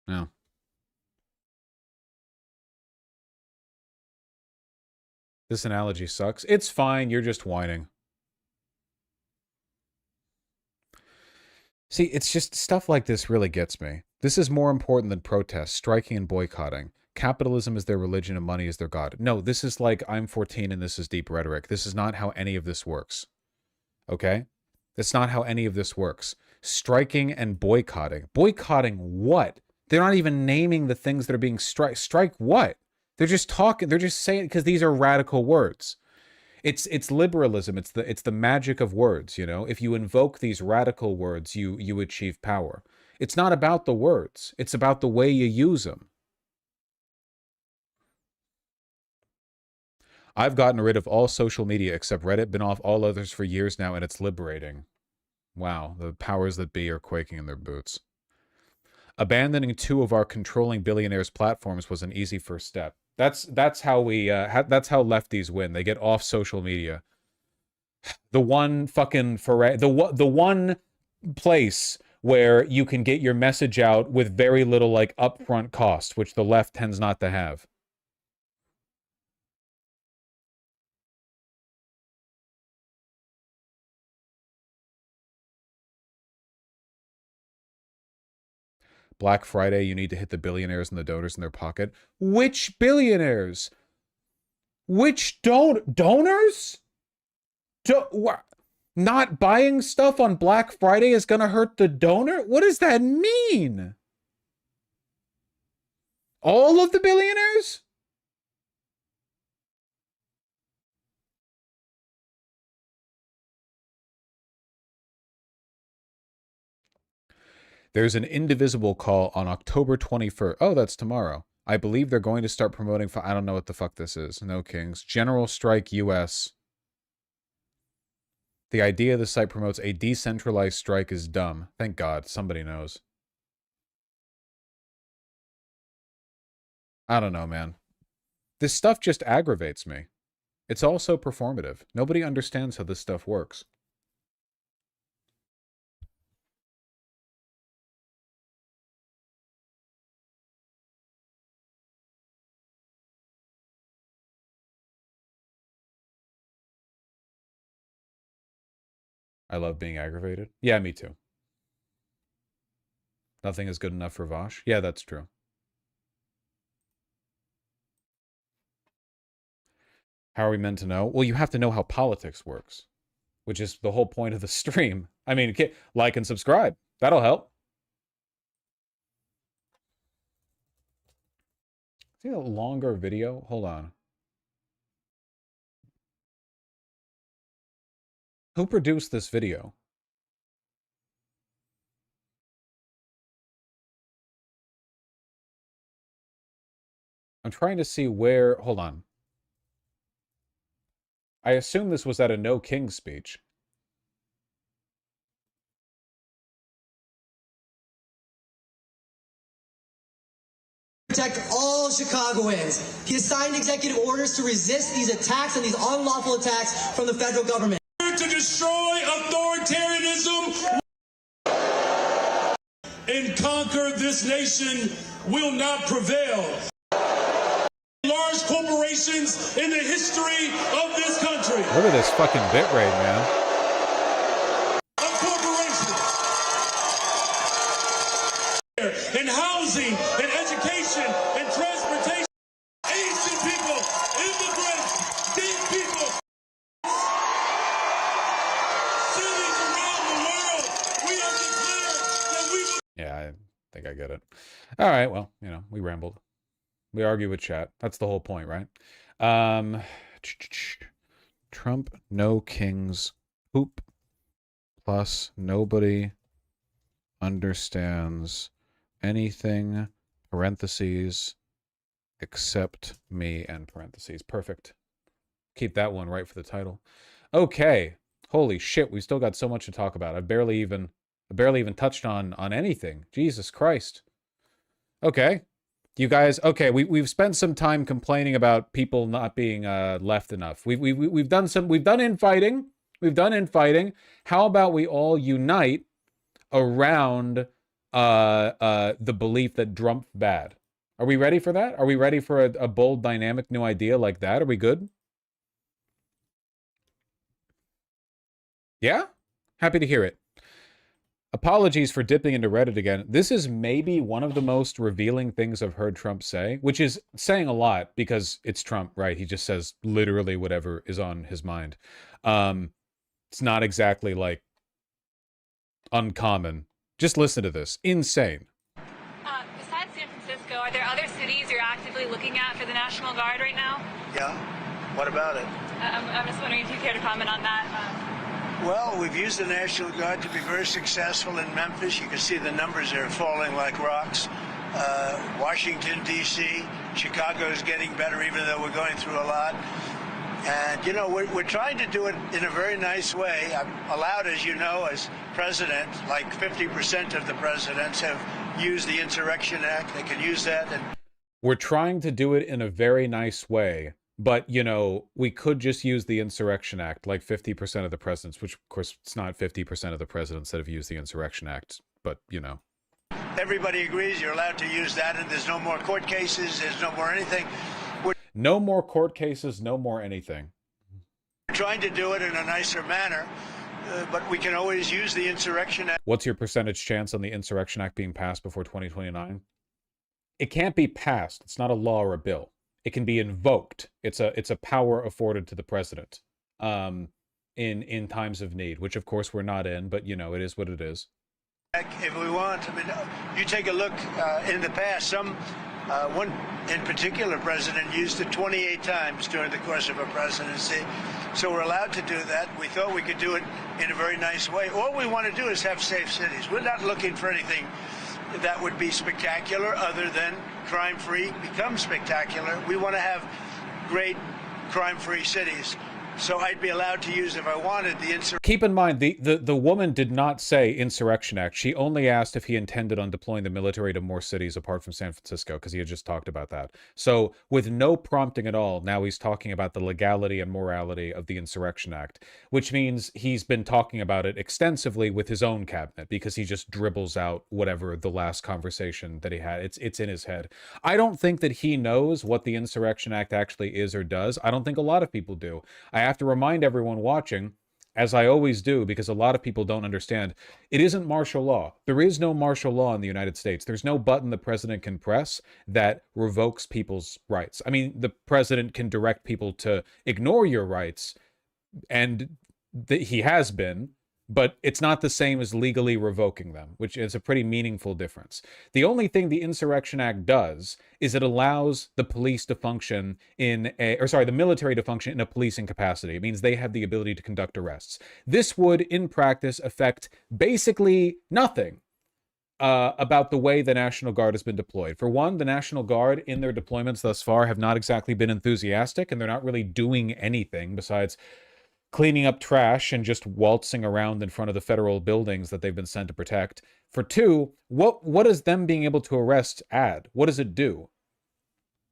No. This analogy sucks. It's fine. You're just whining. See, it's just stuff like this really gets me. This is more important than protests, striking, and boycotting. Capitalism is their religion and money is their god. No, this is like I'm 14 and this is deep rhetoric. This is not how any of this works. Okay? That's not how any of this works. Striking and boycotting. Boycotting what? They're not even naming the things that are being strike what? They're just talking, they're just saying, because these are radical words. It's liberalism. It's the magic of words, you know? If you invoke these radical words, you achieve power. It's not about the words. It's about the way you use them. I've gotten rid of all social media except Reddit, been off all others for years now, and it's liberating. Wow, the powers that be are quaking in their boots. Abandoning 2 of our controlling billionaires' platforms was an easy first step. That's how we that's how lefties win. They get off social media. The one fucking the one place where you can get your message out with very little like upfront cost, which the left tends not to have. Black Friday, you need to hit the billionaires and the donors in their pocket. Which billionaires? Which donors? Not buying stuff on Black Friday is going to hurt the donor? What does that mean? All of the billionaires? There's an Indivisible call on October 21st. Oh, that's tomorrow. I believe they're going to start promoting... I don't know what the fuck this is. No Kings. General Strike US. The idea the site promotes a decentralized strike is dumb. Thank God. Somebody knows. I don't know, man. This stuff just aggravates me. It's all so performative. Nobody understands how this stuff works. I love being aggravated. Yeah, me too. Nothing is good enough for Vosh. Yeah, that's true. How are we meant to know? Well, you have to know how politics works, which is the whole point of the stream. I mean, like and subscribe. That'll help. See a longer video? Hold on. Who produced this video? I'm trying to see where... Hold on. I assume this was at a No King speech. Protect all Chicagoans. He has signed executive orders to resist these attacks and these unlawful attacks from the federal government. To destroy authoritarianism and conquer this nation will not prevail. Large corporations in the history of this country. Look at this fucking bitrate, man. In housing, in education, in transportation, Asian people, immigrants, gay people, cities around the world, we have declared that we will... Yeah, I think I get it. All right, well, you know, we rambled. We argue with chat. That's the whole point, right? Trump, no kings, poop, plus nobody understands anything, parentheses, except me, and parentheses. Perfect. Keep that one right for the title. Okay. Holy shit, we still got so much to talk about. I barely even touched on anything. Jesus Christ. Okay. You guys, okay, we've spent some time complaining about people not being left enough. We've done infighting. We've done infighting. How about we all unite around the belief that Trump's bad? Are we ready for that? Are we ready for a bold, dynamic new idea like that? Are we good? Yeah? Happy to hear it. Apologies for dipping into Reddit again. This is maybe one of the most revealing things I've heard Trump say, which is saying a lot because it's Trump, right? He just says literally whatever is on his mind. It's not exactly like uncommon. Just listen to this. Insane. Besides San Francisco, are there other cities you're actively looking at for the National Guard right now? Yeah. What about it? I'm just wondering if you care to comment on that. Well, we've used the National Guard to be very successful in Memphis. You can see the numbers are falling like rocks. Washington, D.C., Chicago is getting better, even though we're going through a lot. And, you know, we're trying to do it in a very nice way. I'm allowed, as you know, as president, like 50% of the presidents have used the Insurrection Act. They can use that. And we're trying to do it in a very nice way. But, you know, we could just use the Insurrection Act, like 50% of the presidents, which, of course, it's not 50% of the presidents that have used the Insurrection Act, but, you know. Everybody agrees you're allowed to use that, and there's no more court cases, there's no more anything. No more court cases, no more anything. We're trying to do it in a nicer manner, but we can always use the Insurrection Act. What's your percentage chance on the Insurrection Act being passed before 2029? It can't be passed. It's not a law or a bill. It can be invoked. It's a power afforded to the president in times of need, which of course we're not in, but you know, it is what it is. If we want, I mean, you take a look in the past, one in particular president used it 28 times during the course of a presidency. So we're allowed to do that. We thought we could do it in a very nice way. All we want to do is have safe cities. We're not looking for anything that would be spectacular other than crime-free become spectacular. We want to have great crime-free cities. So I'd be allowed to use, if I wanted, the Insurrection. Keep in mind, the woman did not say Insurrection Act. She only asked if he intended on deploying the military to more cities apart from San Francisco, because he had just talked about that. So with no prompting at all, now he's talking about the legality and morality of the Insurrection Act, which means he's been talking about it extensively with his own cabinet, because he just dribbles out whatever the last conversation that he had. It's in his head. I don't think that he knows what the Insurrection Act actually is or does. I don't think a lot of people do. I have to remind everyone watching, as I always do, because a lot of people don't understand, it isn't martial law. There is no martial law in the United States. There's no button the president can press that revokes people's rights. I mean, the president can direct people to ignore your rights, and he has been, but it's not the same as legally revoking them, which is a pretty meaningful difference. The only thing the Insurrection Act does is it allows the police to function the military to function in a policing capacity. It means they have the ability to conduct arrests. This would, in practice, affect basically nothing about the way the National Guard has been deployed. For one, the National Guard in their deployments thus far have not exactly been enthusiastic, and they're not really doing anything besides cleaning up trash and just waltzing around in front of the federal buildings that they've been sent to protect. For two, what does them being able to arrest add? What does it do?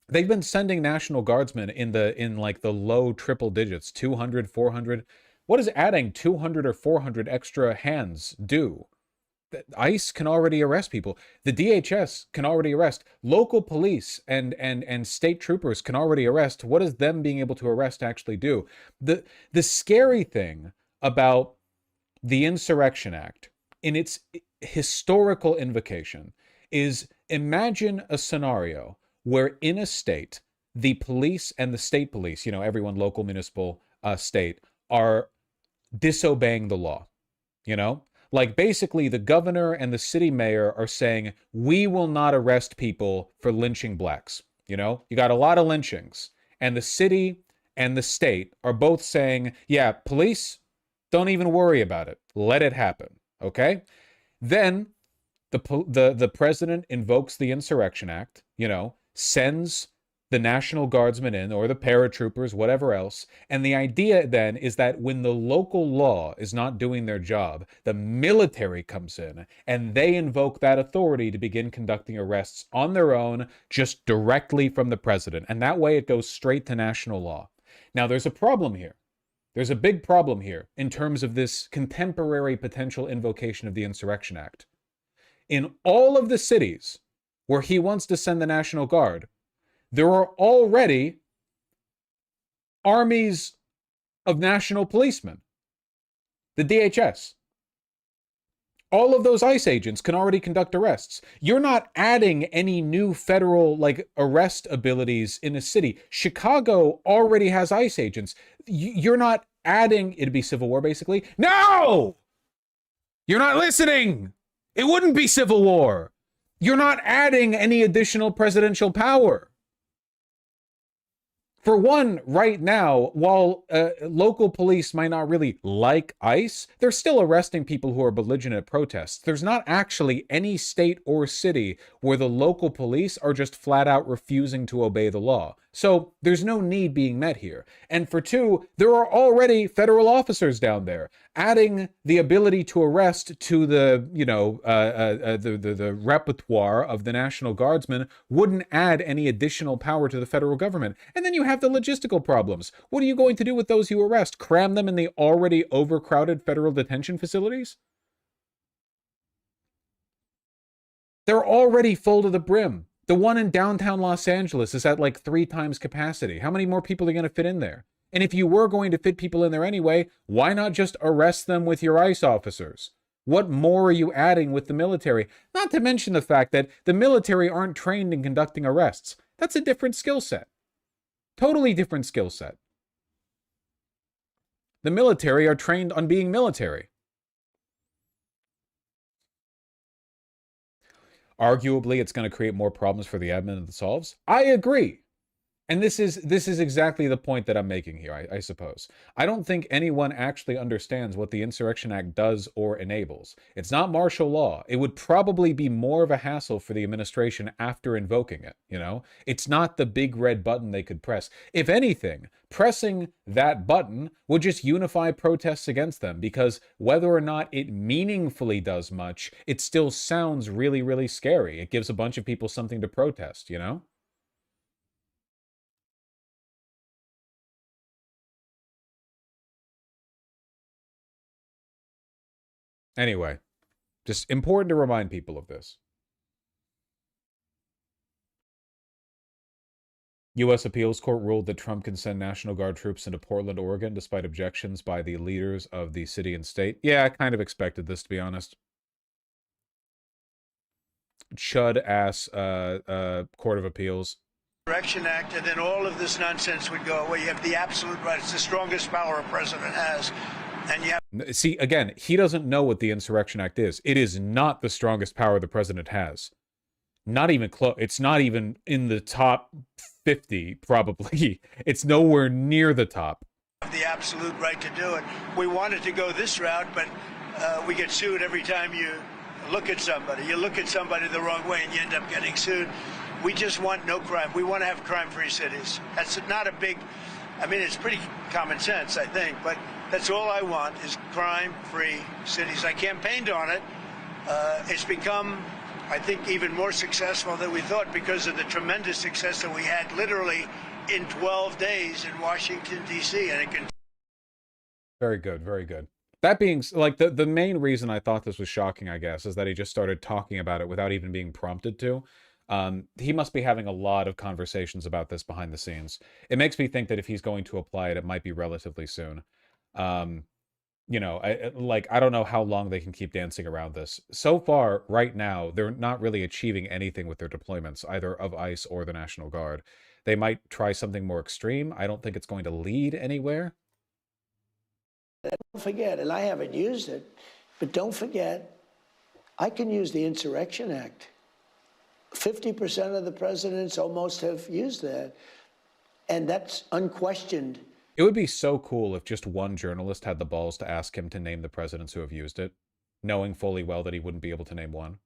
They've been sending National Guardsmen in like the low triple digits, 200, 400. What does adding 200 or 400 extra hands do? ICE can already arrest people. The DHS can already arrest. Local police and state troopers can already arrest. What does them being able to arrest actually do? The scary thing about the Insurrection Act in its historical invocation is, imagine a scenario where in a state, the police and the state police, you know, everyone, local, municipal, state, are disobeying the law, you know? Like, basically, the governor and the city mayor are saying, we will not arrest people for lynching blacks. You know, you got a lot of lynchings. And the city and the state are both saying, yeah, police, don't even worry about it. Let it happen. Okay? Then The president invokes the Insurrection Act, sends the National Guardsmen in, or the paratroopers, whatever else. And the idea then is that when the local law is not doing their job, the military comes in and they invoke that authority to begin conducting arrests on their own, just directly from the president. And that way it goes straight to national law. Now, there's a problem here. There's a big problem here in terms of this contemporary potential invocation of the Insurrection Act. In all of the cities where he wants to send the National Guard, there are already armies of national policemen, the DHS. All of those ICE agents can already conduct arrests. You're not adding any new federal arrest abilities in a city. Chicago already has ICE agents. You're not adding, it'd be civil war basically. No! You're not listening. It wouldn't be civil war. You're not adding any additional presidential power. For one, right now, while local police might not really like ICE, they're still arresting people who are belligerent at protests. There's not actually any state or city where the local police are just flat out refusing to obey the law. So there's no need being met here. And for two, there are already federal officers down there. Adding the ability to arrest to the, the repertoire of the National Guardsmen wouldn't add any additional power to the federal government. And then you have the logistical problems. What are you going to do with those you arrest? Cram them in the already overcrowded federal detention facilities? They're already full to the brim. The one in downtown Los Angeles is at 3 times capacity. How many more people are going to fit in there? And if you were going to fit people in there anyway, why not just arrest them with your ICE officers? What more are you adding with the military? Not to mention the fact that the military aren't trained in conducting arrests. That's a different skill set. Totally different skill set. The military are trained on being military. Arguably, it's going to create more problems for the admin than it solves. I agree. And this is exactly the point that I'm making here, I suppose. I don't think anyone actually understands what the Insurrection Act does or enables. It's not martial law. It would probably be more of a hassle for the administration after invoking it, It's not the big red button they could press. If anything, pressing that button would just unify protests against them, because whether or not it meaningfully does much, it still sounds really, really scary. It gives a bunch of people something to protest, Anyway, just important to remind people of this. U.S. Appeals Court ruled that Trump can send National Guard troops into Portland, Oregon, despite objections by the leaders of the city and state. Yeah, I kind of expected this, to be honest. Chud-ass Court of Appeals. Insurrection Act, and then all of this nonsense would go away. You have the absolute right. It's the strongest power a president has. And you have... See, again, he doesn't know what the Insurrection Act is. It is not the strongest power the president has. Not even close. It's not even in the top 50, probably. It's nowhere near the top. The absolute right to do it. We wanted to go this route, but we get sued every time you look at somebody. You look at somebody the wrong way and you end up getting sued. We just want no crime. We want to have crime-free cities. That's not a big... I mean, it's pretty common sense, I think, but that's all I want is crime-free cities. I campaigned on it. It's become, I think, even more successful than we thought because of the tremendous success that we had literally in 12 days in Washington, D.C. And it can. Very good, very good. That being, the main reason I thought this was shocking, I guess, is that he just started talking about it without even being prompted to. He must be having a lot of conversations about this behind the scenes. It makes me think that if he's going to apply it, it might be relatively soon. I don't know how long they can keep dancing around this. So far, right now, they're not really achieving anything with their deployments, either of ICE or the National Guard. They might try something more extreme. I don't think it's going to lead anywhere. Don't forget, and I haven't used it, but don't forget, I can use the Insurrection Act. 50% of the presidents almost have used that, and that's unquestioned. It would be so cool if just one journalist had the balls to ask him to name the presidents who have used it, knowing fully well that he wouldn't be able to name one.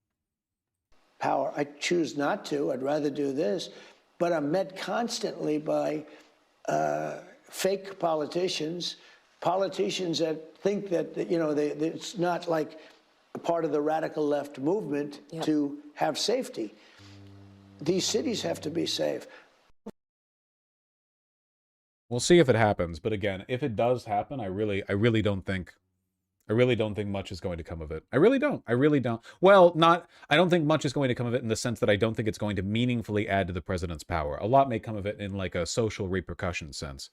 power. I choose not to. I'd rather do this. But I'm met constantly by fake politicians that think that, you know, it's not like a part of the radical left movement to have safety. These cities have to be safe. We'll see if it happens, but again, if it does happen, I really don't think much is going to come of it. I really don't. Well, I don't think much is going to come of it in the sense that I don't think it's going to meaningfully add to the president's power. A lot may come of it in like a social repercussion sense.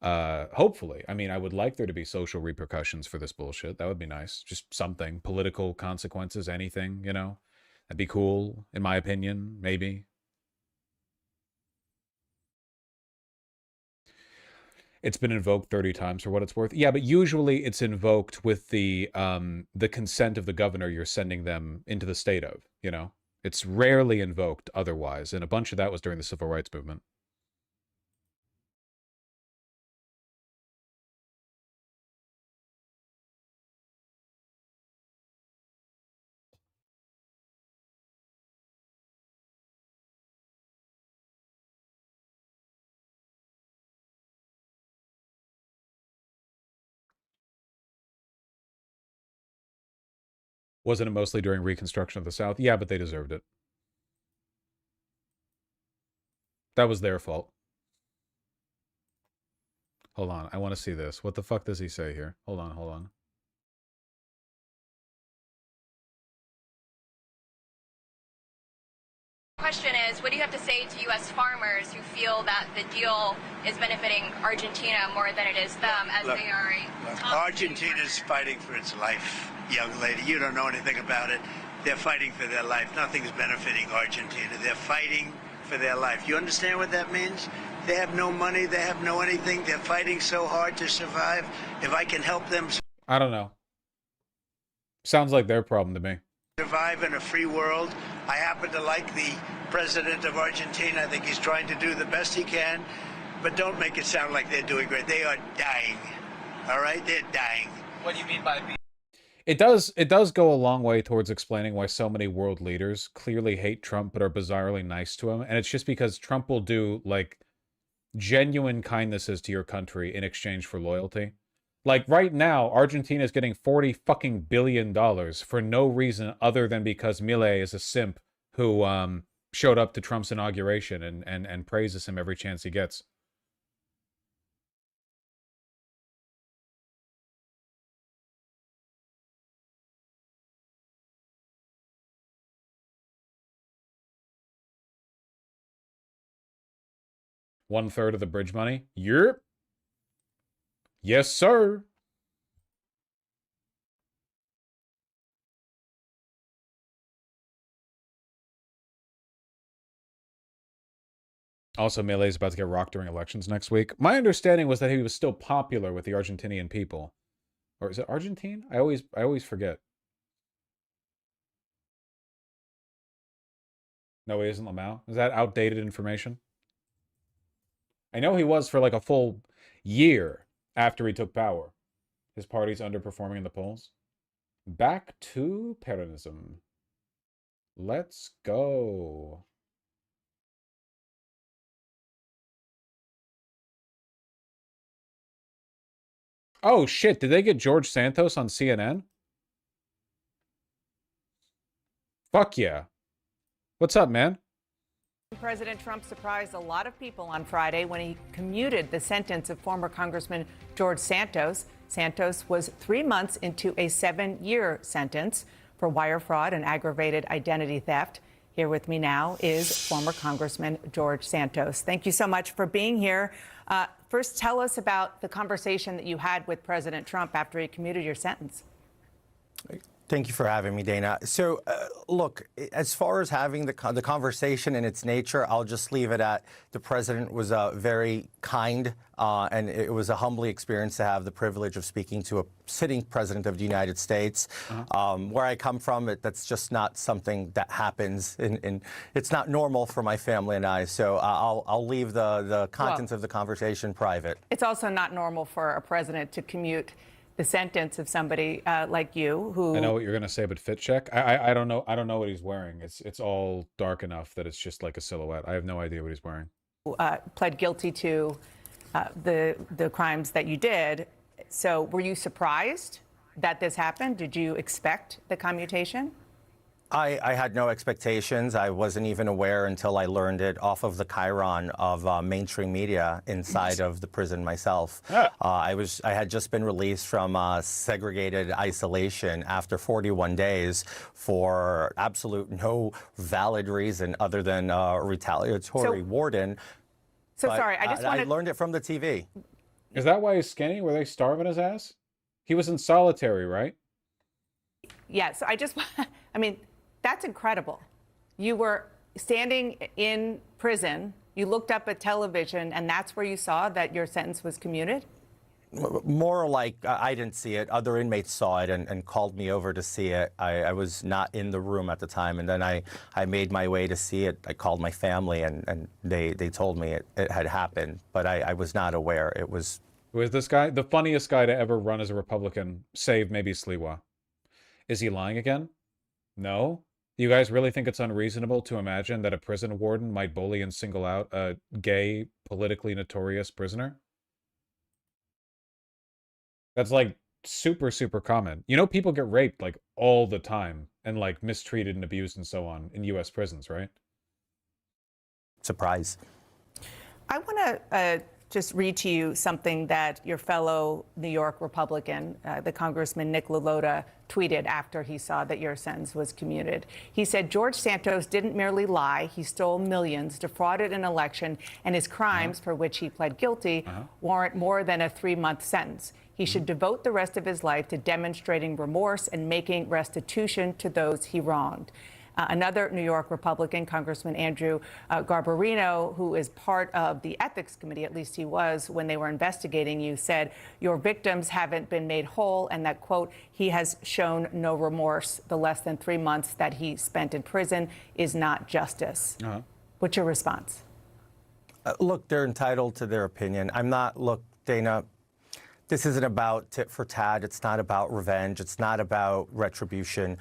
Hopefully. I mean, I would like there to be social repercussions for this bullshit. That would be nice. Just something. Political consequences, anything, you know? That'd be cool, in my opinion, maybe. It's been invoked 30 times for what it's worth. Yeah, but usually it's invoked with the consent of the governor you're sending them into the state of, you know? It's rarely invoked otherwise, and a bunch of that was during the civil rights movement. Wasn't it mostly during Reconstruction of the South? Yeah, but they deserved it. That was their fault. Hold on, I want to see this. What the fuck does he say here? Hold on. Question is, what do you have to say to U.S. farmers who feel that the deal is benefiting Argentina more than it is them, as they are Argentina's fighting for its life, young lady. You don't know anything about it. They're fighting for their life. Nothing's benefiting Argentina. They're fighting for their life. You understand what that means? They have no money. They have no anything. They're fighting so hard to survive. If I can help them I don't know. Sounds like their problem to me. survive in a free world. I happen to like the president of Argentina. I think he's trying to do the best he can, but don't make it sound like they're doing great. They are dying. All right? They're dying. What do you mean by It does go a long way towards explaining why so many world leaders clearly hate Trump but are bizarrely nice to him. And it's just because Trump will do, like, genuine kindnesses to your country in exchange for loyalty. Like, right now, Argentina is getting $40 fucking billion for no reason other than because Milei is a simp who showed up to Trump's inauguration and praises him every chance he gets. One-third of the bridge money? Yep. Yes, sir. Also, Milei is about to get rocked during elections next week. My understanding was that he was still popular with the Argentinian people. Or is it Argentine? I always forget. No, he isn't Lamau. Is that outdated information? I know he was for like a full year after he took power. His party's underperforming in the polls. Back to Peronism. Let's go. Oh shit, did they get George Santos on CNN? Fuck yeah. What's up, man? President Trump surprised a lot of people on Friday when he commuted the sentence of former Congressman George Santos. Santos was 3 months into a 7-year sentence for wire fraud and aggravated identity theft. Here with me now is former Congressman George Santos. Thank you so much for being here. First, tell us about the conversation that you had with President Trump after he commuted your sentence. Thank you for having me, Dana. So, look, as far as having the conversation and its nature, I'll just leave it at the president was very kind, and it was a humbling experience to have the privilege of speaking to a sitting president of the United States. Where I come from, that's just not something that happens, and it's not normal for my family and I. So I'll leave the contents of the conversation private. It's also not normal for a president to commute the sentence of somebody like you who I know what you're gonna say, but fit check. I don't know. I don't know what he's wearing. It's all dark enough that it's just like a silhouette. I have no idea what he's wearing. pled guilty to the crimes that you did. So were you surprised that this happened? Did you expect the commutation? I had no expectations. I wasn't even aware until I learned it off of the chyron of mainstream media inside of the prison myself. I had just been released from segregated isolation after 41 days for absolute no valid reason other than retaliatory warden. So But sorry, I learned it from the TV. Is that why he's skinny? Were they starving his ass? He was in solitary, right? Yeah, so I mean, that's incredible. You were standing in prison, you looked up at television, and that's where you saw that your sentence was commuted? More like I didn't see it. Other inmates saw it and called me over to see it. I was not in the room at the time, and then I made my way to see it. I called my family, and they told me it had happened, but I was not aware. It was... Who is this guy? The funniest guy to ever run as a Republican, save maybe Sliwa. Is he lying again? No? You guys really think it's unreasonable to imagine that a prison warden might bully and single out a gay, politically notorious prisoner? That's like super, super common. You know, people get raped like all the time and like mistreated and abused and so on in U.S. prisons, right? Surprise. I want to just read to you something that your fellow New York Republican, the Congressman Nick LaLota, tweeted after he saw that your sentence was commuted. He said, George Santos didn't merely lie, he stole millions, defrauded an election, and his crimes, for which he pled guilty, warrant more than a 3-month sentence. He should devote the rest of his life to demonstrating remorse and making restitution to those he wronged. Another New York Republican, Congressman Andrew Garbarino, who is part of the ethics committee, at least he was when they were investigating you, said your victims haven't been made whole and that, quote, he has shown no remorse. The less than 3 months that he spent in prison is not justice. What's your response? Look, they're entitled to their opinion. Look, Dana, this isn't about tit for tat. It's not about revenge. It's not about retribution.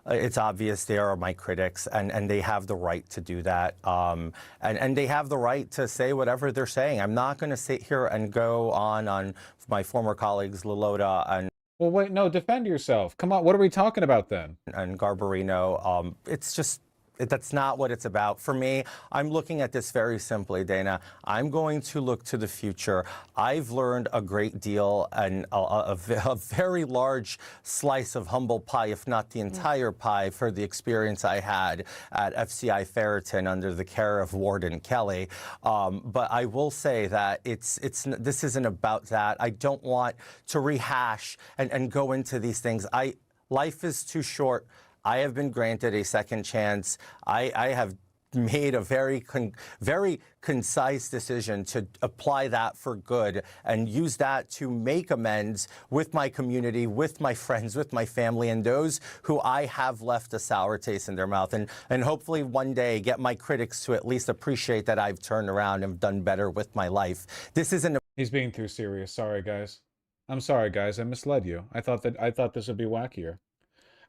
It's obvious they are my critics, and they have the right to do that. And they have the right to say whatever they're saying. I'm not going to sit here and go on my former colleagues, LaLota and... Well, wait, no, defend yourself. Come on, what are we talking about then? And Garbarino, it's just... That's not what it's about. For me, I'm looking at this very simply, Dana. I'm going to look to the future. I've learned a great deal and a very large slice of humble pie, if not the entire pie, for the experience I had at FCI Ferriton under the care of Warden Kelly. But I will say that this isn't about that. I don't want to rehash and go into these things. Life is too short. I have been granted a second chance. I have made a very concise decision to apply that for good and use that to make amends with my community, with my friends, with my family, and those who I have left a sour taste in their mouth. And hopefully one day get my critics to at least appreciate that I've turned around and done better with my life. This isn't... He's being too serious. Sorry, guys. I'm sorry, guys. I misled you. I thought this would be wackier.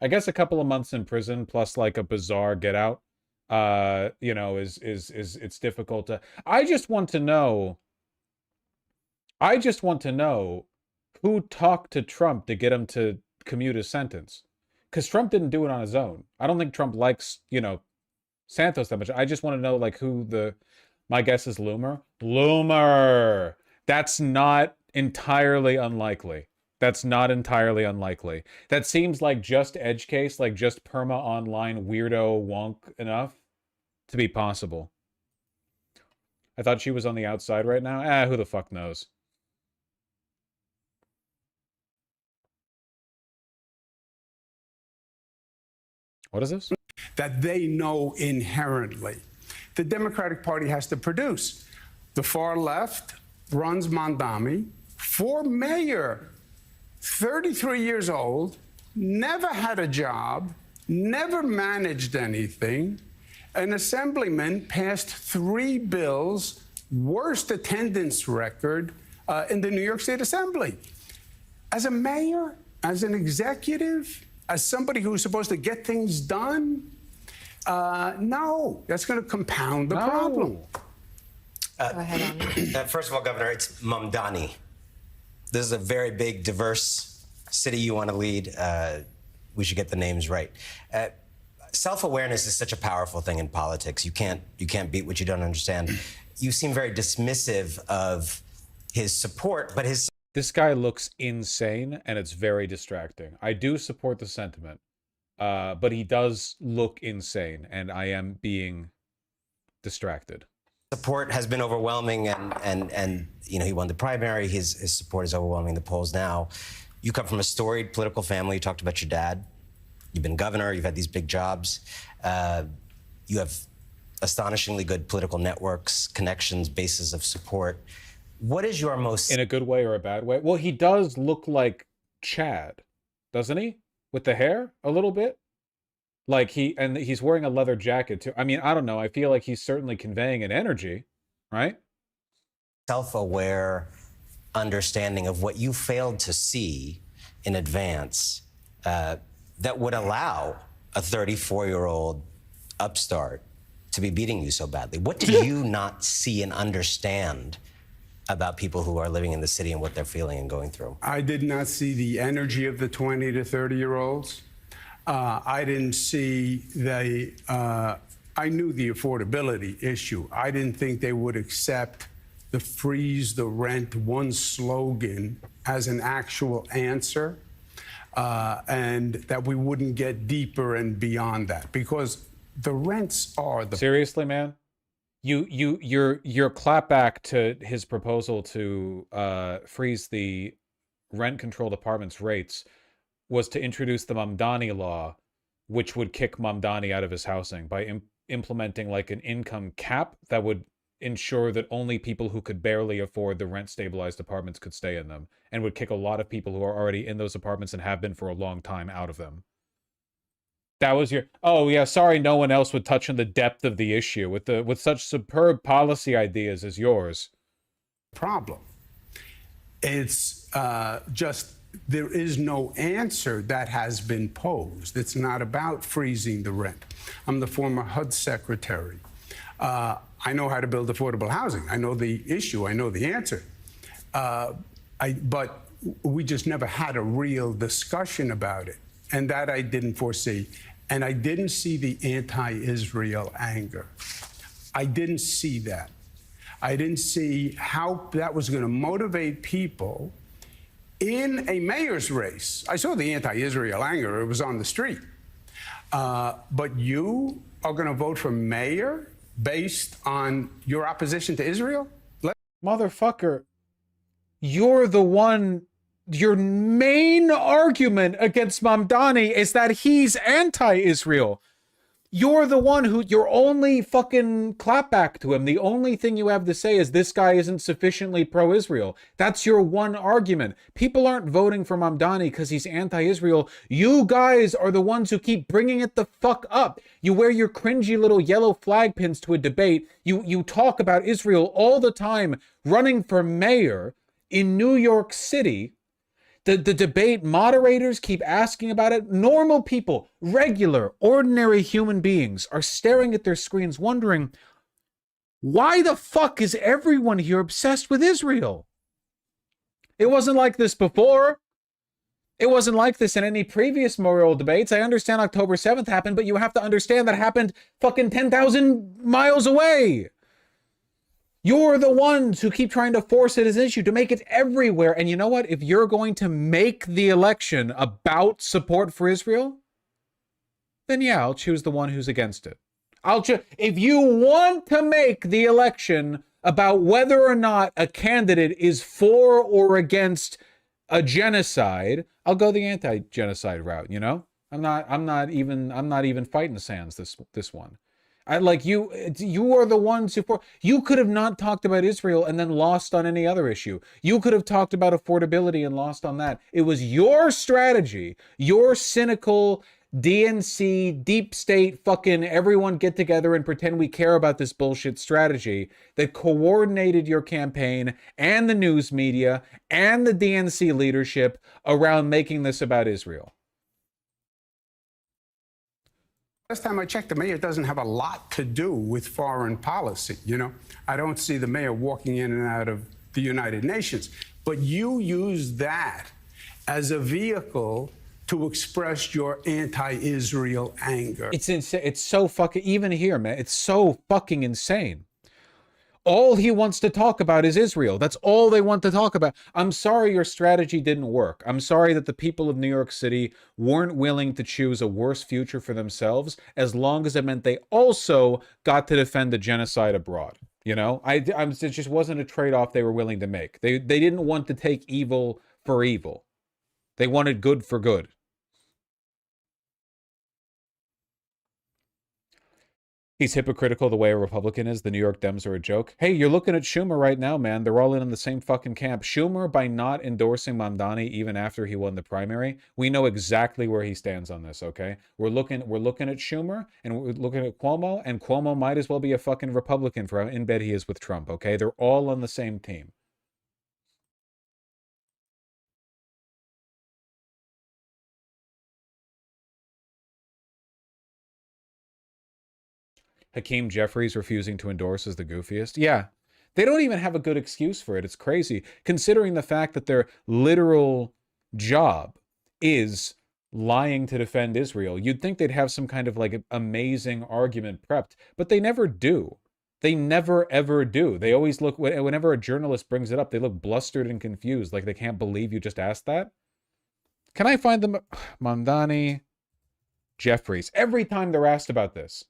I guess a couple of months in prison plus like a bizarre get out, you know, is it's difficult to... I just want to know who talked to Trump to get him to commute his sentence. Because Trump didn't do it on his own. I don't think Trump likes, you know, Santos that much. I just want to know like who my guess is Loomer. Loomer! That's not entirely unlikely. That's not entirely unlikely. That seems like just edge case, like just perma online weirdo wonk enough to be possible. I thought she was on the outside right now. Who the fuck knows? What is this? That they know inherently. The Democratic Party has to produce. The far left runs Mondami for mayor. 33 years old, never had a job, never managed anything, an assemblyman passed 3 bills, worst attendance record in the New York State Assembly. As a mayor, as an executive, as somebody who's supposed to get things done, no, that's going to compound the problem. Go ahead, First of all, Governor, it's Mamdani. This is a very big, diverse city you want to lead. We should get the names right. Self-awareness is such a powerful thing in politics. You can't beat what you don't understand. You seem very dismissive of his support, but This guy looks insane, and it's very distracting. I do support the sentiment, but he does look insane, and I am being distracted. support has been overwhelming, and you know, he won the primary. His support is overwhelming the polls now. You come from a storied political family. You talked about your dad. You've been governor. You've had these big jobs. You have astonishingly good political networks, connections, bases of support. What is your most... In a good way or a bad way? Well, he does look like Chad, doesn't he? With the hair, a little bit? Like he's wearing a leather jacket too. I mean, I don't know. I feel like he's certainly conveying an energy, right? Self-aware understanding of what you failed to see in advance that would allow a 34-year-old upstart to be beating you so badly. What do you not see and understand about people who are living in the city and what they're feeling and going through? I did not see the energy of the 20 to 30-year-olds. I didn't see I knew the affordability issue. I didn't think they would accept the freeze the rent one slogan as an actual answer, and that we wouldn't get deeper and beyond that, because the rents are the... Seriously, man? Your clapback to his proposal to freeze the rent-controlled apartments rates was to introduce the Mamdani law, which would kick Mamdani out of his housing by implementing like an income cap that would ensure that only people who could barely afford the rent-stabilized apartments could stay in them, and would kick a lot of people who are already in those apartments and have been for a long time out of them. That was your... Oh, yeah, sorry no one else would touch on the depth of the issue with such superb policy ideas as yours. Problem. It's just... There is no answer that has been posed. It's not about freezing the rent. I'm the former HUD secretary. I know how to build affordable housing. I know the issue. I know the answer. But we just never had a real discussion about it. And that I didn't foresee. And I didn't see the anti-Israel anger. I didn't see that. I didn't see how that was going to motivate people in a mayor's race. I saw the anti-Israel anger. It was on the street. But you are going to vote for mayor based on your opposition to Israel? Motherfucker, you're the one... Your main argument against Mamdani is that he's anti-Israel. You're the one who... Your only fucking clapback to him, the only thing you have to say is this guy isn't sufficiently pro-Israel. That's your one argument. People aren't voting for Mamdani because he's anti-Israel. You guys are the ones who keep bringing it the fuck up. You wear your cringy little yellow flag pins to a debate. You talk about Israel all the time, running for mayor in New York City. The debate moderators keep asking about it. Normal people, regular, ordinary human beings are staring at their screens wondering, why the fuck is everyone here obsessed with Israel? It wasn't like this before. It wasn't like this in any previous memorial debates. I understand October 7th happened, but you have to understand that happened fucking 10,000 miles away. You're the ones who keep trying to force it as an issue, to make it everywhere. And you know what? If you're going to make the election about support for Israel, then yeah, I'll choose the one who's against it. If you want to make the election about whether or not a candidate is for or against a genocide, I'll go the anti-genocide route, you know? I'm not even fighting the sands this one. You are the ones who... You could have not talked about Israel and then lost on any other issue. You could have talked about affordability and lost on that. It was your strategy, your cynical, DNC, deep state, fucking everyone get together and pretend we care about this bullshit strategy that coordinated your campaign and the news media and the DNC leadership around making this about Israel. Last time I checked, the mayor doesn't have a lot to do with foreign policy. You know, I don't see the mayor walking in and out of the United Nations. But you use that as a vehicle to express your anti-Israel anger. It's insane. It's so fucking, even here, man, it's so fucking insane. All he wants to talk about is Israel. That's all they want to talk about. I'm sorry your strategy didn't work. I'm sorry that the people of New York City weren't willing to choose a worse future for themselves as long as it meant they also got to defend the genocide abroad. You know, it just wasn't a trade-off they were willing to make. They didn't want to take evil for evil. They wanted good for good. He's hypocritical the way a Republican is. The New York Dems are a joke. Hey, you're looking at Schumer right now, man. They're all in the same fucking camp. Schumer, by not endorsing Mamdani even after he won the primary, we know exactly where he stands on this, okay? We're looking at Schumer, and we're looking at Cuomo, and Cuomo might as well be a fucking Republican for how in bed he is with Trump, okay? They're all on the same team. Hakeem Jeffries refusing to endorse is the goofiest. Yeah, they don't even have a good excuse for it. It's crazy, considering the fact that their literal job is lying to defend Israel. You'd think they'd have some kind of like amazing argument prepped, but they never do. They never, ever do. They always look, whenever a journalist brings it up, they look blustered and confused, like they can't believe you just asked that. Can I find them? Mamdani, Jeffries. Every time they're asked about this.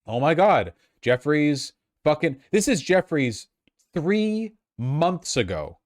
Oh my God, Jeffries fucking, this is Jeffries 3 months ago.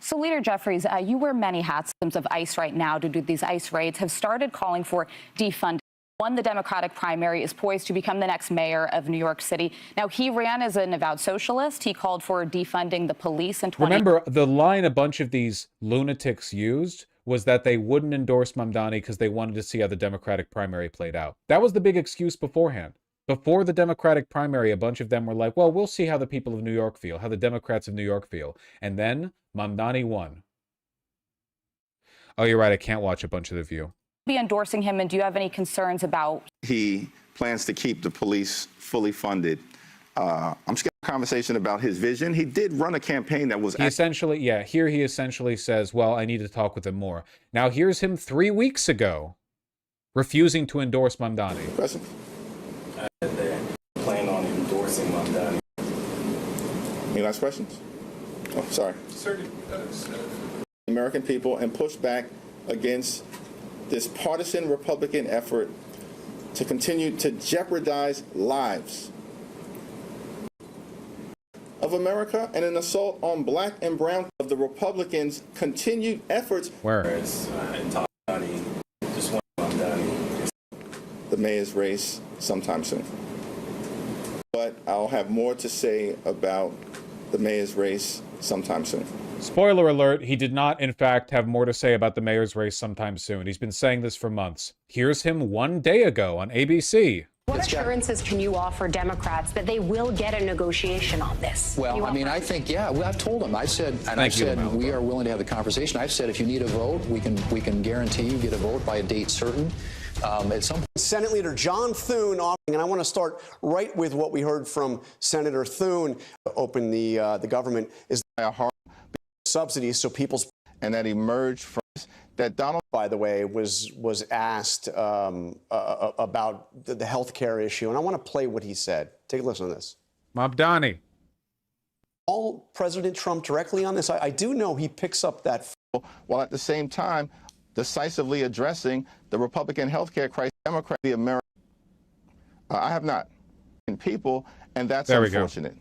So, Leader Jeffries, you wear many hats of ICE right now to do these ICE raids, have started calling for defunding. Won the Democratic primary, is poised to become the next mayor of New York City. Now, he ran as an avowed socialist. He called for defunding the police in 20... Remember, the line a bunch of these lunatics used was that they wouldn't endorse Mamdani because they wanted to see how the Democratic primary played out. That was the big excuse beforehand. Before the Democratic primary, a bunch of them were like, well, we'll see how the people of New York feel, how the Democrats of New York feel. And then Mamdani won. Oh, you're right. I can't watch a bunch of The View. Be endorsing him, and do you have any concerns about... He plans to keep the police fully funded. I'm scared of a conversation about his vision. He did run a campaign that was... He essentially says, well, I need to talk with him more. Now, here's him 3 weeks ago refusing to endorse Mamdani. President. They plan on endorsing Mamdani. Any last questions? Oh, sorry. American people and push back against this partisan Republican effort to continue to jeopardize lives of America and an assault on black and brown of the Republicans' continued efforts. Where? The mayor's race sometime soon. But I'll have more to say about the mayor's race sometime soon. Spoiler alert, he did not, in fact, have more to say about the mayor's race sometime soon. He's been saying this for months. Here's him 1 day ago on ABC. What assurances can you offer Democrats that they will get a negotiation on this? Well, I mean, I think, yeah, I've told them. I said, we are willing to have the conversation. I've said, if you need a vote, we can guarantee you get a vote by a date certain. At some point. Senate Leader John Thune offering, and I want to start right with what we heard from Senator Thune. Open the government is a hard subsidies so people's and that emerged from that Donald, by the way, was asked about the health care issue, and I want to play what he said. Take a listen to this. Mamdani. Call President Trump directly on this. I do know he picks up that, while at the same time decisively addressing the Republican health care crisis. Democrat, the American. I have not. People, and that's unfortunate.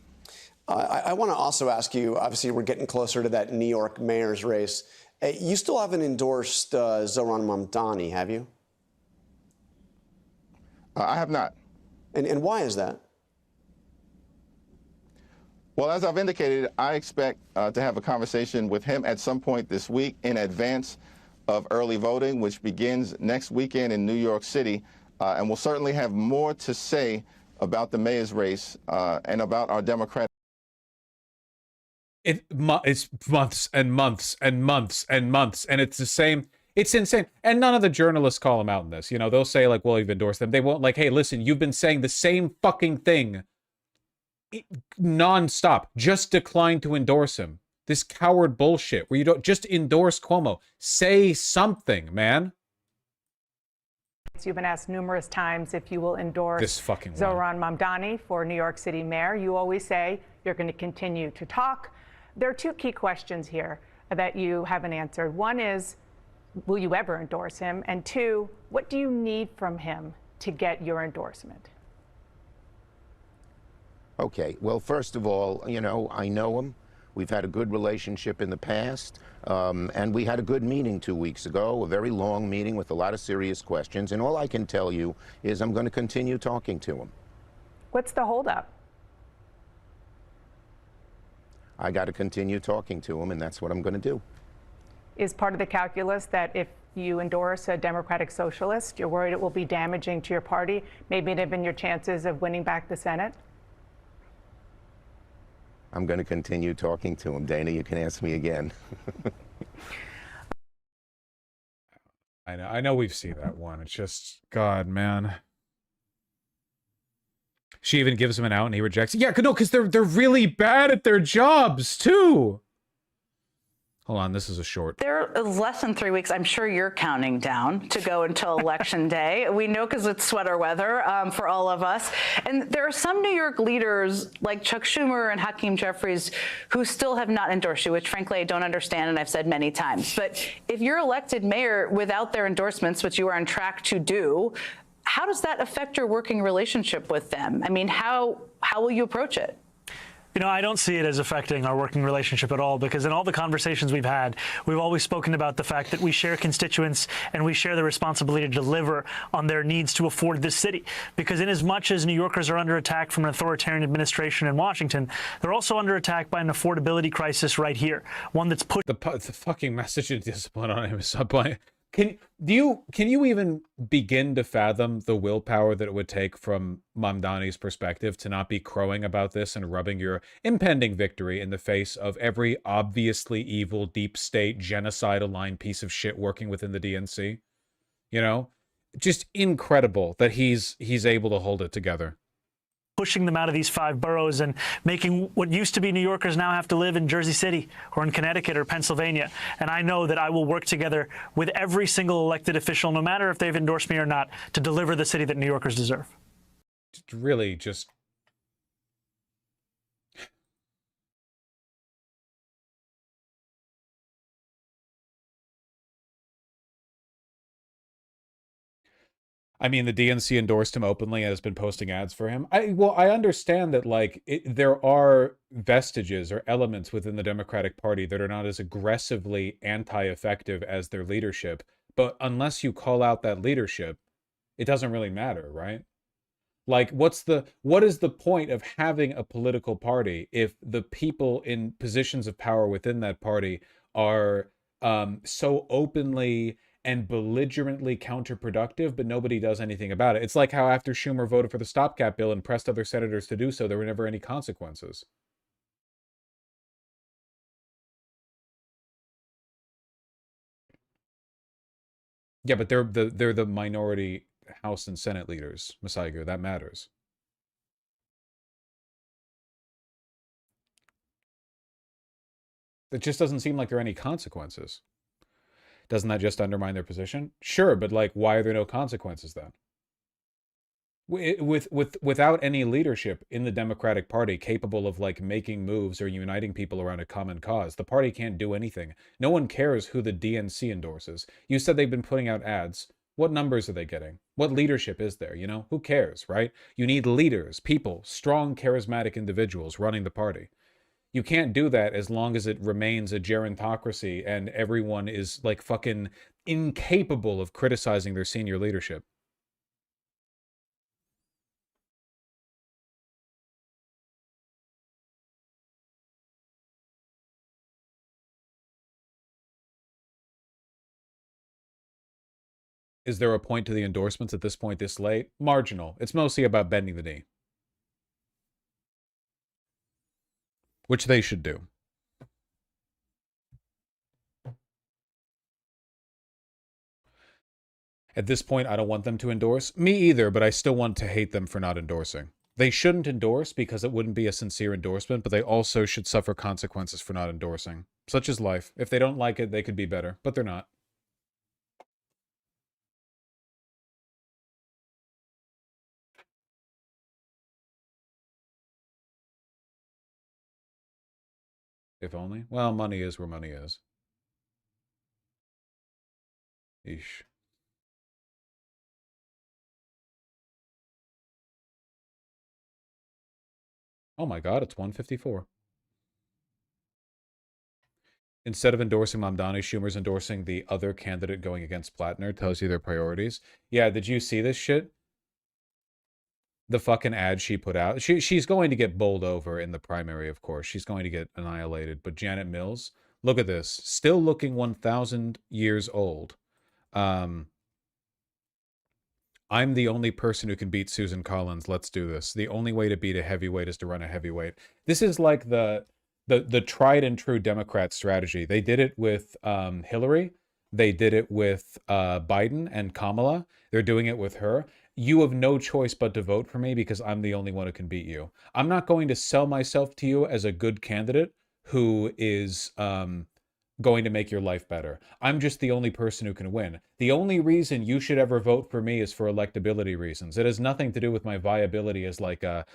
I want to also ask you, obviously, we're getting closer to that New York mayor's race. You still haven't endorsed Zohran Mamdani, have you? I have not. And why is that? Well, as I've indicated, I expect to have a conversation with him at some point this week in advance of early voting, which begins next weekend in New York City. And we'll certainly have more to say about the mayor's race and about our Democratic. It's months and months and months and months, and it's the same. It's insane. And none of the journalists call him out in this. You know, they'll say, like, well, you've endorsed them. They won't, like, hey, listen, you've been saying the same fucking thing non-stop. Just decline to endorse him. This coward bullshit where you don't just endorse Cuomo. Say something, man. You've been asked numerous times if you will endorse this fucking Zohran Mamdani for New York City mayor. You always say you're going to continue to talk. There are two key questions here that you haven't answered. One is, will you ever endorse him? And two, what do you need from him to get your endorsement? Okay. Well, first of all, you know, I know him. We've had a good relationship in the past, and we had a good meeting 2 weeks ago, a very long meeting with a lot of serious questions. And all I can tell you is I'm going to continue talking to him. What's the holdup? I got to continue talking to him, and that's what I'm going to do. Is part of the calculus that if you endorse a Democratic socialist, you're worried it will be damaging to your party, maybe inhibit your chances of winning back the Senate? I'm going to continue talking to him. Dana, you can ask me again. I know we've seen that one. It's just, God, man. She even gives him an out and he rejects it. Yeah, no, because they're really bad at their jobs, too. Hold on, this is a short. There is less than 3 weeks. I'm sure you're counting down to go until Election Day. We know because it's sweater weather for all of us. And there are some New York leaders like Chuck Schumer and Hakeem Jeffries who still have not endorsed you, which frankly I don't understand, and I've said many times. But if you're elected mayor without their endorsements, which you are on track to do, how does that affect your working relationship with them? I mean, how will you approach it? You know, I don't see it as affecting our working relationship at all, because in all the conversations we've had, we've always spoken about the fact that we share constituents and we share the responsibility to deliver on their needs to afford this city. Because in as much as New Yorkers are under attack from an authoritarian administration in Washington, they're also under attack by an affordability crisis right here, one that's put the fucking message of discipline on him is subline. Can you even begin to fathom the willpower that it would take from Mamdani's perspective to not be crowing about this and rubbing your impending victory in the face of every obviously evil, deep state, genocide-aligned piece of shit working within the DNC? You know? Just incredible that he's able to hold it together. Pushing them out of these 5 boroughs and making what used to be New Yorkers now have to live in Jersey City or in Connecticut or Pennsylvania. And I know that I will work together with every single elected official, no matter if they've endorsed me or not, to deliver the city that New Yorkers deserve. Really just... I mean, the DNC endorsed him openly and has been posting ads for him. I understand that, like, there are vestiges or elements within the Democratic Party that are not as aggressively anti-effective as their leadership. But unless you call out that leadership, it doesn't really matter, right? Like, what is the point of having a political party if the people in positions of power within that party are so openly and belligerently counterproductive, but nobody does anything about it? It's like how after Schumer voted for the stopgap bill and pressed other senators to do so, there were never any consequences. Yeah, but they're the minority House and Senate leaders, Masaigo. That matters. It just doesn't seem like there are any consequences. Doesn't that just undermine their position? Sure, but like, why are there no consequences then? Without any leadership in the Democratic Party capable of like making moves or uniting people around a common cause, the party can't do anything. No one cares who the DNC endorses. You said they've been putting out ads. What numbers are they getting? What leadership is there? You know, who cares, right? You need leaders, people, strong, charismatic individuals running the party. You can't do that as long as it remains a gerontocracy and everyone is like fucking incapable of criticizing their senior leadership. Is there a point to the endorsements at this point this late? Marginal. It's mostly about bending the knee. Which they should do. At this point, I don't want them to endorse. Me either, but I still want to hate them for not endorsing. They shouldn't endorse because it wouldn't be a sincere endorsement, but they also should suffer consequences for not endorsing. Such is life. If they don't like it, they could be better, but they're not. If only. Well, money is where money is. Eesh. Oh my god, it's 154. Instead of endorsing Mamdani, Schumer's endorsing the other candidate going against Plattner. Tells you their priorities. Yeah, did you see this shit? The fucking ad she put out. She's going to get bowled over in the primary, of course. She's going to get annihilated. But Janet Mills, look at this. Still looking 1,000 years old. I'm the only person who can beat Susan Collins. Let's do this. The only way to beat a heavyweight is to run a heavyweight. This is like the tried and true Democrat strategy. They did it with Hillary. They did it with Biden and Kamala. They're doing it with her. You have no choice but to vote for me because I'm the only one who can beat you. I'm not going to sell myself to you as a good candidate who is going to make your life better. I'm just the only person who can win. The only reason you should ever vote for me is for electability reasons. It has nothing to do with my viability as like a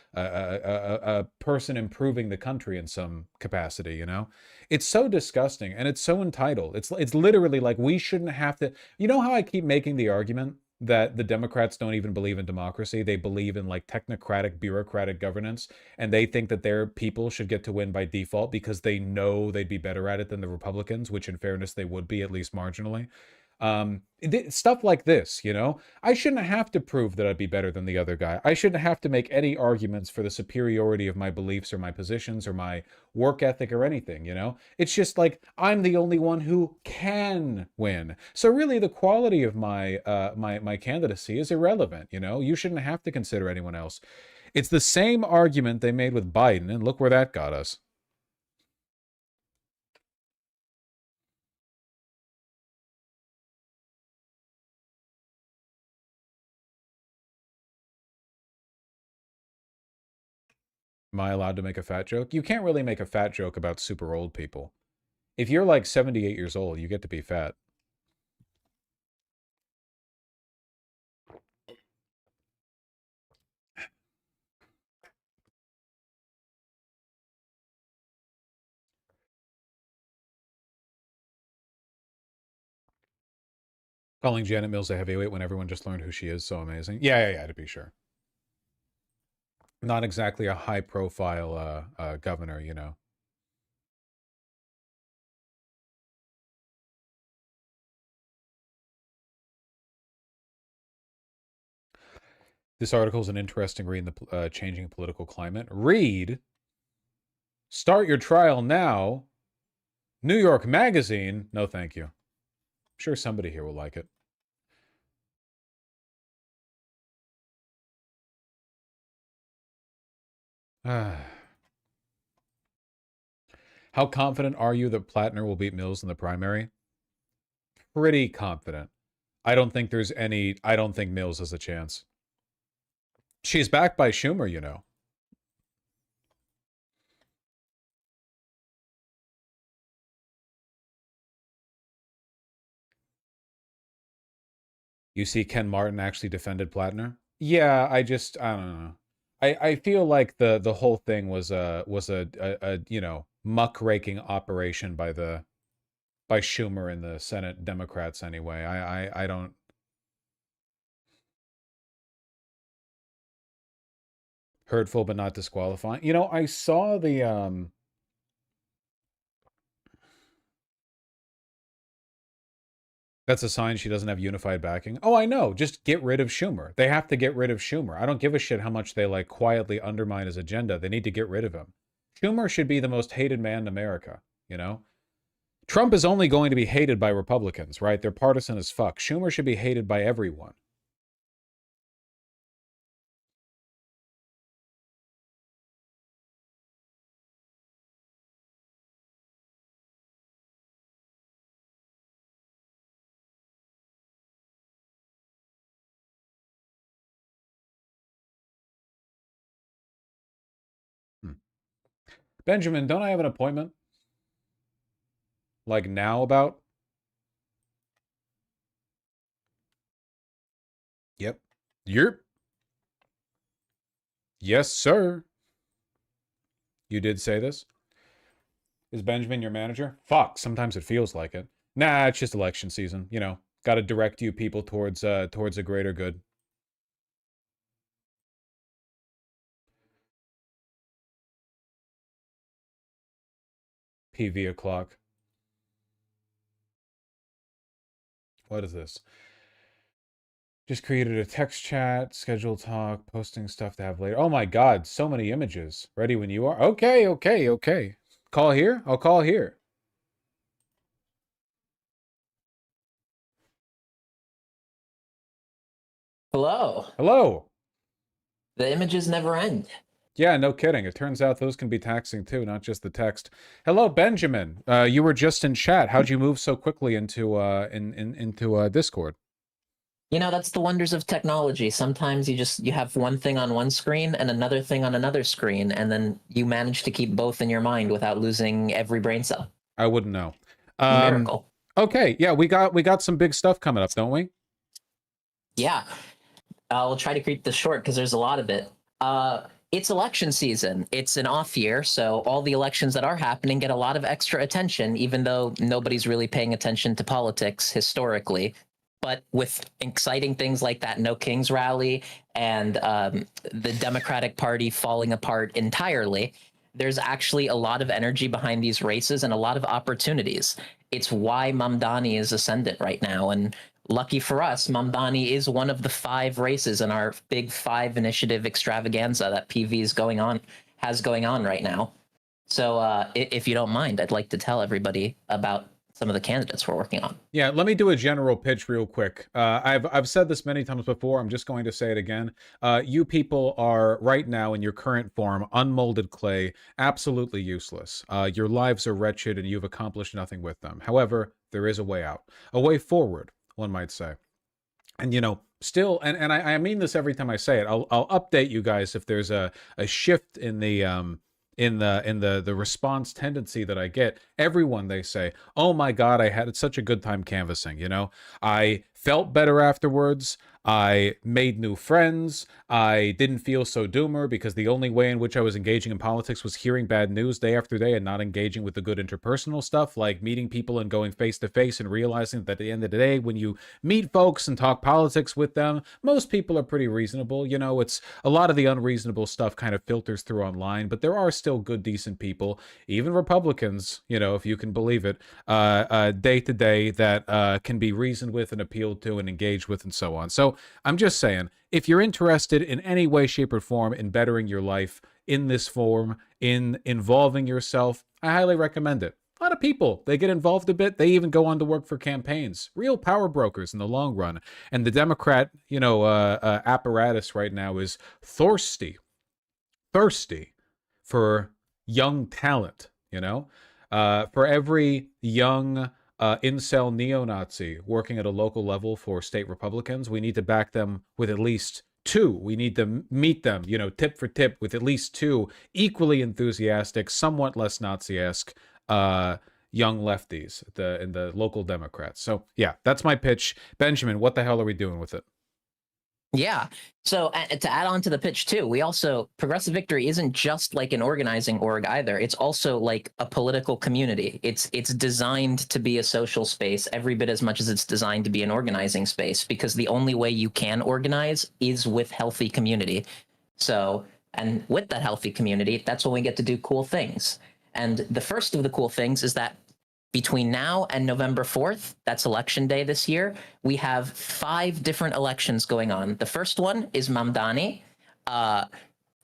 person improving the country in some capacity, you know? It's so disgusting and it's so entitled. It's literally like we shouldn't have to... You know how I keep making the argument that the Democrats don't even believe in democracy? They believe in like technocratic, bureaucratic governance, and they think that their people should get to win by default because they know they'd be better at it than the Republicans, which in fairness they would be, at least marginally. Stuff like this, you know? I shouldn't have to prove that I'd be better than the other guy. I shouldn't have to make any arguments for the superiority of my beliefs or my positions or my work ethic or anything, you know? It's just like, I'm the only one who can win. So really the quality of my my candidacy is irrelevant, you know? You shouldn't have to consider anyone else. It's the same argument they made with Biden, and look where that got us. Am I allowed to make a fat joke? You can't really make a fat joke about super old people. If you're like 78 years old, you get to be fat. Calling Janet Mills a heavyweight when everyone just learned who she is, so amazing. Yeah, to be sure. Not exactly a high-profile governor, you know. This article is an interesting read in the changing political climate. Read. Start your trial now. New York Magazine. No, thank you. I'm sure somebody here will like it. How confident are you that Plattner will beat Mills in the primary? Pretty confident. I don't think Mills has a chance. She's backed by Schumer, you know. You see Ken Martin actually defended Plattner? Yeah, I don't know. I feel like the whole thing was a you know, muckraking operation by Schumer and the Senate Democrats anyway. I don't. Hurtful but not disqualifying. You know, I saw the That's a sign she doesn't have unified backing. Oh, I know. Just get rid of Schumer. They have to get rid of Schumer. I don't give a shit how much they like quietly undermine his agenda. They need to get rid of him. Schumer should be the most hated man in America, you know? Trump is only going to be hated by Republicans, right? They're partisan as fuck. Schumer should be hated by everyone. Benjamin, don't I have an appointment? Like now about? Yep. Yep. Yes, sir. You did say this? Is Benjamin your manager? Fuck, sometimes it feels like it. Nah, it's just election season. You know, got to direct you people towards a greater good. PV o'clock. What is this? Just created a text chat, schedule talk, posting stuff to have later. Oh my God, so many images. Ready when you are? Okay, okay, okay. Call here? I'll call here. Hello. Hello. The images never end. Yeah, no kidding. It turns out those can be taxing too, not just the text. Hello, Benjamin. You were just in chat. How'd you move so quickly into into Discord? You know, that's the wonders of technology. Sometimes you have one thing on one screen and another thing on another screen, and then you manage to keep both in your mind without losing every brain cell. I wouldn't know. Miracle. Okay, yeah, we got some big stuff coming up, don't we? Yeah. I'll try to keep this short because there's a lot of it. It's election season. It's an off year, so all the elections that are happening get a lot of extra attention, even though nobody's really paying attention to politics historically. But with exciting things like that No Kings rally and the Democratic Party falling apart entirely, there's actually a lot of energy behind these races and a lot of opportunities. It's why Mamdani is ascendant right now. And lucky for us, Mamdani is one of the 5 races in our big 5 initiative extravaganza that PV is going on right now. So if you don't mind, I'd like to tell everybody about some of the candidates we're working on. Yeah, let me do a general pitch real quick. I've said this many times before. I'm just going to say it again. You people are right now in your current form, unmolded clay, absolutely useless. Your lives are wretched and you've accomplished nothing with them. However, there is a way out, a way forward, one might say. And, you know, still, and I mean this every time I say it, I'll update you guys if there's a shift in the response tendency that I get. Everyone, they say, oh my God, I had such a good time canvassing, you know? I felt better afterwards. I made new friends. I didn't feel so doomer because the only way in which I was engaging in politics was hearing bad news day after day and not engaging with the good interpersonal stuff, like meeting people and going face to face and realizing that at the end of the day, when you meet folks and talk politics with them, most people are pretty reasonable. You know, it's a lot of the unreasonable stuff kind of filters through online, but there are still good, decent people, even Republicans, you know, if you can believe it, day to day that can be reasoned with and appealed to and engaged with and so on. So I'm just saying, if you're interested in any way, shape, or form in bettering your life in this form, in involving yourself, I highly recommend it. A lot of people, they get involved a bit. They even go on to work for campaigns, real power brokers in the long run. And the Democrat, you know, apparatus right now is thirsty for young talent, you know? For every young incel neo-Nazi working at a local level for state Republicans, we need to back them with at least 2. We need to meet them, you know, tip for tip with at least 2 equally enthusiastic, somewhat less Nazi-esque young lefties in the local Democrats. So yeah, that's my pitch. Benjamin, what the hell are we doing with it? Yeah. So to add on to the pitch too, we also, Progressive Victory isn't just like an organizing org either. It's also like a political community. It's designed to be a social space every bit as much as it's designed to be an organizing space, because the only way you can organize is with healthy community. So, and with that healthy community, that's when we get to do cool things. And the first of the cool things is that between now and November 4th, that's election day this year, we have 5 different elections going on. The first one is Mamdani. Now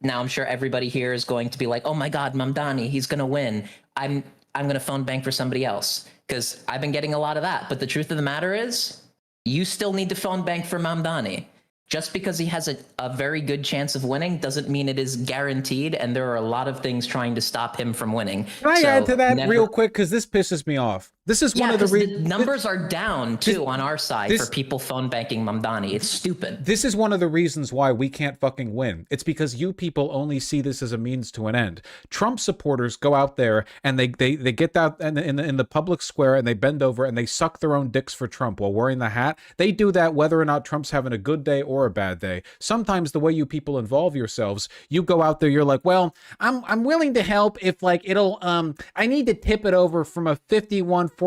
I'm sure everybody here is going to be like, oh my God, Mamdani, he's going to win. I'm I'm going to phone bank for somebody else, because I've been getting a lot of that. But the truth of the matter is, you still need to phone bank for Mamdani. Just because he has a very good chance of winning doesn't mean it is guaranteed, and there are a lot of things trying to stop him from winning. Can I add to that real quick? Because this pisses me off. This is one of the numbers are down too on our side for people phone banking Mamdani. It's stupid. This is one of the reasons why we can't fucking win. It's because you people only see this as a means to an end. Trump supporters go out there and they get out in the public square and they bend over and they suck their own dicks for Trump while wearing the hat. They do that whether or not Trump's having a good day or a bad day. Sometimes the way you people involve yourselves, you go out there, you're like, well, I'm willing to help if like it'll I need to tip it over from a 51-49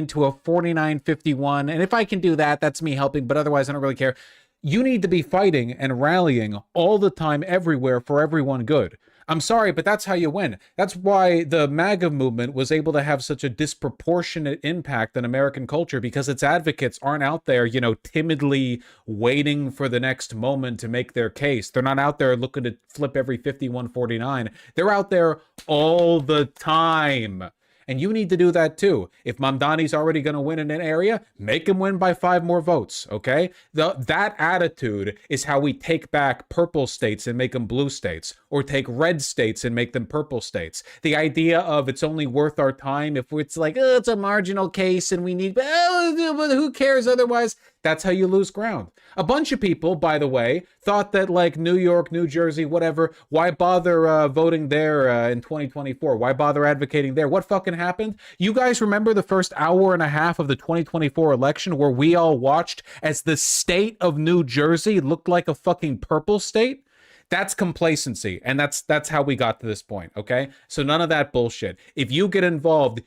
to a 49-51, and if I can do that, that's me helping, but otherwise I don't really care. You need to be fighting and rallying all the time, everywhere, for everyone good. I'm sorry, but that's how you win. That's why the MAGA movement was able to have such a disproportionate impact on American culture, because its advocates aren't out there, you know, timidly waiting for the next moment to make their case. They're not out there looking to flip every 51-49. They're out there all the time. And you need to do that too. If Mamdani's already going to win in an area, make him win by 5 more votes, okay? That attitude is how we take back purple states and make them blue states, or take red states and make them purple states. The idea of it's only worth our time if it's like, oh, it's a marginal case and we need, oh, but who cares otherwise? That's how you lose ground. A bunch of people, by the way, thought that like New York, New Jersey, whatever, why bother voting there in 2024? Why bother advocating there? What fucking happened? You guys remember the first hour and a half of the 2024 election where we all watched as the state of New Jersey looked like a fucking purple state? That's complacency, and that's how we got to this point, okay? So none of that bullshit. If you get involved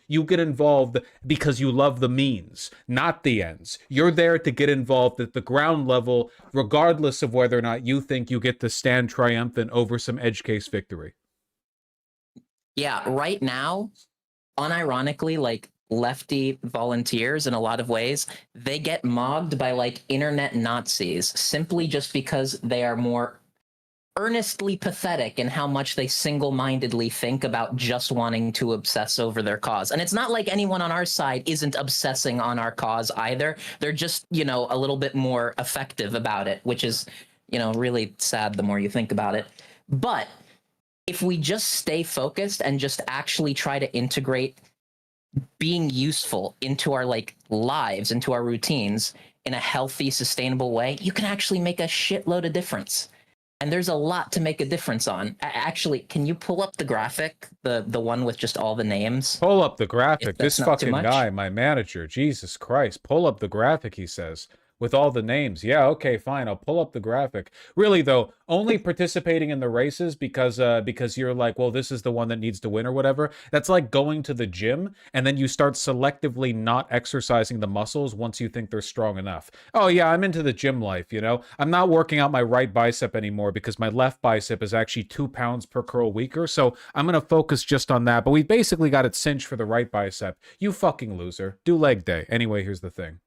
because you love the means, not the ends. You're there to get involved at the ground level, regardless of whether or not you think you get to stand triumphant over some edge case victory. Yeah, right now, unironically, like, lefty volunteers in a lot of ways, they get mobbed by like internet Nazis simply just because they are more earnestly pathetic in how much they single-mindedly think about just wanting to obsess over their cause. And it's not like anyone on our side isn't obsessing on our cause either. They're just, you know, a little bit more effective about it, which is, you know, really sad the more you think about it. But if we just stay focused and just actually try to integrate being useful into our like lives, into our routines in a healthy, sustainable way, you can actually make a shitload of difference. And there's a lot to make a difference on. Actually, can you pull up the graphic, the one with just all the names? Pull up the graphic. This fucking guy, my manager, Jesus Christ. Pull up the graphic, he says, with all the names. Yeah, okay, fine. I'll pull up the graphic. Really, though, only participating in the races because you're like, well, this is the one that needs to win or whatever. That's like going to the gym and then you start selectively not exercising the muscles once you think they're strong enough. Oh, yeah, I'm into the gym life, you know? I'm not working out my right bicep anymore because my left bicep is actually 2 pounds per curl weaker, so I'm going to focus just on that. But we basically got it cinched for the right bicep. You fucking loser. Do leg day. Anyway, here's the thing.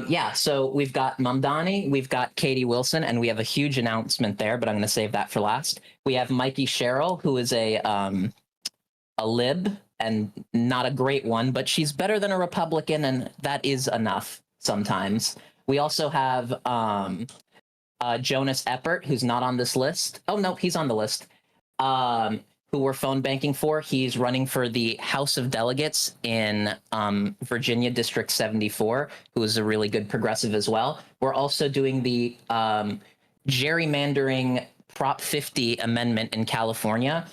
Yeah, so we've got Mamdani, we've got Katie Wilson, and we have a huge announcement there, but I'm going to save that for last. We have Mikey Sherrill, who is a lib, and not a great one, but she's better than a Republican, and that is enough sometimes. We also have Jonas Eppert, who's not on this list. Oh, no, he's on the list. Who we're phone banking for. He's running for the House of Delegates in Virginia District 74, who is a really good progressive as well. We're also doing the gerrymandering Prop 50 amendment in California.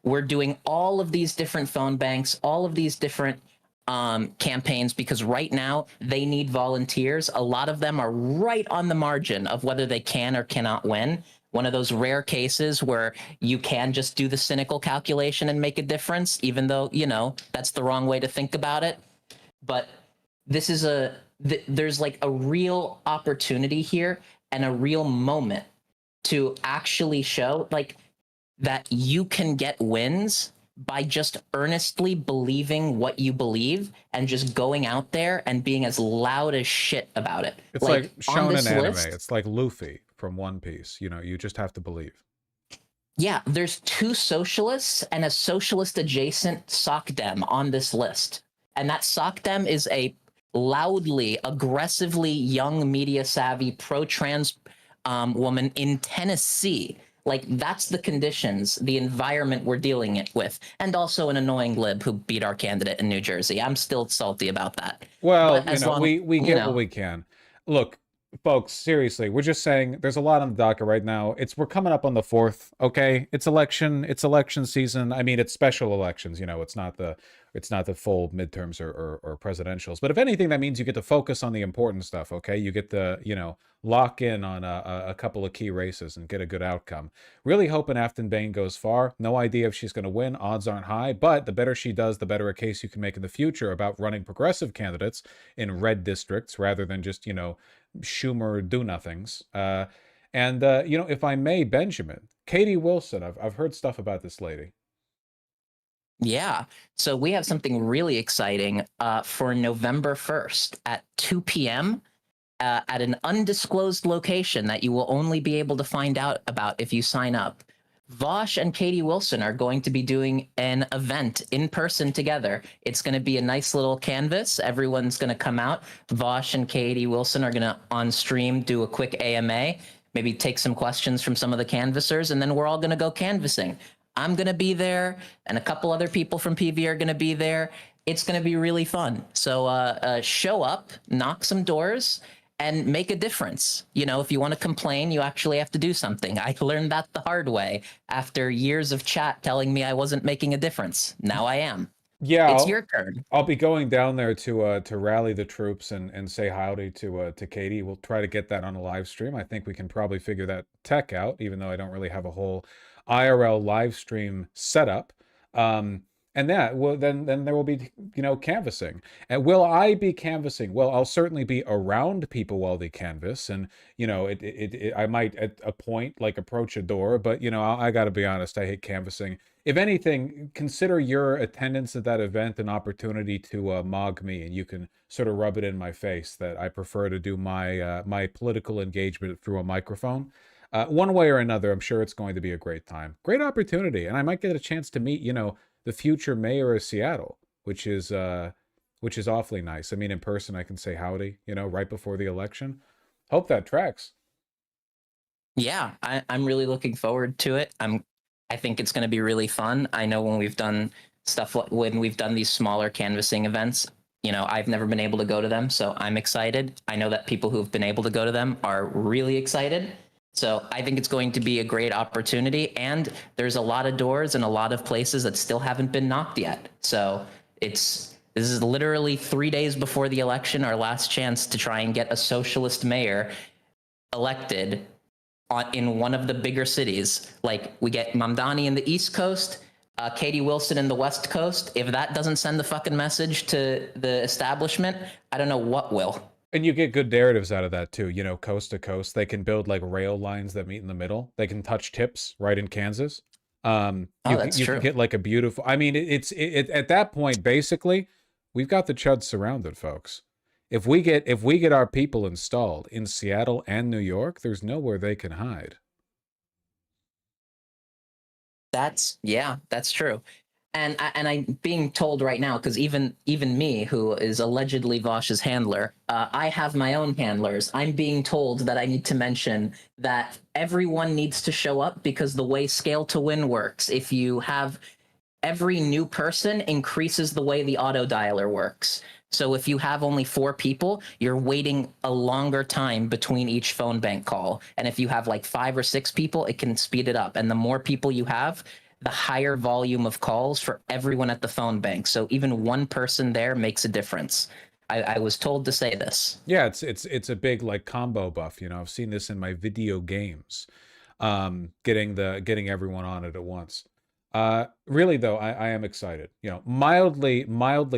We're doing all of these different phone banks, all of these different campaigns, because right now they need volunteers. A lot of them are right on the margin of whether they can or cannot win. One of those rare cases where you can just do the cynical calculation and make a difference, even though, you know, that's the wrong way to think about it. But this is there's like a real opportunity here and a real moment to actually show like that you can get wins by just earnestly believing what you believe and just going out there and being as loud as shit about it. It's like shonen anime. It's like Luffy from One Piece. You know, you just have to believe. Yeah, there's 2 socialists and a socialist adjacent SocDem on this list. And that SocDem is a loudly, aggressively young, media savvy, pro-trans woman in Tennessee. Like, that's the conditions, the environment we're dealing it with. And also an annoying lib who beat our candidate in New Jersey. I'm still salty about that. Well, But as we get what we can. Look, folks, seriously, we're just saying there's a lot on the docket right now. We're coming up on the 4th, okay? It's election season. I mean, it's special elections, it's not the full midterms or presidentials. But if anything, that means you get to focus on the important stuff, okay? You get to, lock in on a couple of key races and get a good outcome. Really hoping Afton Bain goes far. No idea if she's going to win. Odds aren't high, but the better she does, the better a case you can make in the future about running progressive candidates in red districts rather than just, Schumer do-nothings. If I may, Benjamin, Katie Wilson, I've heard stuff about this lady. Yeah. So we have something really exciting for November 1st at 2 p.m. At an undisclosed location that you will only be able to find out about if you sign up. Vosh and Katie Wilson are going to be doing an event in person together. It's going to be a nice little canvas. Everyone's going to come out. Vosh and Katie Wilson are going to, on stream, do a quick AMA, maybe take some questions from some of the canvassers, and then we're all going to go canvassing. I'm going to be there, and a couple other people from PV are going to be there. It's going to be really fun. So show up, knock some doors, and make a difference. If you want to complain, you actually have to do something. I learned that the hard way after years of chat telling me I wasn't making a difference. Now I am. Yeah, It's your turn. I'll be going down there to rally the troops and say howdy to Katie. We'll try to get that on a live stream. I think we can probably figure that tech out, even though I don't really have a whole IRL live stream setup. And that, well, then there will be, canvassing. And will I be canvassing? Well, I'll certainly be around people while they canvass. And, I might at a point, approach a door. But, I got to be honest, I hate canvassing. If anything, consider your attendance at that event an opportunity to mog me. And you can sort of rub it in my face that I prefer to do my political engagement through a microphone. One way or another, I'm sure it's going to be a great time. Great opportunity. And I might get a chance to meet, the future mayor of Seattle, which is awfully nice. I mean, in person, I can say howdy, right before the election. Hope that tracks. Yeah, I'm really looking forward to it. I think it's going to be really fun. I know when we've done these smaller canvassing events, I've never been able to go to them, so I'm excited. I know that people who've been able to go to them are really excited. So I think it's going to be a great opportunity, and there's a lot of doors and a lot of places that still haven't been knocked yet. So this is literally 3 days before the election, our last chance to try and get a socialist mayor elected in one of the bigger cities. Like, we get Mamdani in the East Coast, Katie Wilson in the West Coast. If that doesn't send the fucking message to the establishment, I don't know what will. And you get good narratives out of that too, coast to coast. They can build rail lines that meet in the middle. They can touch tips right in Kansas. You can get a beautiful, I mean, it's at that point, basically, we've got the chuds surrounded, folks. If we get our people installed in Seattle and New York, there's nowhere they can hide. That's true. And I'm being told right now, because even me, who is allegedly Vosh's handler, I have my own handlers. I'm being told that I need to mention that everyone needs to show up, because the way Scale to Win works, if you have every new person increases the way the auto dialer works. So if you have only 4 people, you're waiting a longer time between each phone bank call. And if you have 5 or 6 people, it can speed it up. And the more people you have, the higher volume of calls for everyone at the phone bank. So even one person there makes a difference. I was told to say this. Yeah, it's a big combo buff. I've seen this in my video games, getting everyone on it at once. Really though, I am excited. Mildly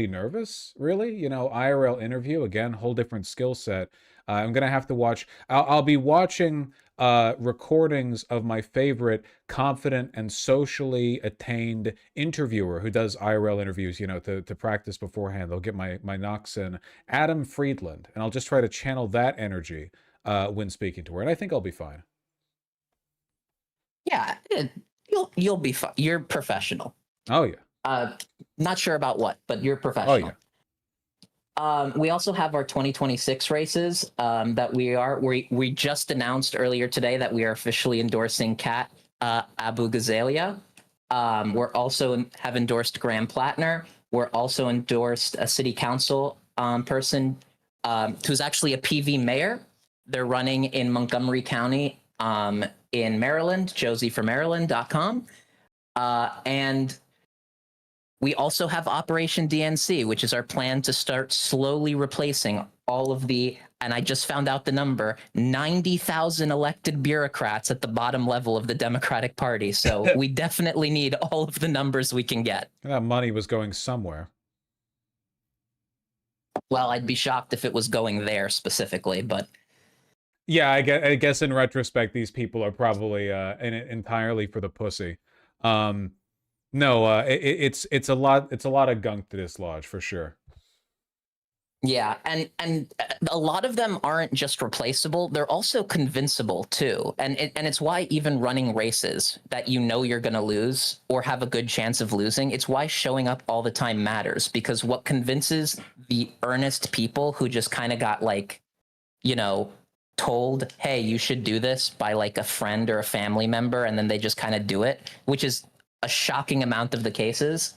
nervous. Really, IRL interview again, whole different skill set. I'm gonna have to watch. I'll be watching recordings of my favorite confident and socially attained interviewer who does IRL interviews, to practice beforehand. They'll get my knocks in. Adam Friedland, and I'll just try to channel that energy when speaking to her, and I think I'll be fine. Yeah, You'll be fine. You're professional. Oh yeah. Not sure about what, but you're professional. Oh yeah. We also have our 2026 races that we just announced earlier today that we are officially endorsing Kat Abu Ghazalia. We're also have endorsed Graham Plattner. We're also endorsed a city council person who's actually a PV mayor. They're running in Montgomery County in Maryland, josieformaryland.com. And we also have Operation DNC, which is our plan to start slowly replacing all of the, and I just found out the number, 90,000 elected bureaucrats at the bottom level of the Democratic Party. So we definitely need all of the numbers we can get. That money was going somewhere. Well, I'd be shocked if it was going there specifically, but... Yeah, I guess in retrospect, these people are probably in it entirely for the pussy. No, it's a lot of gunk to dislodge for sure. Yeah, and a lot of them aren't just replaceable; they're also convincible too. And it's why even running races that you know you're going to lose or have a good chance of losing, it's why showing up all the time matters. Because what convinces the earnest people who just kind of got like, you know, told, hey, you should do this by like a friend or a family member, and then they just kind of do it, which is a shocking amount of the cases.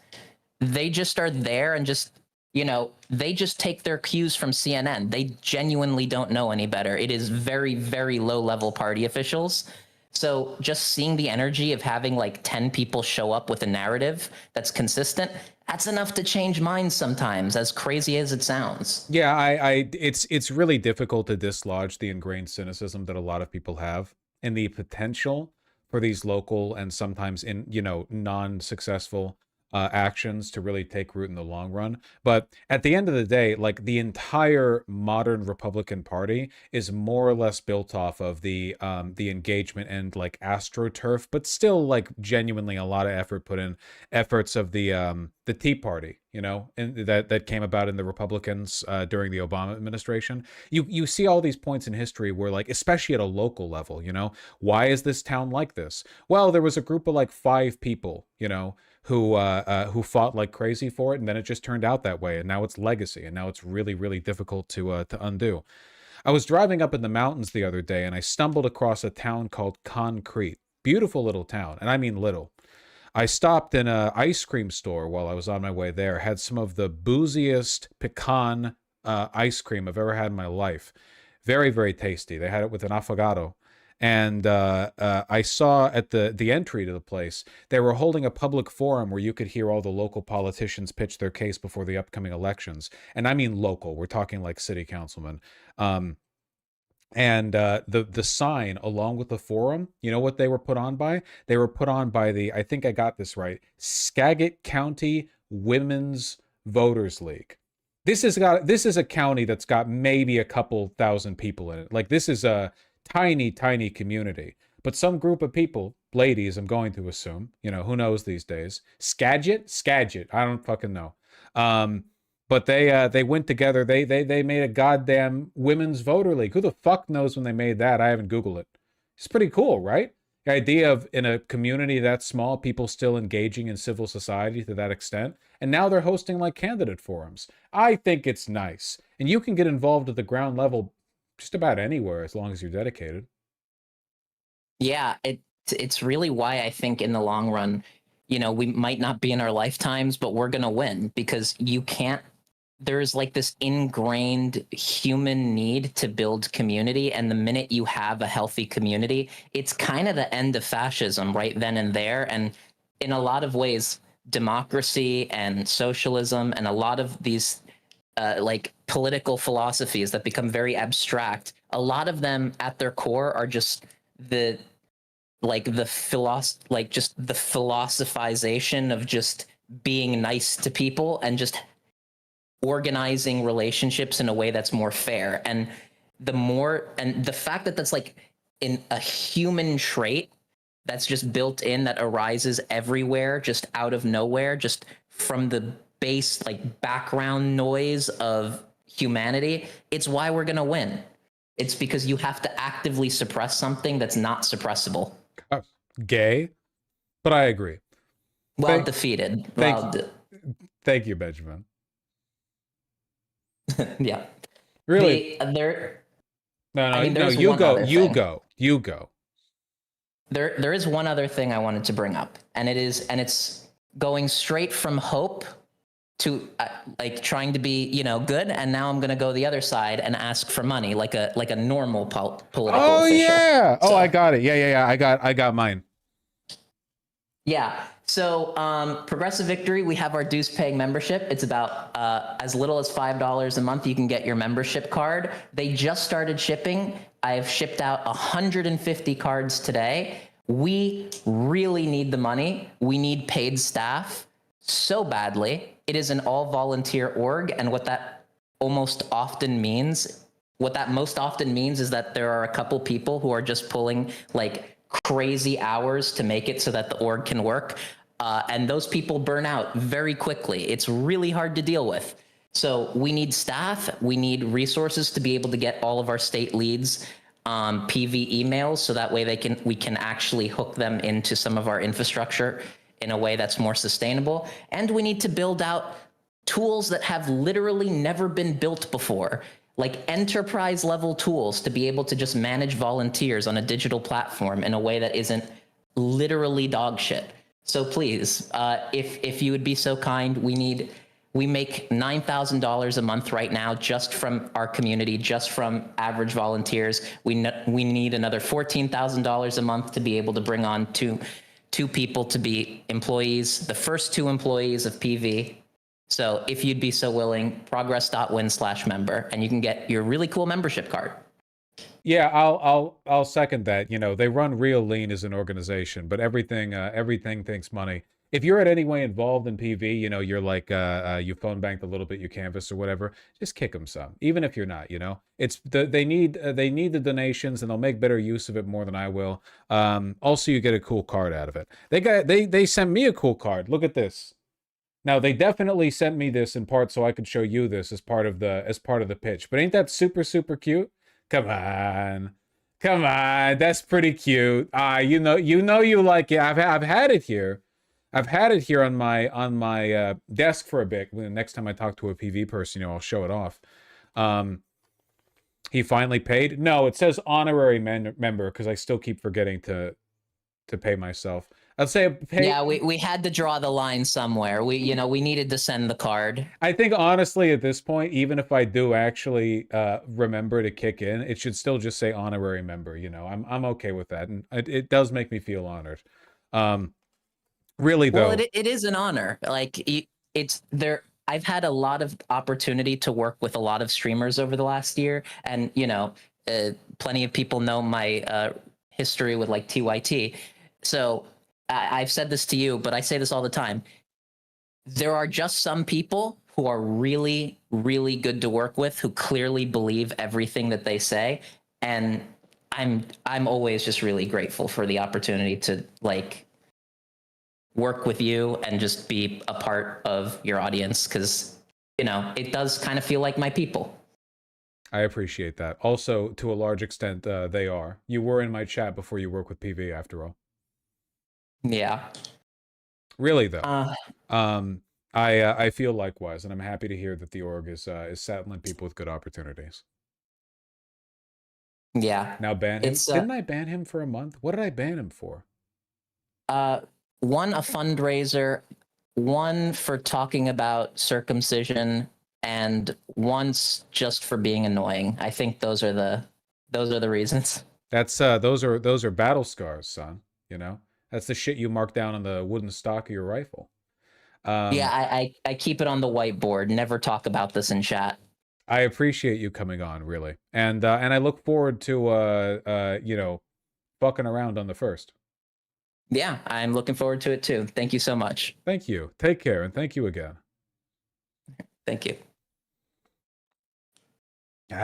They just are there and just, you know, they just take their cues from CNN. They genuinely don't know any better. It is very, very low level party officials. So just seeing the energy of having like 10 people show up with a narrative that's consistent, that's enough to change minds sometimes, as crazy as it sounds. Yeah, it's really difficult to dislodge the ingrained cynicism that a lot of people have and the potential for these local and sometimes non-successful actions to really take root in the long run. But at the end of the day, like the entire modern Republican Party is more or less built off of the engagement and like AstroTurf, but still like genuinely a lot of effort put in efforts of the Tea Party, you know, and that came about in the Republicans during the Obama administration. You see all these points in history where, like, especially at a local level, you know, why is this town like this? Well, there was a group of like 5 people, you know, who fought like crazy for it, and then it just turned out that way, and now it's legacy, and now it's really, really difficult to undo. I was driving up in the mountains the other day, and I stumbled across a town called Concrete. Beautiful little town, and I mean little. I stopped in an ice cream store while I was on my way there. Had some of the booziest pecan ice cream I've ever had in my life. Very, very tasty. They had it with an affogato. And I saw at the entry to the place, they were holding a public forum where you could hear all the local politicians pitch their case before the upcoming elections. And I mean local. We're talking like city councilmen. And the sign along with the forum, you know what they were put on by? They were put on by the, I think I got this right, Skagit County Women's Voters League. This is a county that's got maybe a couple thousand people in it. Like, this is a tiny, tiny community. But some group of people, ladies, I'm going to assume, you know, who knows these days? Skagit, I don't fucking know. But they went together. They made a goddamn women's voter league. Who the fuck knows when they made that? I haven't Googled it. It's pretty cool, right? The idea of, in a community that small, people still engaging in civil society to that extent. And now they're hosting like candidate forums. I think it's nice. And you can get involved at the ground level just about anywhere as long as you're dedicated. Yeah, it's really why I think in the long run, you know, we might not be in our lifetimes, but we're going to win, because you can't, there's like this ingrained human need to build community. And the minute you have a healthy community, it's kind of the end of fascism right then and there. And in a lot of ways, democracy and socialism and a lot of these like political philosophies that become very abstract, a lot of them at their core are just the philosophization of just being nice to people and just organizing relationships in a way that's more fair. And the fact that that's like in a human trait that's just built in, that arises everywhere, just out of nowhere, just from the base, like background noise of humanity, it's why we're going to win. It's because you have to actively suppress something that's not suppressible. Gay? But I agree. Well defeated. Thank you, Benjamin. Yeah. Really? No, I mean, no, you go. There is one other thing I wanted to bring up, and it's going straight from hope to like trying to be, good, and now I'm going to go the other side and ask for money like a normal political Oh official. yeah. So, I got it. Yeah. I got mine. Yeah. So Progressive Victory, we have our dues paying membership. It's about as little as $5 a month. You can get your membership card. They just started shipping. I have shipped out 150 cards today. We really need the money. We need paid staff so badly. It is an all volunteer org. And what that most often means is that there are a couple people who are just pulling like crazy hours to make it so that the org can work. And those people burn out very quickly. It's really hard to deal with. So we need staff. We need resources to be able to get all of our state leads PV emails, so that way we can actually hook them into some of our infrastructure in a way that's more sustainable. And we need to build out tools that have literally never been built before, like enterprise level tools to be able to just manage volunteers on a digital platform in a way that isn't literally dog shit. So please, if you would be so kind, we make $9,000 a month right now just from our community, just from average volunteers. We need another $14,000 a month to be able to bring on two people to be employees, the first 2 employees of PV. So if you'd be so willing, progress.win/member, and you can get your really cool membership card. Yeah, I'll second that. They run real lean as an organization, but everything thinks money. If you're in any way involved in PV, you're like you phone banked a little bit, you canvas or whatever, just kick them some. Even if you're not, it's they need the donations, and they'll make better use of it more than I will. Also, you get a cool card out of it. They sent me a cool card. Look at this. Now they definitely sent me this in part so I could show you this as part of the pitch. But ain't that super cute? Come on, that's pretty cute. You like it. I've had it here. I've had it here on my desk for a bit. Next time I talk to a PV person, I'll show it off. He finally paid. No, it says honorary member because I still keep forgetting to pay myself. I'd say pay. Yeah, we had to draw the line somewhere. We needed to send the card. I think honestly at this point, even if I do actually remember to kick in, it should still just say honorary member. I'm okay with that, and it does make me feel honored. Really though, well, it is an honor. Like it's there. I've had a lot of opportunity to work with a lot of streamers over the last year, and plenty of people know my history with like TYT. So I've said this to you, but I say this all the time. There are just some people who are really, really good to work with, who clearly believe everything that they say, and I'm always just really grateful for the opportunity to like work with you and just be a part of your audience, because it does kind of feel like my people. I appreciate that. Also, to a large extent, they are. You were in my chat before you work with PV, after all. Yeah. Really though, I feel likewise, and I'm happy to hear that the org is saddling people with good opportunities. Yeah. Now ban him. Didn't I ban him for a month? What did I ban him for? One, a fundraiser, one for talking about circumcision, and once just for being annoying. I think those are the reasons. That's those are battle scars, son. That's the shit you mark down on the wooden stock of your rifle. Yeah, I keep it on the whiteboard. Never talk about this in chat. I appreciate you coming on, really, and I look forward to fucking around on the 1st. Yeah, I'm looking forward to it too. Thank you so much. Thank you. Take care, and thank you again. Thank you.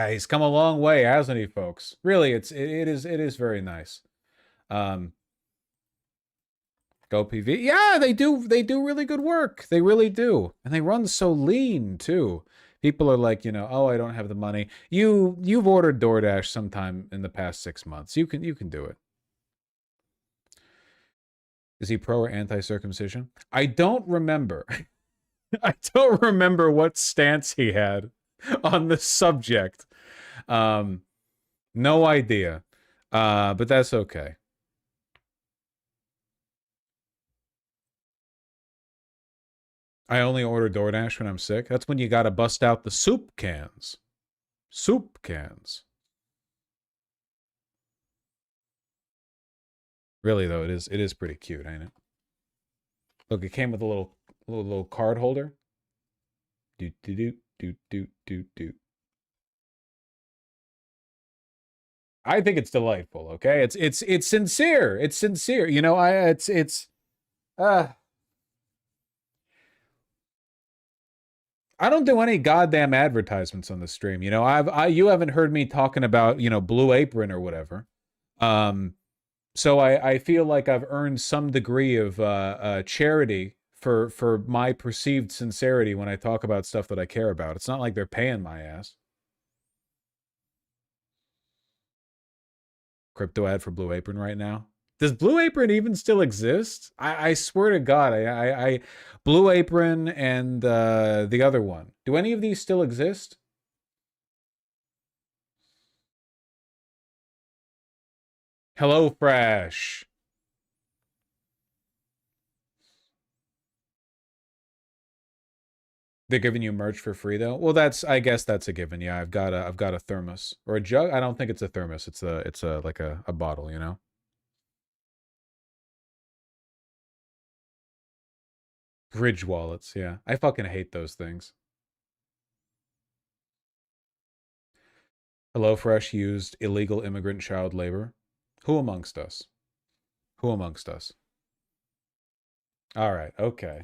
He's come a long way, hasn't he, folks? Really, it is very nice. Go PV. Yeah, they do really good work. They really do. And they run so lean too. People are like, oh, I don't have the money. You've ordered DoorDash sometime in the past 6 months. You can do it. Is he pro or anti-circumcision? I don't remember. I don't remember what stance he had on the subject. No idea. But that's okay. I only order DoorDash when I'm sick. That's when you gotta bust out the soup cans. Soup cans. Really though, it is pretty cute, ain't it? Look, it came with a little card holder. Do do do do do do do. I think it's delightful. Okay, it's sincere. It's sincere. You know, I don't do any goddamn advertisements on the stream. You know, you haven't heard me talking about, you know, Blue Apron or whatever. So I feel like I've earned some degree of charity for my perceived sincerity when I talk about stuff that I care about. It's not like they're paying my ass. Crypto ad for Blue Apron right now. Does Blue Apron even still exist? I swear to God, I Blue Apron and the other one. Do any of these still exist? HelloFresh. They're giving you merch for free though. Well, I guess that's a given. Yeah, I've got a thermos or a jug. I don't think it's a thermos. It's a like a bottle, you know. Bridge wallets, yeah. I fucking hate those things. HelloFresh used illegal immigrant child labor. Who amongst us? Who amongst us? All right, okay.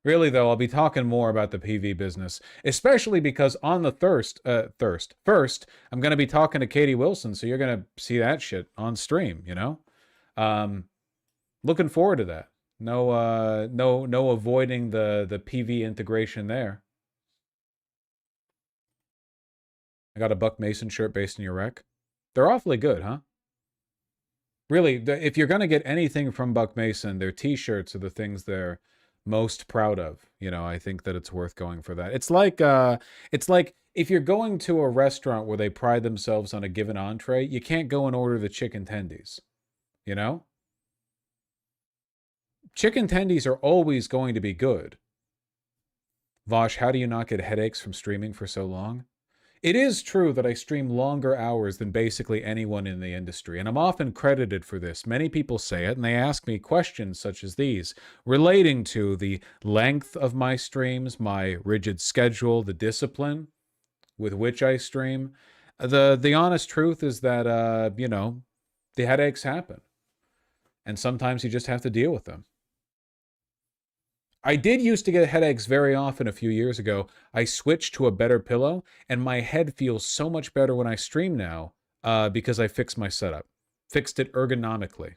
Really, though, I'll be talking more about the PV business, especially because on the first, I'm going to be talking to Katie Wilson, so you're going to see that shit on stream, you know? Looking forward to that. No avoiding the PV integration there. I got a Buck Mason shirt based in your rec. They're awfully good, huh? Really, if you're going to get anything from Buck Mason, their t-shirts are the things they're most proud of. You know, I think that it's worth going for that. It's like if you're going to a restaurant where they pride themselves on a given entree, you can't go and order the chicken tendies. You know? Chicken tendies are always going to be good. Vosh, how do you not get headaches from streaming for so long? It is true that I stream longer hours than basically anyone in the industry, and I'm often credited for this. Many people say it, and they ask me questions such as these, relating to the length of my streams, my rigid schedule, the discipline with which I stream. The honest truth is that, you know, the headaches happen, and sometimes you just have to deal with them. I did used to get headaches very often a few years ago. I switched to a better pillow, and my head feels so much better when I stream now because I fixed my setup. Fixed it ergonomically.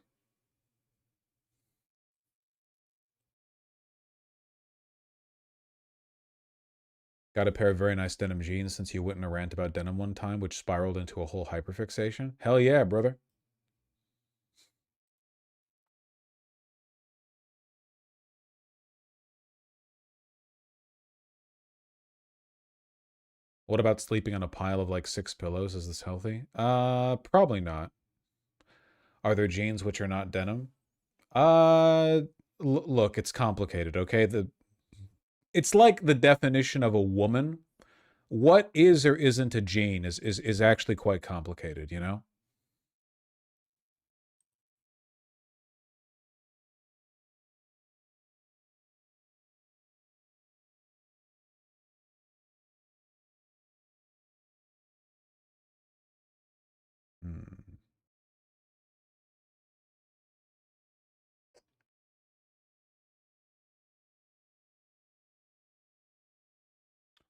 Got a pair of very nice denim jeans since you went in a rant about denim one time, which spiraled into a whole hyperfixation. Hell yeah, brother. What about sleeping on a pile of like 6 pillows? Is this healthy? Probably not. Are there jeans which are not denim? Look, it's complicated, okay? It's like the definition of a woman. What is or isn't a jean is actually quite complicated, you know?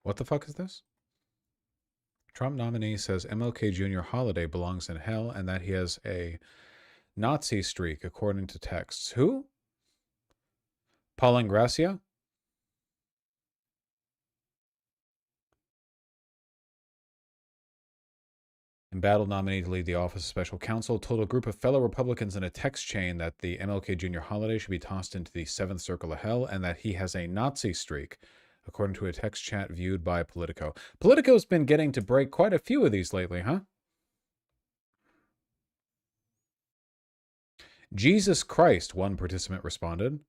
What the fuck is this? Trump nominee says MLK Jr. holiday belongs in hell and that he has a Nazi streak, according to texts. Who? Paul Ingracia? Embattled nominee to lead the Office of Special Counsel, told a group of fellow Republicans in a text chain that the MLK Jr. holiday should be tossed into the seventh circle of hell and that he has a Nazi streak, according to a text chat viewed by Politico. Politico's been getting to break quite a few of these lately, huh? Jesus Christ, one participant responded.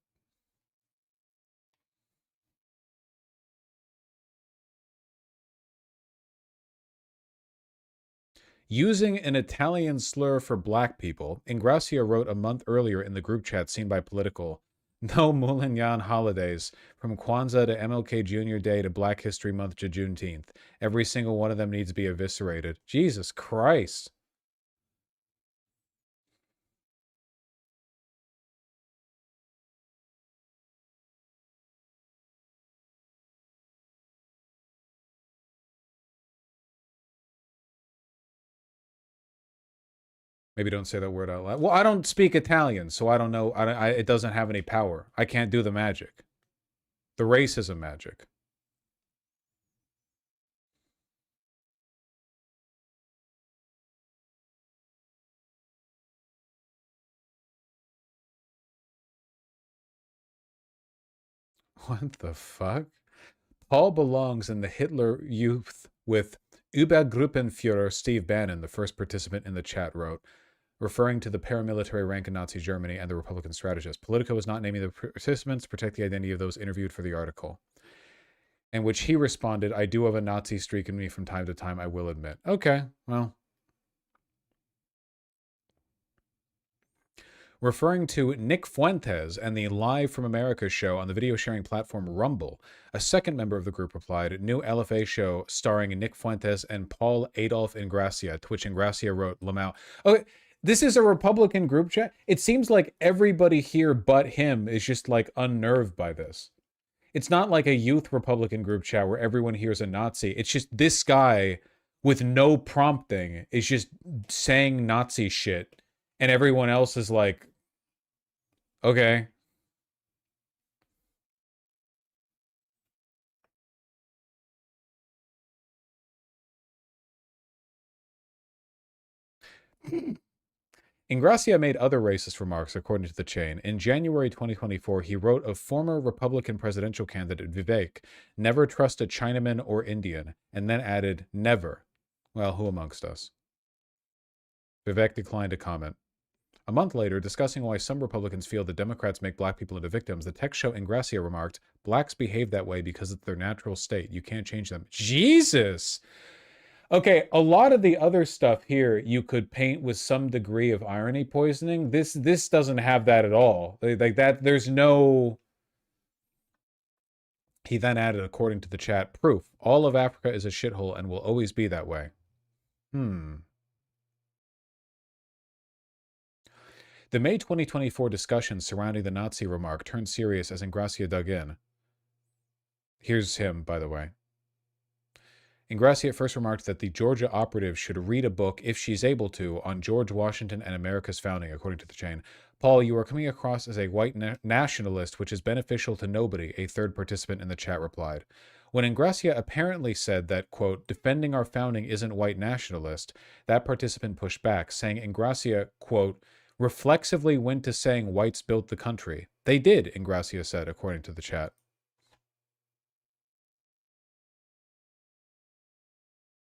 Using an Italian slur for black people, Ingrassia wrote a month earlier in the group chat seen by Political, "No Mulignan holidays, from Kwanzaa to MLK Jr. Day to Black History Month to Juneteenth. Every single one of them needs to be eviscerated." Jesus Christ. Maybe don't say that word out loud. Well, I don't speak Italian, so I don't know. It doesn't have any power. I can't do the magic. The racism magic. What the fuck? Paul belongs in the Hitler Youth with Obergruppenführer Steve Bannon, the first participant in the chat, wrote, referring to the paramilitary rank in Nazi Germany and the Republican strategist. Politico is not naming the participants to protect the identity of those interviewed for the article. In which he responded, "I do have a Nazi streak in me from time to time, I will admit." Okay, well. Referring to Nick Fuentes and the Live from America show on the video sharing platform Rumble, a second member of the group replied, "New LFA show starring Nick Fuentes and Paul Adolf Ingrassia," to which Ingrassia wrote, "Lamau." Okay, this is a Republican group chat. It seems like everybody here but him is just like unnerved by this. It's not like a youth Republican group chat where everyone here is a Nazi. It's just this guy with no prompting is just saying Nazi shit. And everyone else is like, okay. Ingrassia made other racist remarks, according to the chain. In January 2024, he wrote of former Republican presidential candidate Vivek, "Never trust a Chinaman or Indian," and then added, "Never." Well, who amongst us? Vivek declined to comment. A month later, discussing why some Republicans feel that Democrats make black people into victims, the text show Ingrassia remarked, "Blacks behave that way because it's their natural state. You can't change them." Jesus! Okay, a lot of the other stuff here you could paint with some degree of irony poisoning. This doesn't have that at all. Like that, there's no... He then added, according to the chat, proof. All of Africa is a shithole and will always be that way. The May 2024 discussion surrounding the Nazi remark turned serious as Ingrassia dug in. Here's him, by the way. Ingrassia first remarked that the Georgia operative should read a book, if she's able to, on George Washington and America's founding, according to the chain. "Paul, you are coming across as a white nationalist, which is beneficial to nobody," a third participant in the chat replied. When Ingrassia apparently said that, quote, "defending our founding isn't white nationalist," that participant pushed back, saying Ingrassia, quote, "reflexively went to saying whites built the country." They did, Ingrassia said, according to the chat.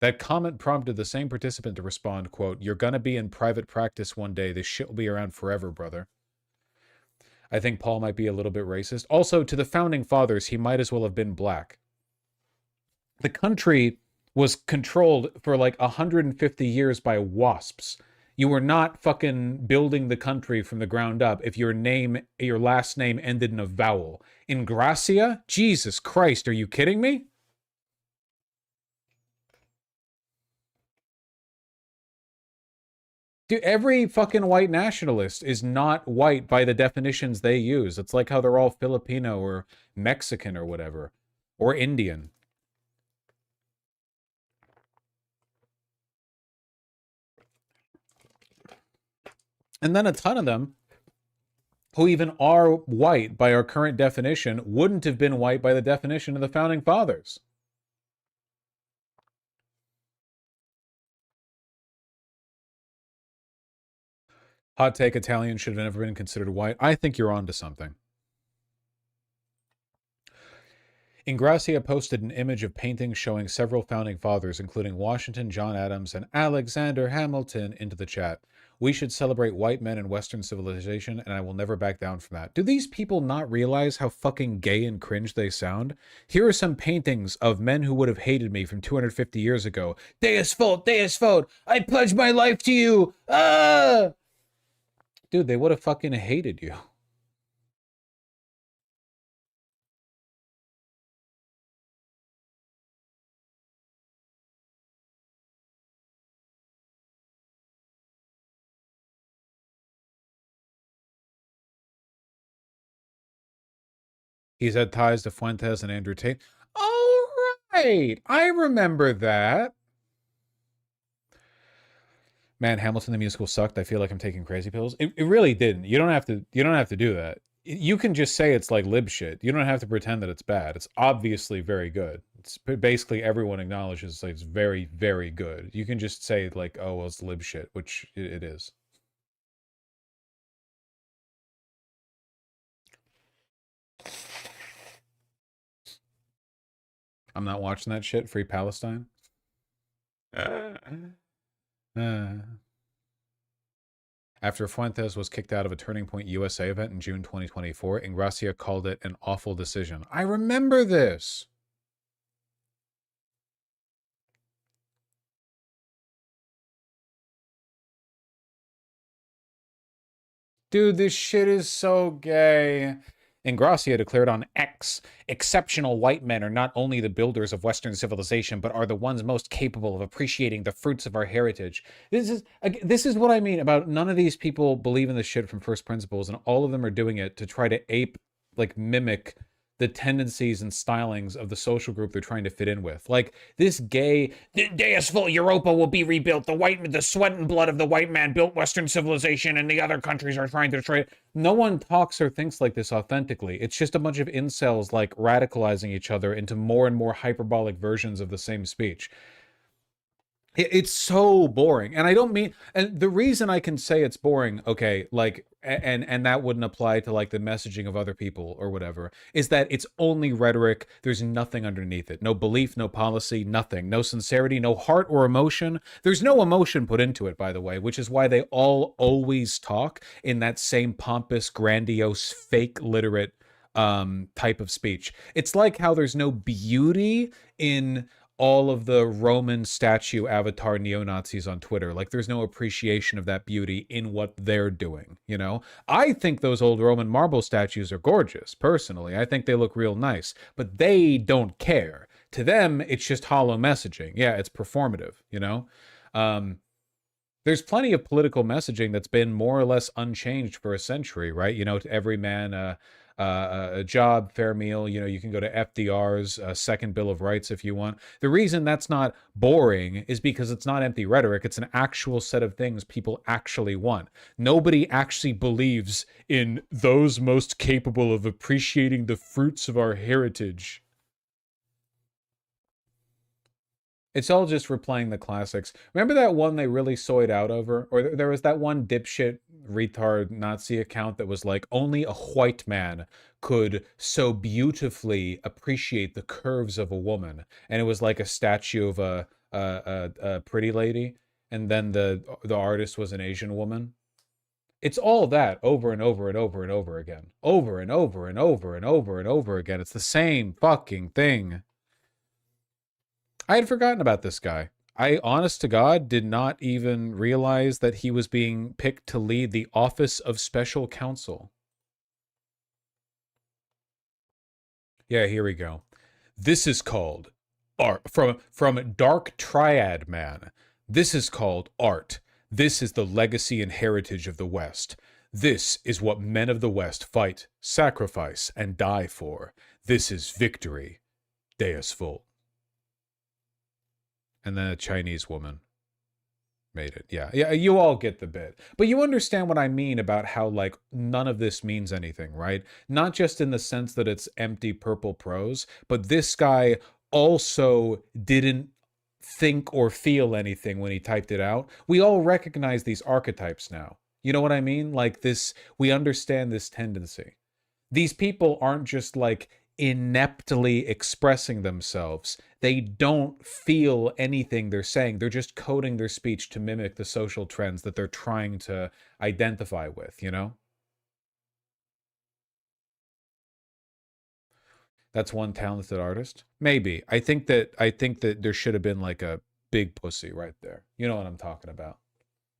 That comment prompted the same participant to respond, quote, "You're gonna be in private practice one day. This shit will be around forever, brother." I think Paul might be a little bit racist. Also, to the founding fathers, he might as well have been black. The country was controlled for like 150 years by wasps. You were not fucking building the country from the ground up if your last name ended in a vowel. Ingrassia? Jesus Christ, are you kidding me? Dude, every fucking white nationalist is not white by the definitions they use. It's like how they're all Filipino or Mexican or whatever. Or Indian. And then a ton of them, who even are white by our current definition, wouldn't have been white by the definition of the founding fathers. Hot take, Italians should have never been considered white. I think you're onto something. Ingrassia posted an image of paintings showing several founding fathers, including Washington, John Adams, and Alexander Hamilton, into the chat. We should celebrate white men in Western civilization, and I will never back down from that. Do these people not realize how fucking gay and cringe they sound? Here are some paintings of men who would have hated me from 250 years ago. Deus vult, Deus vult, I pledge my life to you! Ah! Dude, they would have fucking hated you. He's had ties to Fuentes and Andrew Tate. Oh, right. I remember that. Man, Hamilton the musical sucked. I feel like I'm taking crazy pills. It really didn't. You don't have to do that. You can just say it's like lib shit. You don't have to pretend that it's bad. It's obviously very good. It's basically everyone acknowledges like it's very, very good. You can just say like, oh, well, it's lib shit, which it is. I'm not watching that shit. Free Palestine. After Fuentes was kicked out of a Turning Point USA event in June 2024, Ingrassia called it an awful decision. I remember this. Dude, this shit is so gay. Ingrassia declared on X, exceptional white men are not only the builders of Western civilization, but are the ones most capable of appreciating the fruits of our heritage. This is what I mean about none of these people believe in this shit from first principles, and all of them are doing it to try to ape, like mimic the tendencies and stylings of the social group they're trying to fit in with. Like this gay, Deus vult, Europa will be rebuilt. The sweat and blood of the white man built Western civilization, and the other countries are trying to destroy it. No one talks or thinks like this authentically. It's just a bunch of incels like radicalizing each other into more and more hyperbolic versions of the same speech. It's so boring. And I don't mean, and the reason I can say it's boring, okay, like, and that wouldn't apply to like the messaging of other people or whatever, is that it's only rhetoric. There's nothing underneath it. No belief, no policy, nothing. No sincerity, no heart or emotion. There's no emotion put into it, by the way, which is why they all always talk in that same pompous, grandiose, fake literate type of speech. It's like how there's no beauty in all of the Roman statue avatar neo-Nazis on Twitter. Like there's no appreciation of that beauty in what they're doing, you know? I think those old Roman marble statues are gorgeous, personally. I think they look real nice, but they don't care. To them, it's just hollow messaging. Yeah, it's performative, you know? There's plenty of political messaging that's been more or less unchanged for a century, right? You know, to every man, a job, fair meal. You know, you can go to FDR's second Bill of Rights if you want. The reason that's not boring is because it's not empty rhetoric. It's an actual set of things people actually want. Nobody actually believes in those most capable of appreciating the fruits of our heritage. It's all just replaying the classics. Remember that one they really soyed out over? Or there was that one dipshit retard Nazi account that was like, only a white man could so beautifully appreciate the curves of a woman. And it was like a statue of a pretty lady. And then the artist was an Asian woman. It's all that over and over and over and over again. Over and over and over and over and over again. It's the same fucking thing. I had forgotten about this guy. I, honest to God, did not even realize that he was being picked to lead the Office of Special Counsel. Yeah, here we go. This is called art. From Dark Triad Man. This is called art. This is the legacy and heritage of the West. This is what men of the West fight, sacrifice, and die for. This is victory. Deus vult. And then a Chinese woman made it. Yeah, you all get the bit. But you understand what I mean about how, like, none of this means anything, right? Not just in the sense that it's empty purple prose, but this guy also didn't think or feel anything when he typed it out. We all recognize these archetypes now. You know what I mean? Like this, we understand this tendency. These people aren't just like ineptly expressing themselves. They don't feel anything they're saying. They're just coding their speech to mimic the social trends that they're trying to identify with, you know? That's one talented artist. Maybe. I think that there should have been like a big pussy right there. You know what I'm talking about?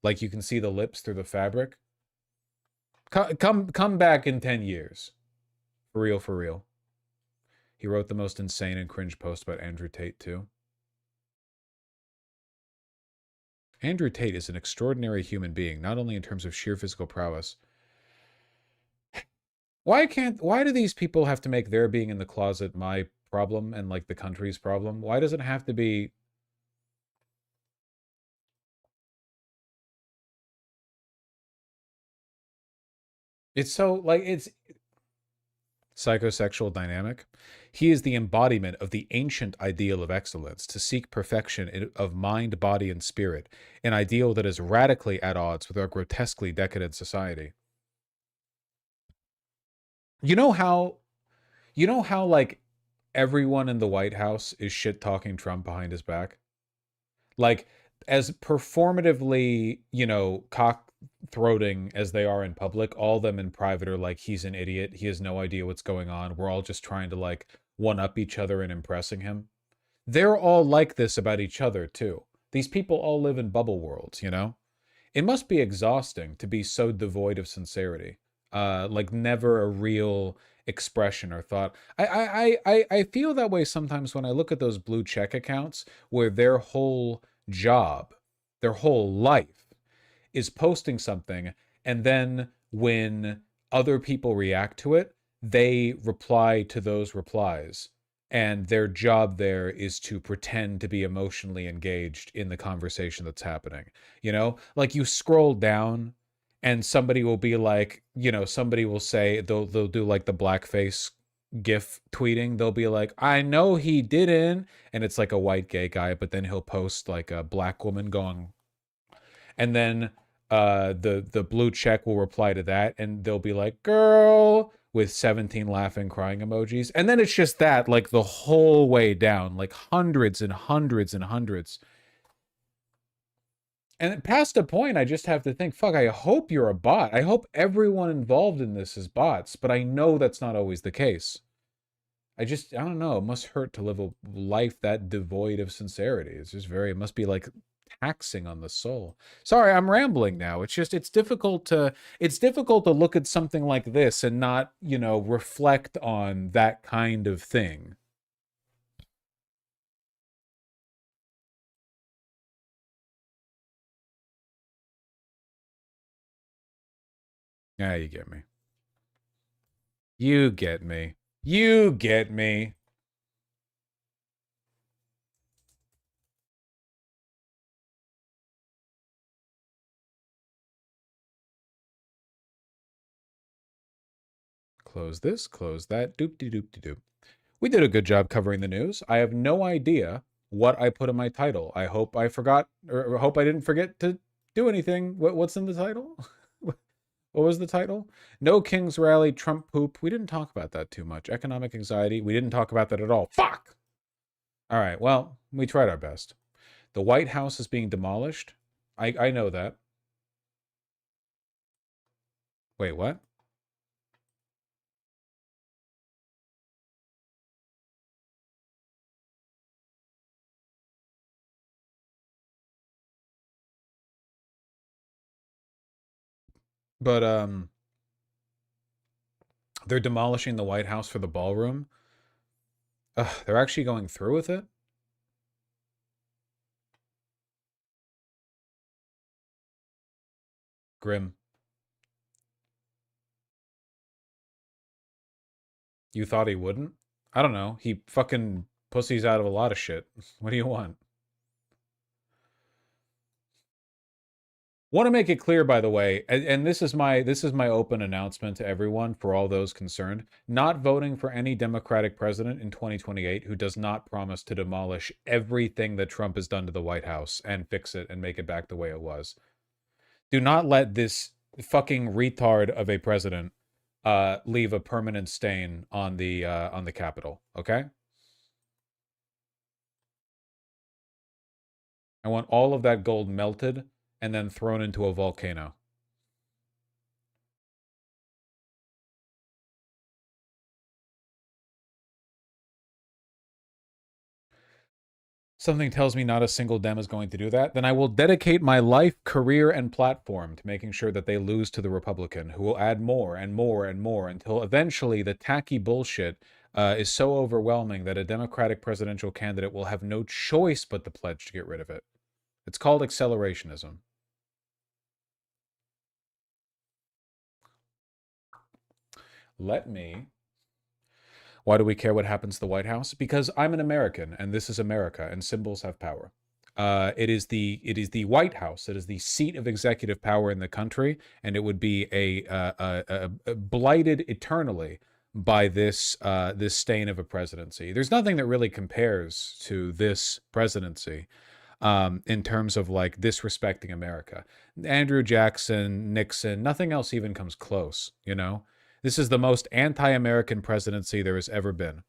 Like you can see the lips through the fabric. Come back in 10 years. For real, for real. He wrote the most insane and cringe post about Andrew Tate too. Andrew Tate is an extraordinary human being, not only in terms of sheer physical prowess. Why do these people have to make their being in the closet my problem and like the country's problem? Why does it have to be... It's so, like, it's... Psychosexual dynamic. He is the embodiment of the ancient ideal of excellence, to seek perfection of mind, body, and spirit, an ideal that is radically at odds with our grotesquely decadent society. You know how like everyone in the White House is shit-talking Trump behind his back? Like, as performatively, you know, cock-throating as they are in public, all of them in private are like, he's an idiot, he has no idea what's going on, we're all just trying to, like, one-up each other and impressing him. They're all like this about each other, too. These people all live in bubble worlds, you know? It must be exhausting to be so devoid of sincerity. Like, never a real expression or thought. I feel that way sometimes when I look at those blue check accounts where their whole job, their whole life is posting something, and then when other people react to it, they reply to those replies, and their job there is to pretend to be emotionally engaged in the conversation that's happening. You know, like you scroll down and somebody will be like, you know, somebody will say, they'll do like the blackface GIF tweeting. They'll be like, I know he didn't. And it's like a white gay guy, but then he'll post like a black woman going, and then the blue check will reply to that, and they'll be like, girl, with 17 laughing, crying emojis. And then it's just that, like the whole way down, like hundreds and hundreds and hundreds. And past a point, I just have to think, fuck, I hope you're a bot. I hope everyone involved in this is bots, but I know that's not always the case. I don't know. It must hurt to live a life that devoid of sincerity. It's just it must be like taxing on the soul. Sorry, I'm rambling now. It's difficult to look at something like this and not, you know, reflect on that kind of thing. Yeah, you get me. You get me. You get me. Close this, close that, doop-de-doop-de-doop. We did a good job covering the news. I have no idea what I put in my title. I hope I forgot, or hope I didn't forget to do anything. What's in the title? What was the title? No King's Rally, Trump poop. We didn't talk about that too much. Economic anxiety. We didn't talk about that at all. Fuck! All right, well, we tried our best. The White House is being demolished. I know that. Wait, what? But they're demolishing the White House for the ballroom. They're actually going through with it? Grim. You thought he wouldn't? I don't know. He fucking pussies out of a lot of shit. What do you want? Want to make it clear, by the way, and this is my open announcement to everyone, for all those concerned, not voting for any Democratic president in 2028 who does not promise to demolish everything that Trump has done to the White House and fix it and make it back the way it was. Do not let this fucking retard of a president leave a permanent stain on the Capitol, okay? I want all of that gold melted and then thrown into a volcano. Something tells me not a single Dem is going to do that. Then I will dedicate my life, career, and platform to making sure that they lose to the Republican, who will add more and more and more until eventually the tacky bullshit is so overwhelming that a Democratic presidential candidate will have no choice but to pledge to get rid of it. It's called accelerationism. Let me... Why do we care what happens to the White House? Because I'm an American, and this is America, and symbols have power. It is the White House. It is the seat of executive power in the country, and it would be a blighted eternally by this this stain of a presidency. There's nothing that really compares to this presidency in terms of like disrespecting America. Andrew Jackson, Nixon, nothing else even comes close, you know? This is the most anti-American presidency there has ever been.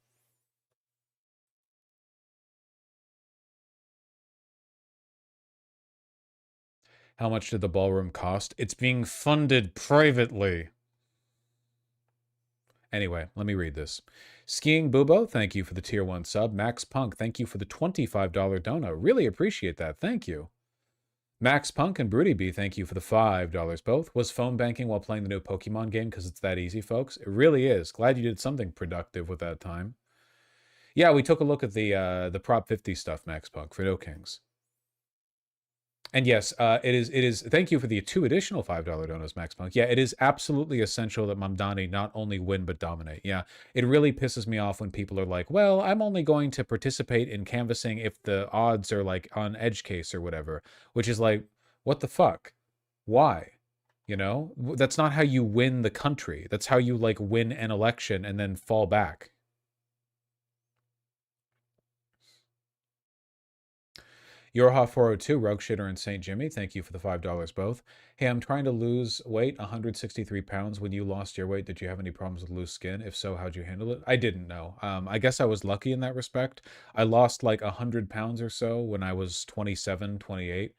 How much did the ballroom cost? It's being funded privately. Anyway, let me read this. Skiing Bubo, thank you for the tier 1 sub. Max Punk, thank you for the $25 dono. Really appreciate that. Thank you. Max Punk and Broody B, thank you for the $5 both. Was phone banking while playing the new Pokemon game because it's that easy, folks? It really is. Glad you did something productive with that time. Yeah, we took a look at the Prop 50 stuff, Max Punk, for No Kings. And yes, it is. Thank you for the 2 additional $5 donos, Max Punk. Yeah, it is absolutely essential that Mamdani not only win but dominate. Yeah, it really pisses me off when people are like, well, I'm only going to participate in canvassing if the odds are like on edge case or whatever, which is like, what the fuck? Why? You know, that's not how you win the country. That's how you like win an election and then fall back. Yorha 402, Rogue Shitter, and St. Jimmy, thank you for the $5 both. Hey, I'm trying to lose weight, 163 pounds. When you lost your weight, did you have any problems with loose skin? If so, how'd you handle it? I didn't know. I guess I was lucky in that respect. I lost like 100 pounds or so when I was 27, 28.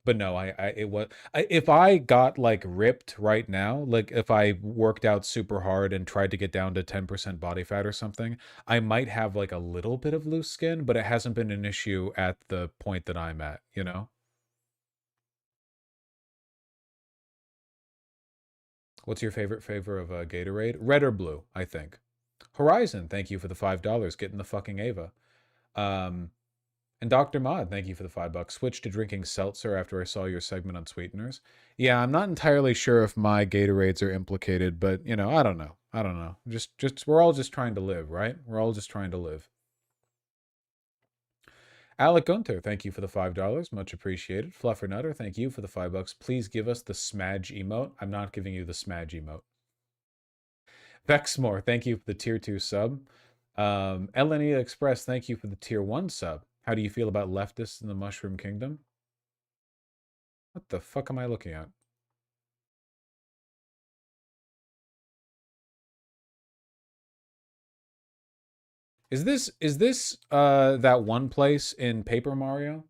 But no, if I got like ripped right now, like if I worked out super hard and tried to get down to 10% body fat or something, I might have like a little bit of loose skin, but it hasn't been an issue at the point that I'm at, you know? What's your favorite flavor of Gatorade? Red or blue, I think. Horizon, thank you for the $5. Getting the fucking Ava. And Dr. Mod, thank you for the $5. Switched to drinking seltzer after I saw your segment on sweeteners. Yeah, I'm not entirely sure if my Gatorades are implicated, but, you know, I don't know. I don't know. We're all just trying to live, right? We're all just trying to live. Alec Gunter, thank you for the $5. Much appreciated. Fluffer Nutter, thank you for the $5. Please give us the Smudge emote. I'm not giving you the Smudge emote. Vexmore, thank you for the tier 2 sub. Elenita Express, thank you for the tier 1 sub. How do you feel about leftists in the Mushroom Kingdom? What the fuck am I looking at? Is this that one place in Paper Mario?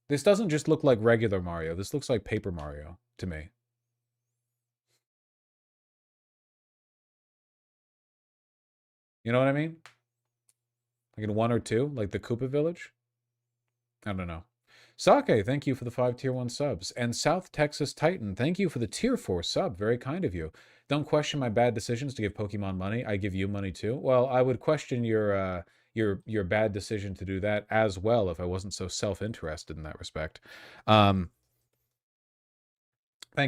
This doesn't just look like regular Mario. This looks like Paper Mario to me. You know what I mean? Like in 1 or 2, like the Koopa Village? I don't know. Sake, thank you for the 5 tier 1 subs. And South Texas Titan, thank you for the tier 4 sub. Very kind of you. Don't question my bad decisions to give Pokemon money. I give you money too. Well, I would question your bad decision to do that as well if I wasn't so self-interested in that respect. Thank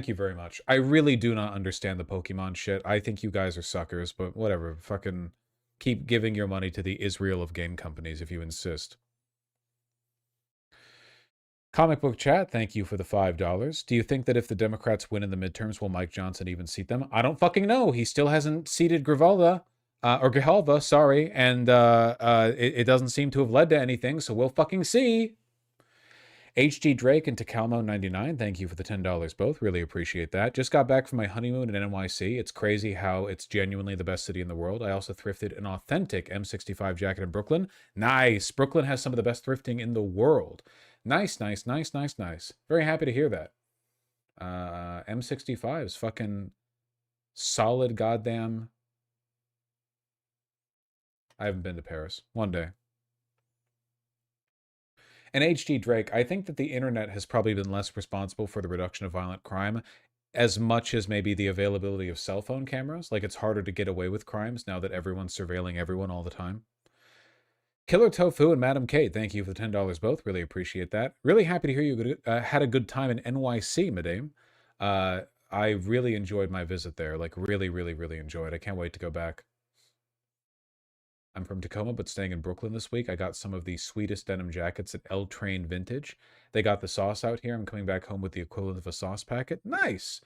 you very much. I really do not understand the Pokemon shit. I think you guys are suckers, but whatever. Fucking keep giving your money to the Israel of game companies if you insist. Comic Book Chat, thank you for the $5. Do you think that if the Democrats win in the midterms, will Mike Johnson even seat them? I don't fucking know. He still hasn't seated Grijalva, or Grijalva, sorry, and it doesn't seem to have led to anything, so we'll fucking see. HG Drake and Tacalmo99, thank you for the $10 both. Really appreciate that. Just got back from my honeymoon in NYC. It's crazy how it's genuinely the best city in the world. I also thrifted an authentic M65 jacket in Brooklyn. Nice. Brooklyn has some of the best thrifting in the world. Nice, nice, nice, nice, nice. Very happy to hear that. M65 is fucking solid goddamn. I haven't been to Paris. One day. And HG Drake, I think that the internet has probably been less responsible for the reduction of violent crime as much as maybe the availability of cell phone cameras. Like, it's harder to get away with crimes now that everyone's surveilling everyone all the time. Killer Tofu and Madam Kate, thank you for the $10 both. Really appreciate that. Really happy to hear you had a good time in NYC, madame. I really enjoyed my visit there. Like, really, really, really enjoyed. I can't wait to go back. I'm from Tacoma, but staying in Brooklyn this week. I got some of the sweetest denim jackets at L Train Vintage. They got the sauce out here. I'm coming back home with the equivalent of a sauce packet. Nice.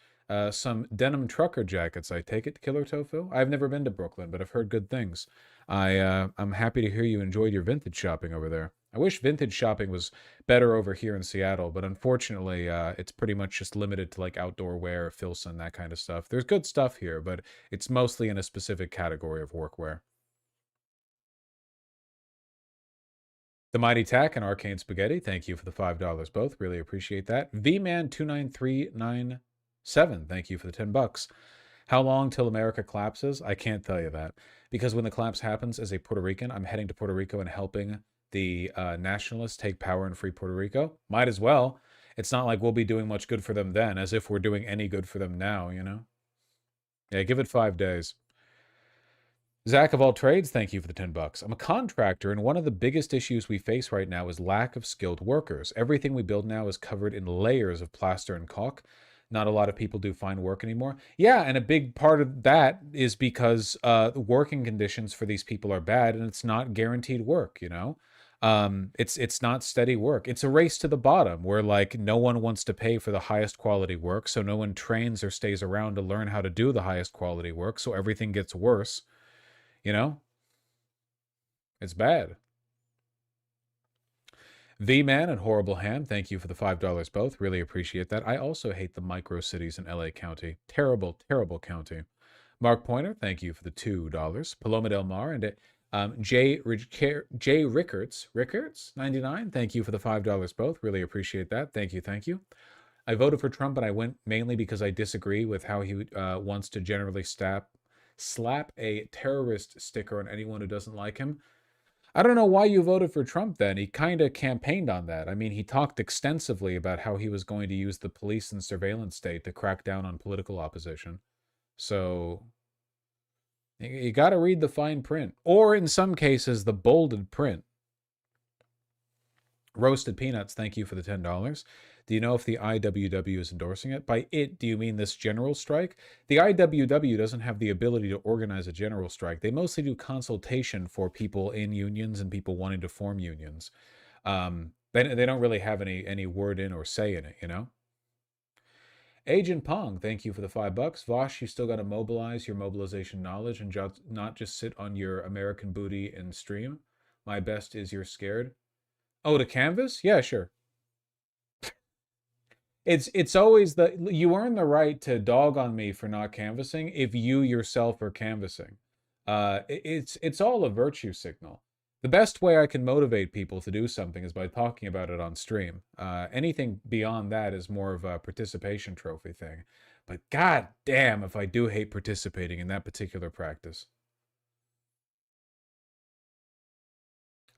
Some denim trucker jackets, I take it, Killer Tofu. I've never been to Brooklyn, but I've heard good things. I'm happy to hear you enjoyed your vintage shopping over there. I wish vintage shopping was better over here in Seattle, but unfortunately, it's pretty much just limited to like outdoor wear, Filson, that kind of stuff. There's good stuff here, but it's mostly in a specific category of workwear. The Mighty Tack and Arcane Spaghetti, thank you for the $5 both. Really appreciate that. VMan29397, thank you for the $10. How long till America collapses? I can't tell you that. Because when the collapse happens, as a Puerto Rican, I'm heading to Puerto Rico and helping the nationalists take power and free Puerto Rico. Might as well. It's not like we'll be doing much good for them then, as if we're doing any good for them now, you know? Yeah, give it 5 days. Zach of all trades, thank you for the $10. I'm a contractor, and one of the biggest issues we face right now is lack of skilled workers. Everything we build now is covered in layers of plaster and caulk. Not a lot of people do find work anymore. Yeah, and a big part of that is because the working conditions for these people are bad, and it's not guaranteed work, you know? It's not steady work. It's a race to the bottom where like no one wants to pay for the highest quality work, so no one trains or stays around to learn how to do the highest quality work, so everything gets worse. You know? It's bad. V-Man and Horrible Ham, thank you for the $5 both. Really appreciate that. I also hate the micro cities in LA County. Terrible, terrible county. Mark Pointer, thank you for the $2. Paloma Del Mar and Jay Rickards, 99, thank you for the $5 both. Really appreciate that. Thank you, thank you. I voted for Trump, and I went mainly because I disagree with how he wants to generally slap a terrorist sticker on anyone who doesn't like him. I don't know why you voted for Trump then. He kind of campaigned on that. I mean, he talked extensively about how he was going to use the police and surveillance state to crack down on political opposition. So you got to read the fine print, or in some cases, the bolded print. Roasted Peanuts, thank you for the $10. Do you know if the IWW is endorsing it? By it, do you mean this general strike? The IWW doesn't have the ability to organize a general strike. They mostly do consultation for people in unions and people wanting to form unions. They don't really have any word in or say in it, you know? Agent Pong, thank you for the $5. Vosh, you still got to mobilize your mobilization knowledge and not just sit on your American booty and stream. My best is you're scared. Oh, to canvas? Yeah, sure. It's always you earn the right to dog on me for not canvassing if you yourself are canvassing. It's all a virtue signal. The best way I can motivate people to do something is by talking about it on stream. Anything beyond that is more of a participation trophy thing. But god damn if I do hate participating in that particular practice.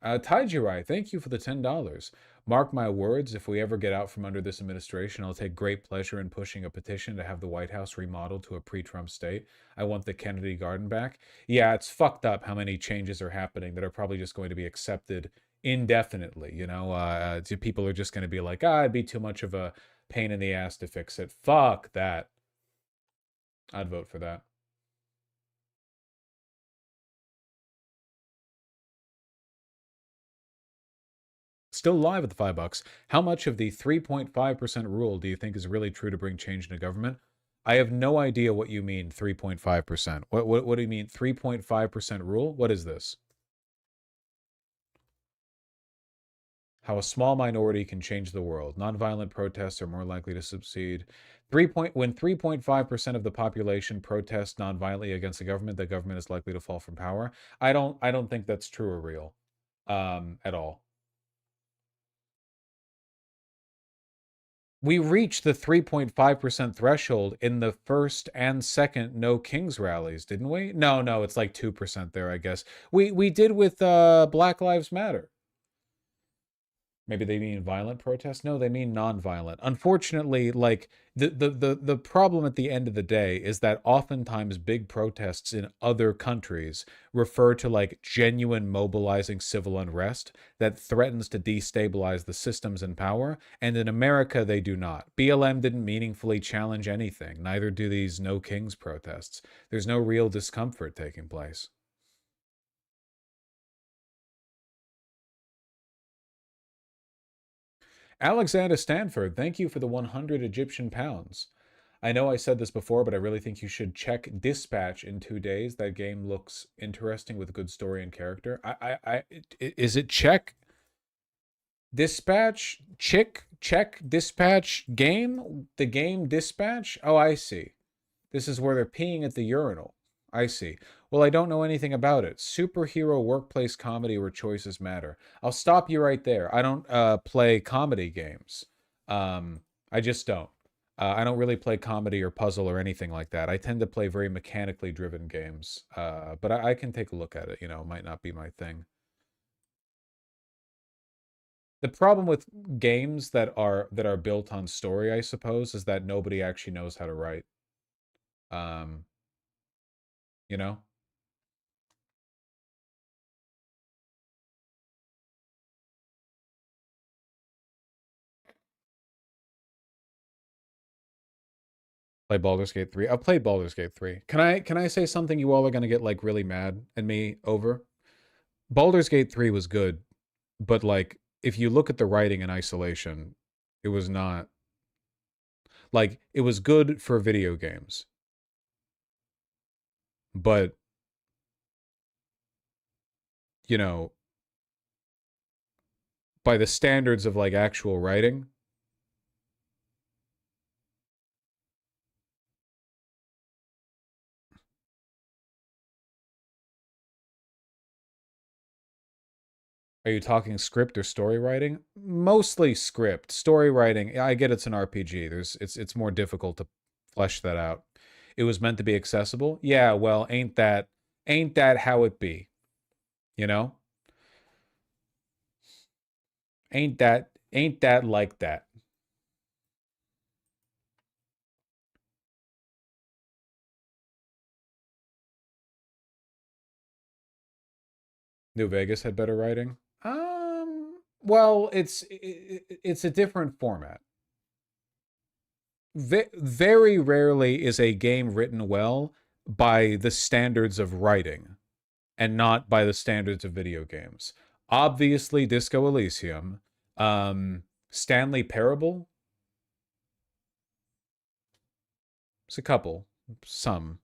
Taijirai, thank you for the $10. Mark my words, if we ever get out from under this administration, I'll take great pleasure in pushing a petition to have the White House remodeled to a pre-Trump state. I want the Kennedy Garden back. Yeah, it's fucked up how many changes are happening that are probably just going to be accepted indefinitely, you know? People are just going to be like, it'd be too much of a pain in the ass to fix it. Fuck that. I'd vote for that. Still live at the $5. How much of the 3.5% rule do you think is really true to bring change into government? I have no idea what you mean 3.5%. What do you mean 3.5% rule? What is this? How a small minority can change the world. Nonviolent protests are more likely to succeed. When 3.5% of the population protest nonviolently against the government is likely to fall from power. I don't think that's true or real, at all. We reached the 3.5% threshold in the first and second No Kings rallies, didn't we? No, it's like 2% there, I guess. We did with Black Lives Matter. Maybe they mean violent protests? No, they mean non-violent. Unfortunately, like the problem at the end of the day is that oftentimes big protests in other countries refer to like genuine mobilizing civil unrest that threatens to destabilize the systems in power, and in America they do not. BLM didn't meaningfully challenge anything, neither do these No Kings protests. There's no real discomfort taking place. Alexander Stanford, thank you for the 100 Egyptian pounds. I know I said this before, but I really think you should check Dispatch in 2 days. That game looks interesting with a good story and character. Is it check? Dispatch? Check Dispatch game? The game Dispatch? Oh, I see. This is where they're peeing at the urinal. I see. Well, I don't know anything about it. Superhero workplace comedy where choices matter. I'll stop you right there. I don't play comedy games. I just don't. I don't really play comedy or puzzle or anything like that. I tend to play very mechanically driven games. But I can take a look at it. You know, it might not be my thing. The problem with games that are built on story, I suppose, is that nobody actually knows how to write. You know? Play Baldur's Gate 3. I've played Baldur's Gate 3. Can I say something you all are gonna get like really mad at me over? Baldur's Gate 3 was good, but like if you look at the writing in isolation, it was not like it was good for video games. But you know, by the standards of like actual writing, are you talking script or story writing? Mostly script. Story writing, I get it's an RPG. It's more difficult to flesh that out. It was meant to be accessible. Yeah, well, ain't that how it be? You know? Ain't that like that? New Vegas had better writing? Well, it's a different format. Very rarely is a game written well by the standards of writing and not by the standards of video games. Obviously, Disco Elysium, Stanley Parable. It's a couple, some.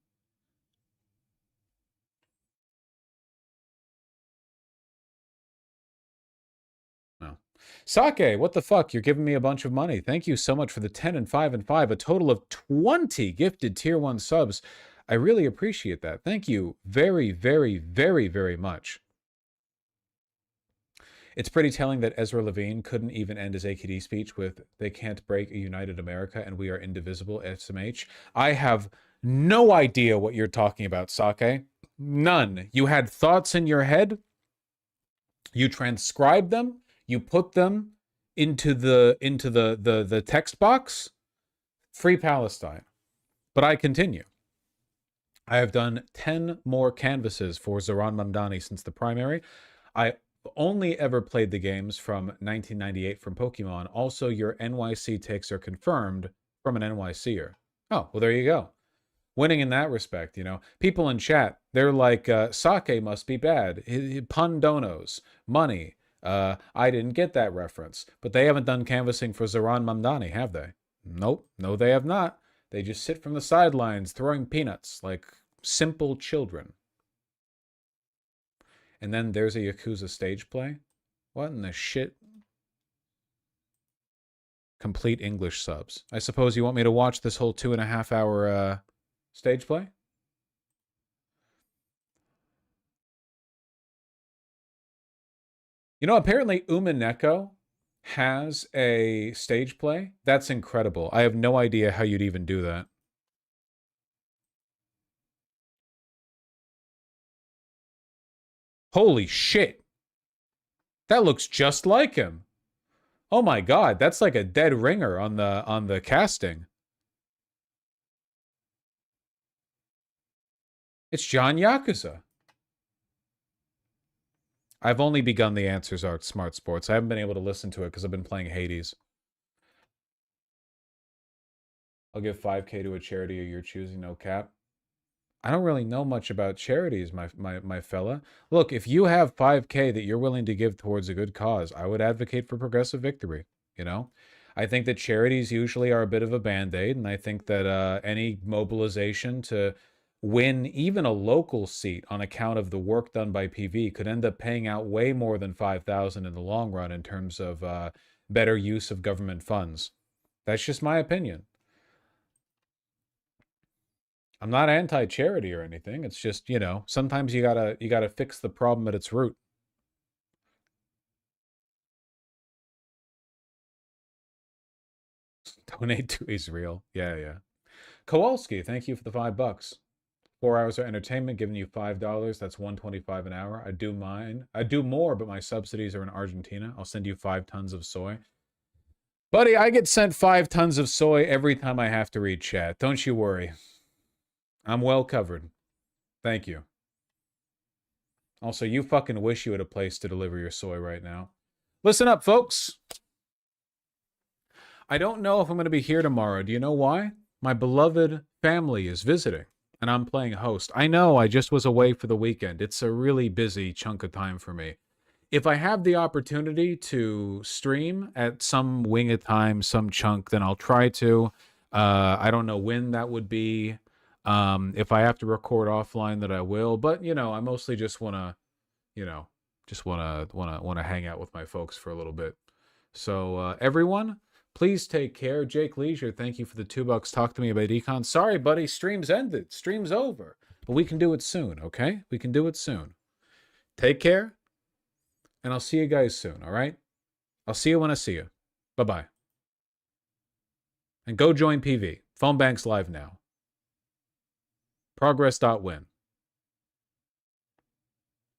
Sake, what the fuck? You're giving me a bunch of money. Thank you so much for the 10 and 5 and 5. A total of 20 gifted tier 1 subs. I really appreciate that. Thank you very, very, very, very much. It's pretty telling that Ezra Levine couldn't even end his AKD speech with, "They can't break a united America and we are indivisible, SMH. I have no idea what you're talking about, Sake. None. You had thoughts in your head. You transcribed them. You put them into the text box. Free Palestine. But I continue. I have done 10 more canvases for Zoran Mamdani since the primary. I only ever played the games from 1998 from Pokemon. Also, your NYC takes are confirmed from an NYCer. Oh, well, there you go. Winning in that respect, you know. People in chat, they're like, Sake must be bad. Pun donos. Money. I didn't get that reference. But they haven't done canvassing for Zoran Mamdani, have they? Nope. No, they have not. They just sit from the sidelines throwing peanuts like simple children. And then there's a Yakuza stage play? What in the shit? Complete English subs. I suppose you want me to watch this whole 2.5 hour stage play? You know, apparently Umineko has a stage play. That's incredible. I have no idea how you'd even do that. Holy shit. That looks just like him. Oh my god, that's like a dead ringer on the casting. It's John Yakuza. I've only begun the Answers Art Smart Sports. I haven't been able to listen to it because I've been playing Hades. I'll give 5K to a charity of your choosing, no cap. I don't really know much about charities, my fella. Look, if you have 5K that you're willing to give towards a good cause, I would advocate for progressive victory, you know? I think that charities usually are a bit of a band-aid, and I think that any mobilization to win even a local seat on account of the work done by PV could end up paying out way more than $5,000 in the long run in terms of better use of government funds. That's just my opinion. I'm not anti-charity or anything. It's just, you know, sometimes you gotta fix the problem at its root. Donate to Israel. Yeah. Kowalski, thank you for the $5. 4 hours of entertainment, giving you $5. That's $1.25 an hour. I do more, but my subsidies are in Argentina. I'll send you 5 tons of soy. Buddy, I get sent 5 tons of soy every time I have to read chat. Don't you worry. I'm well covered. Thank you. Also, you fucking wish you had a place to deliver your soy right now. Listen up, folks. I don't know if I'm going to be here tomorrow. Do you know why? My beloved family is visiting, and I'm playing host. I know I just was away for the weekend. It's a really busy chunk of time for me. If I have the opportunity to stream at some wing of time, some chunk, then I'll try to. I don't know when that would be. If I have to record offline, that I will. But you know, I mostly just want to, you know, want to hang out with my folks for a little bit. So everyone, please take care. Jake Leisure, thank you for the $2. Talk to me about Econ. Sorry, buddy, stream's ended. Stream's over. But we can do it soon, okay? We can do it soon. Take care, and I'll see you guys soon, all right? I'll see you when I see you. Bye-bye. And go join PV. Phone Bank's live now. Progress.win.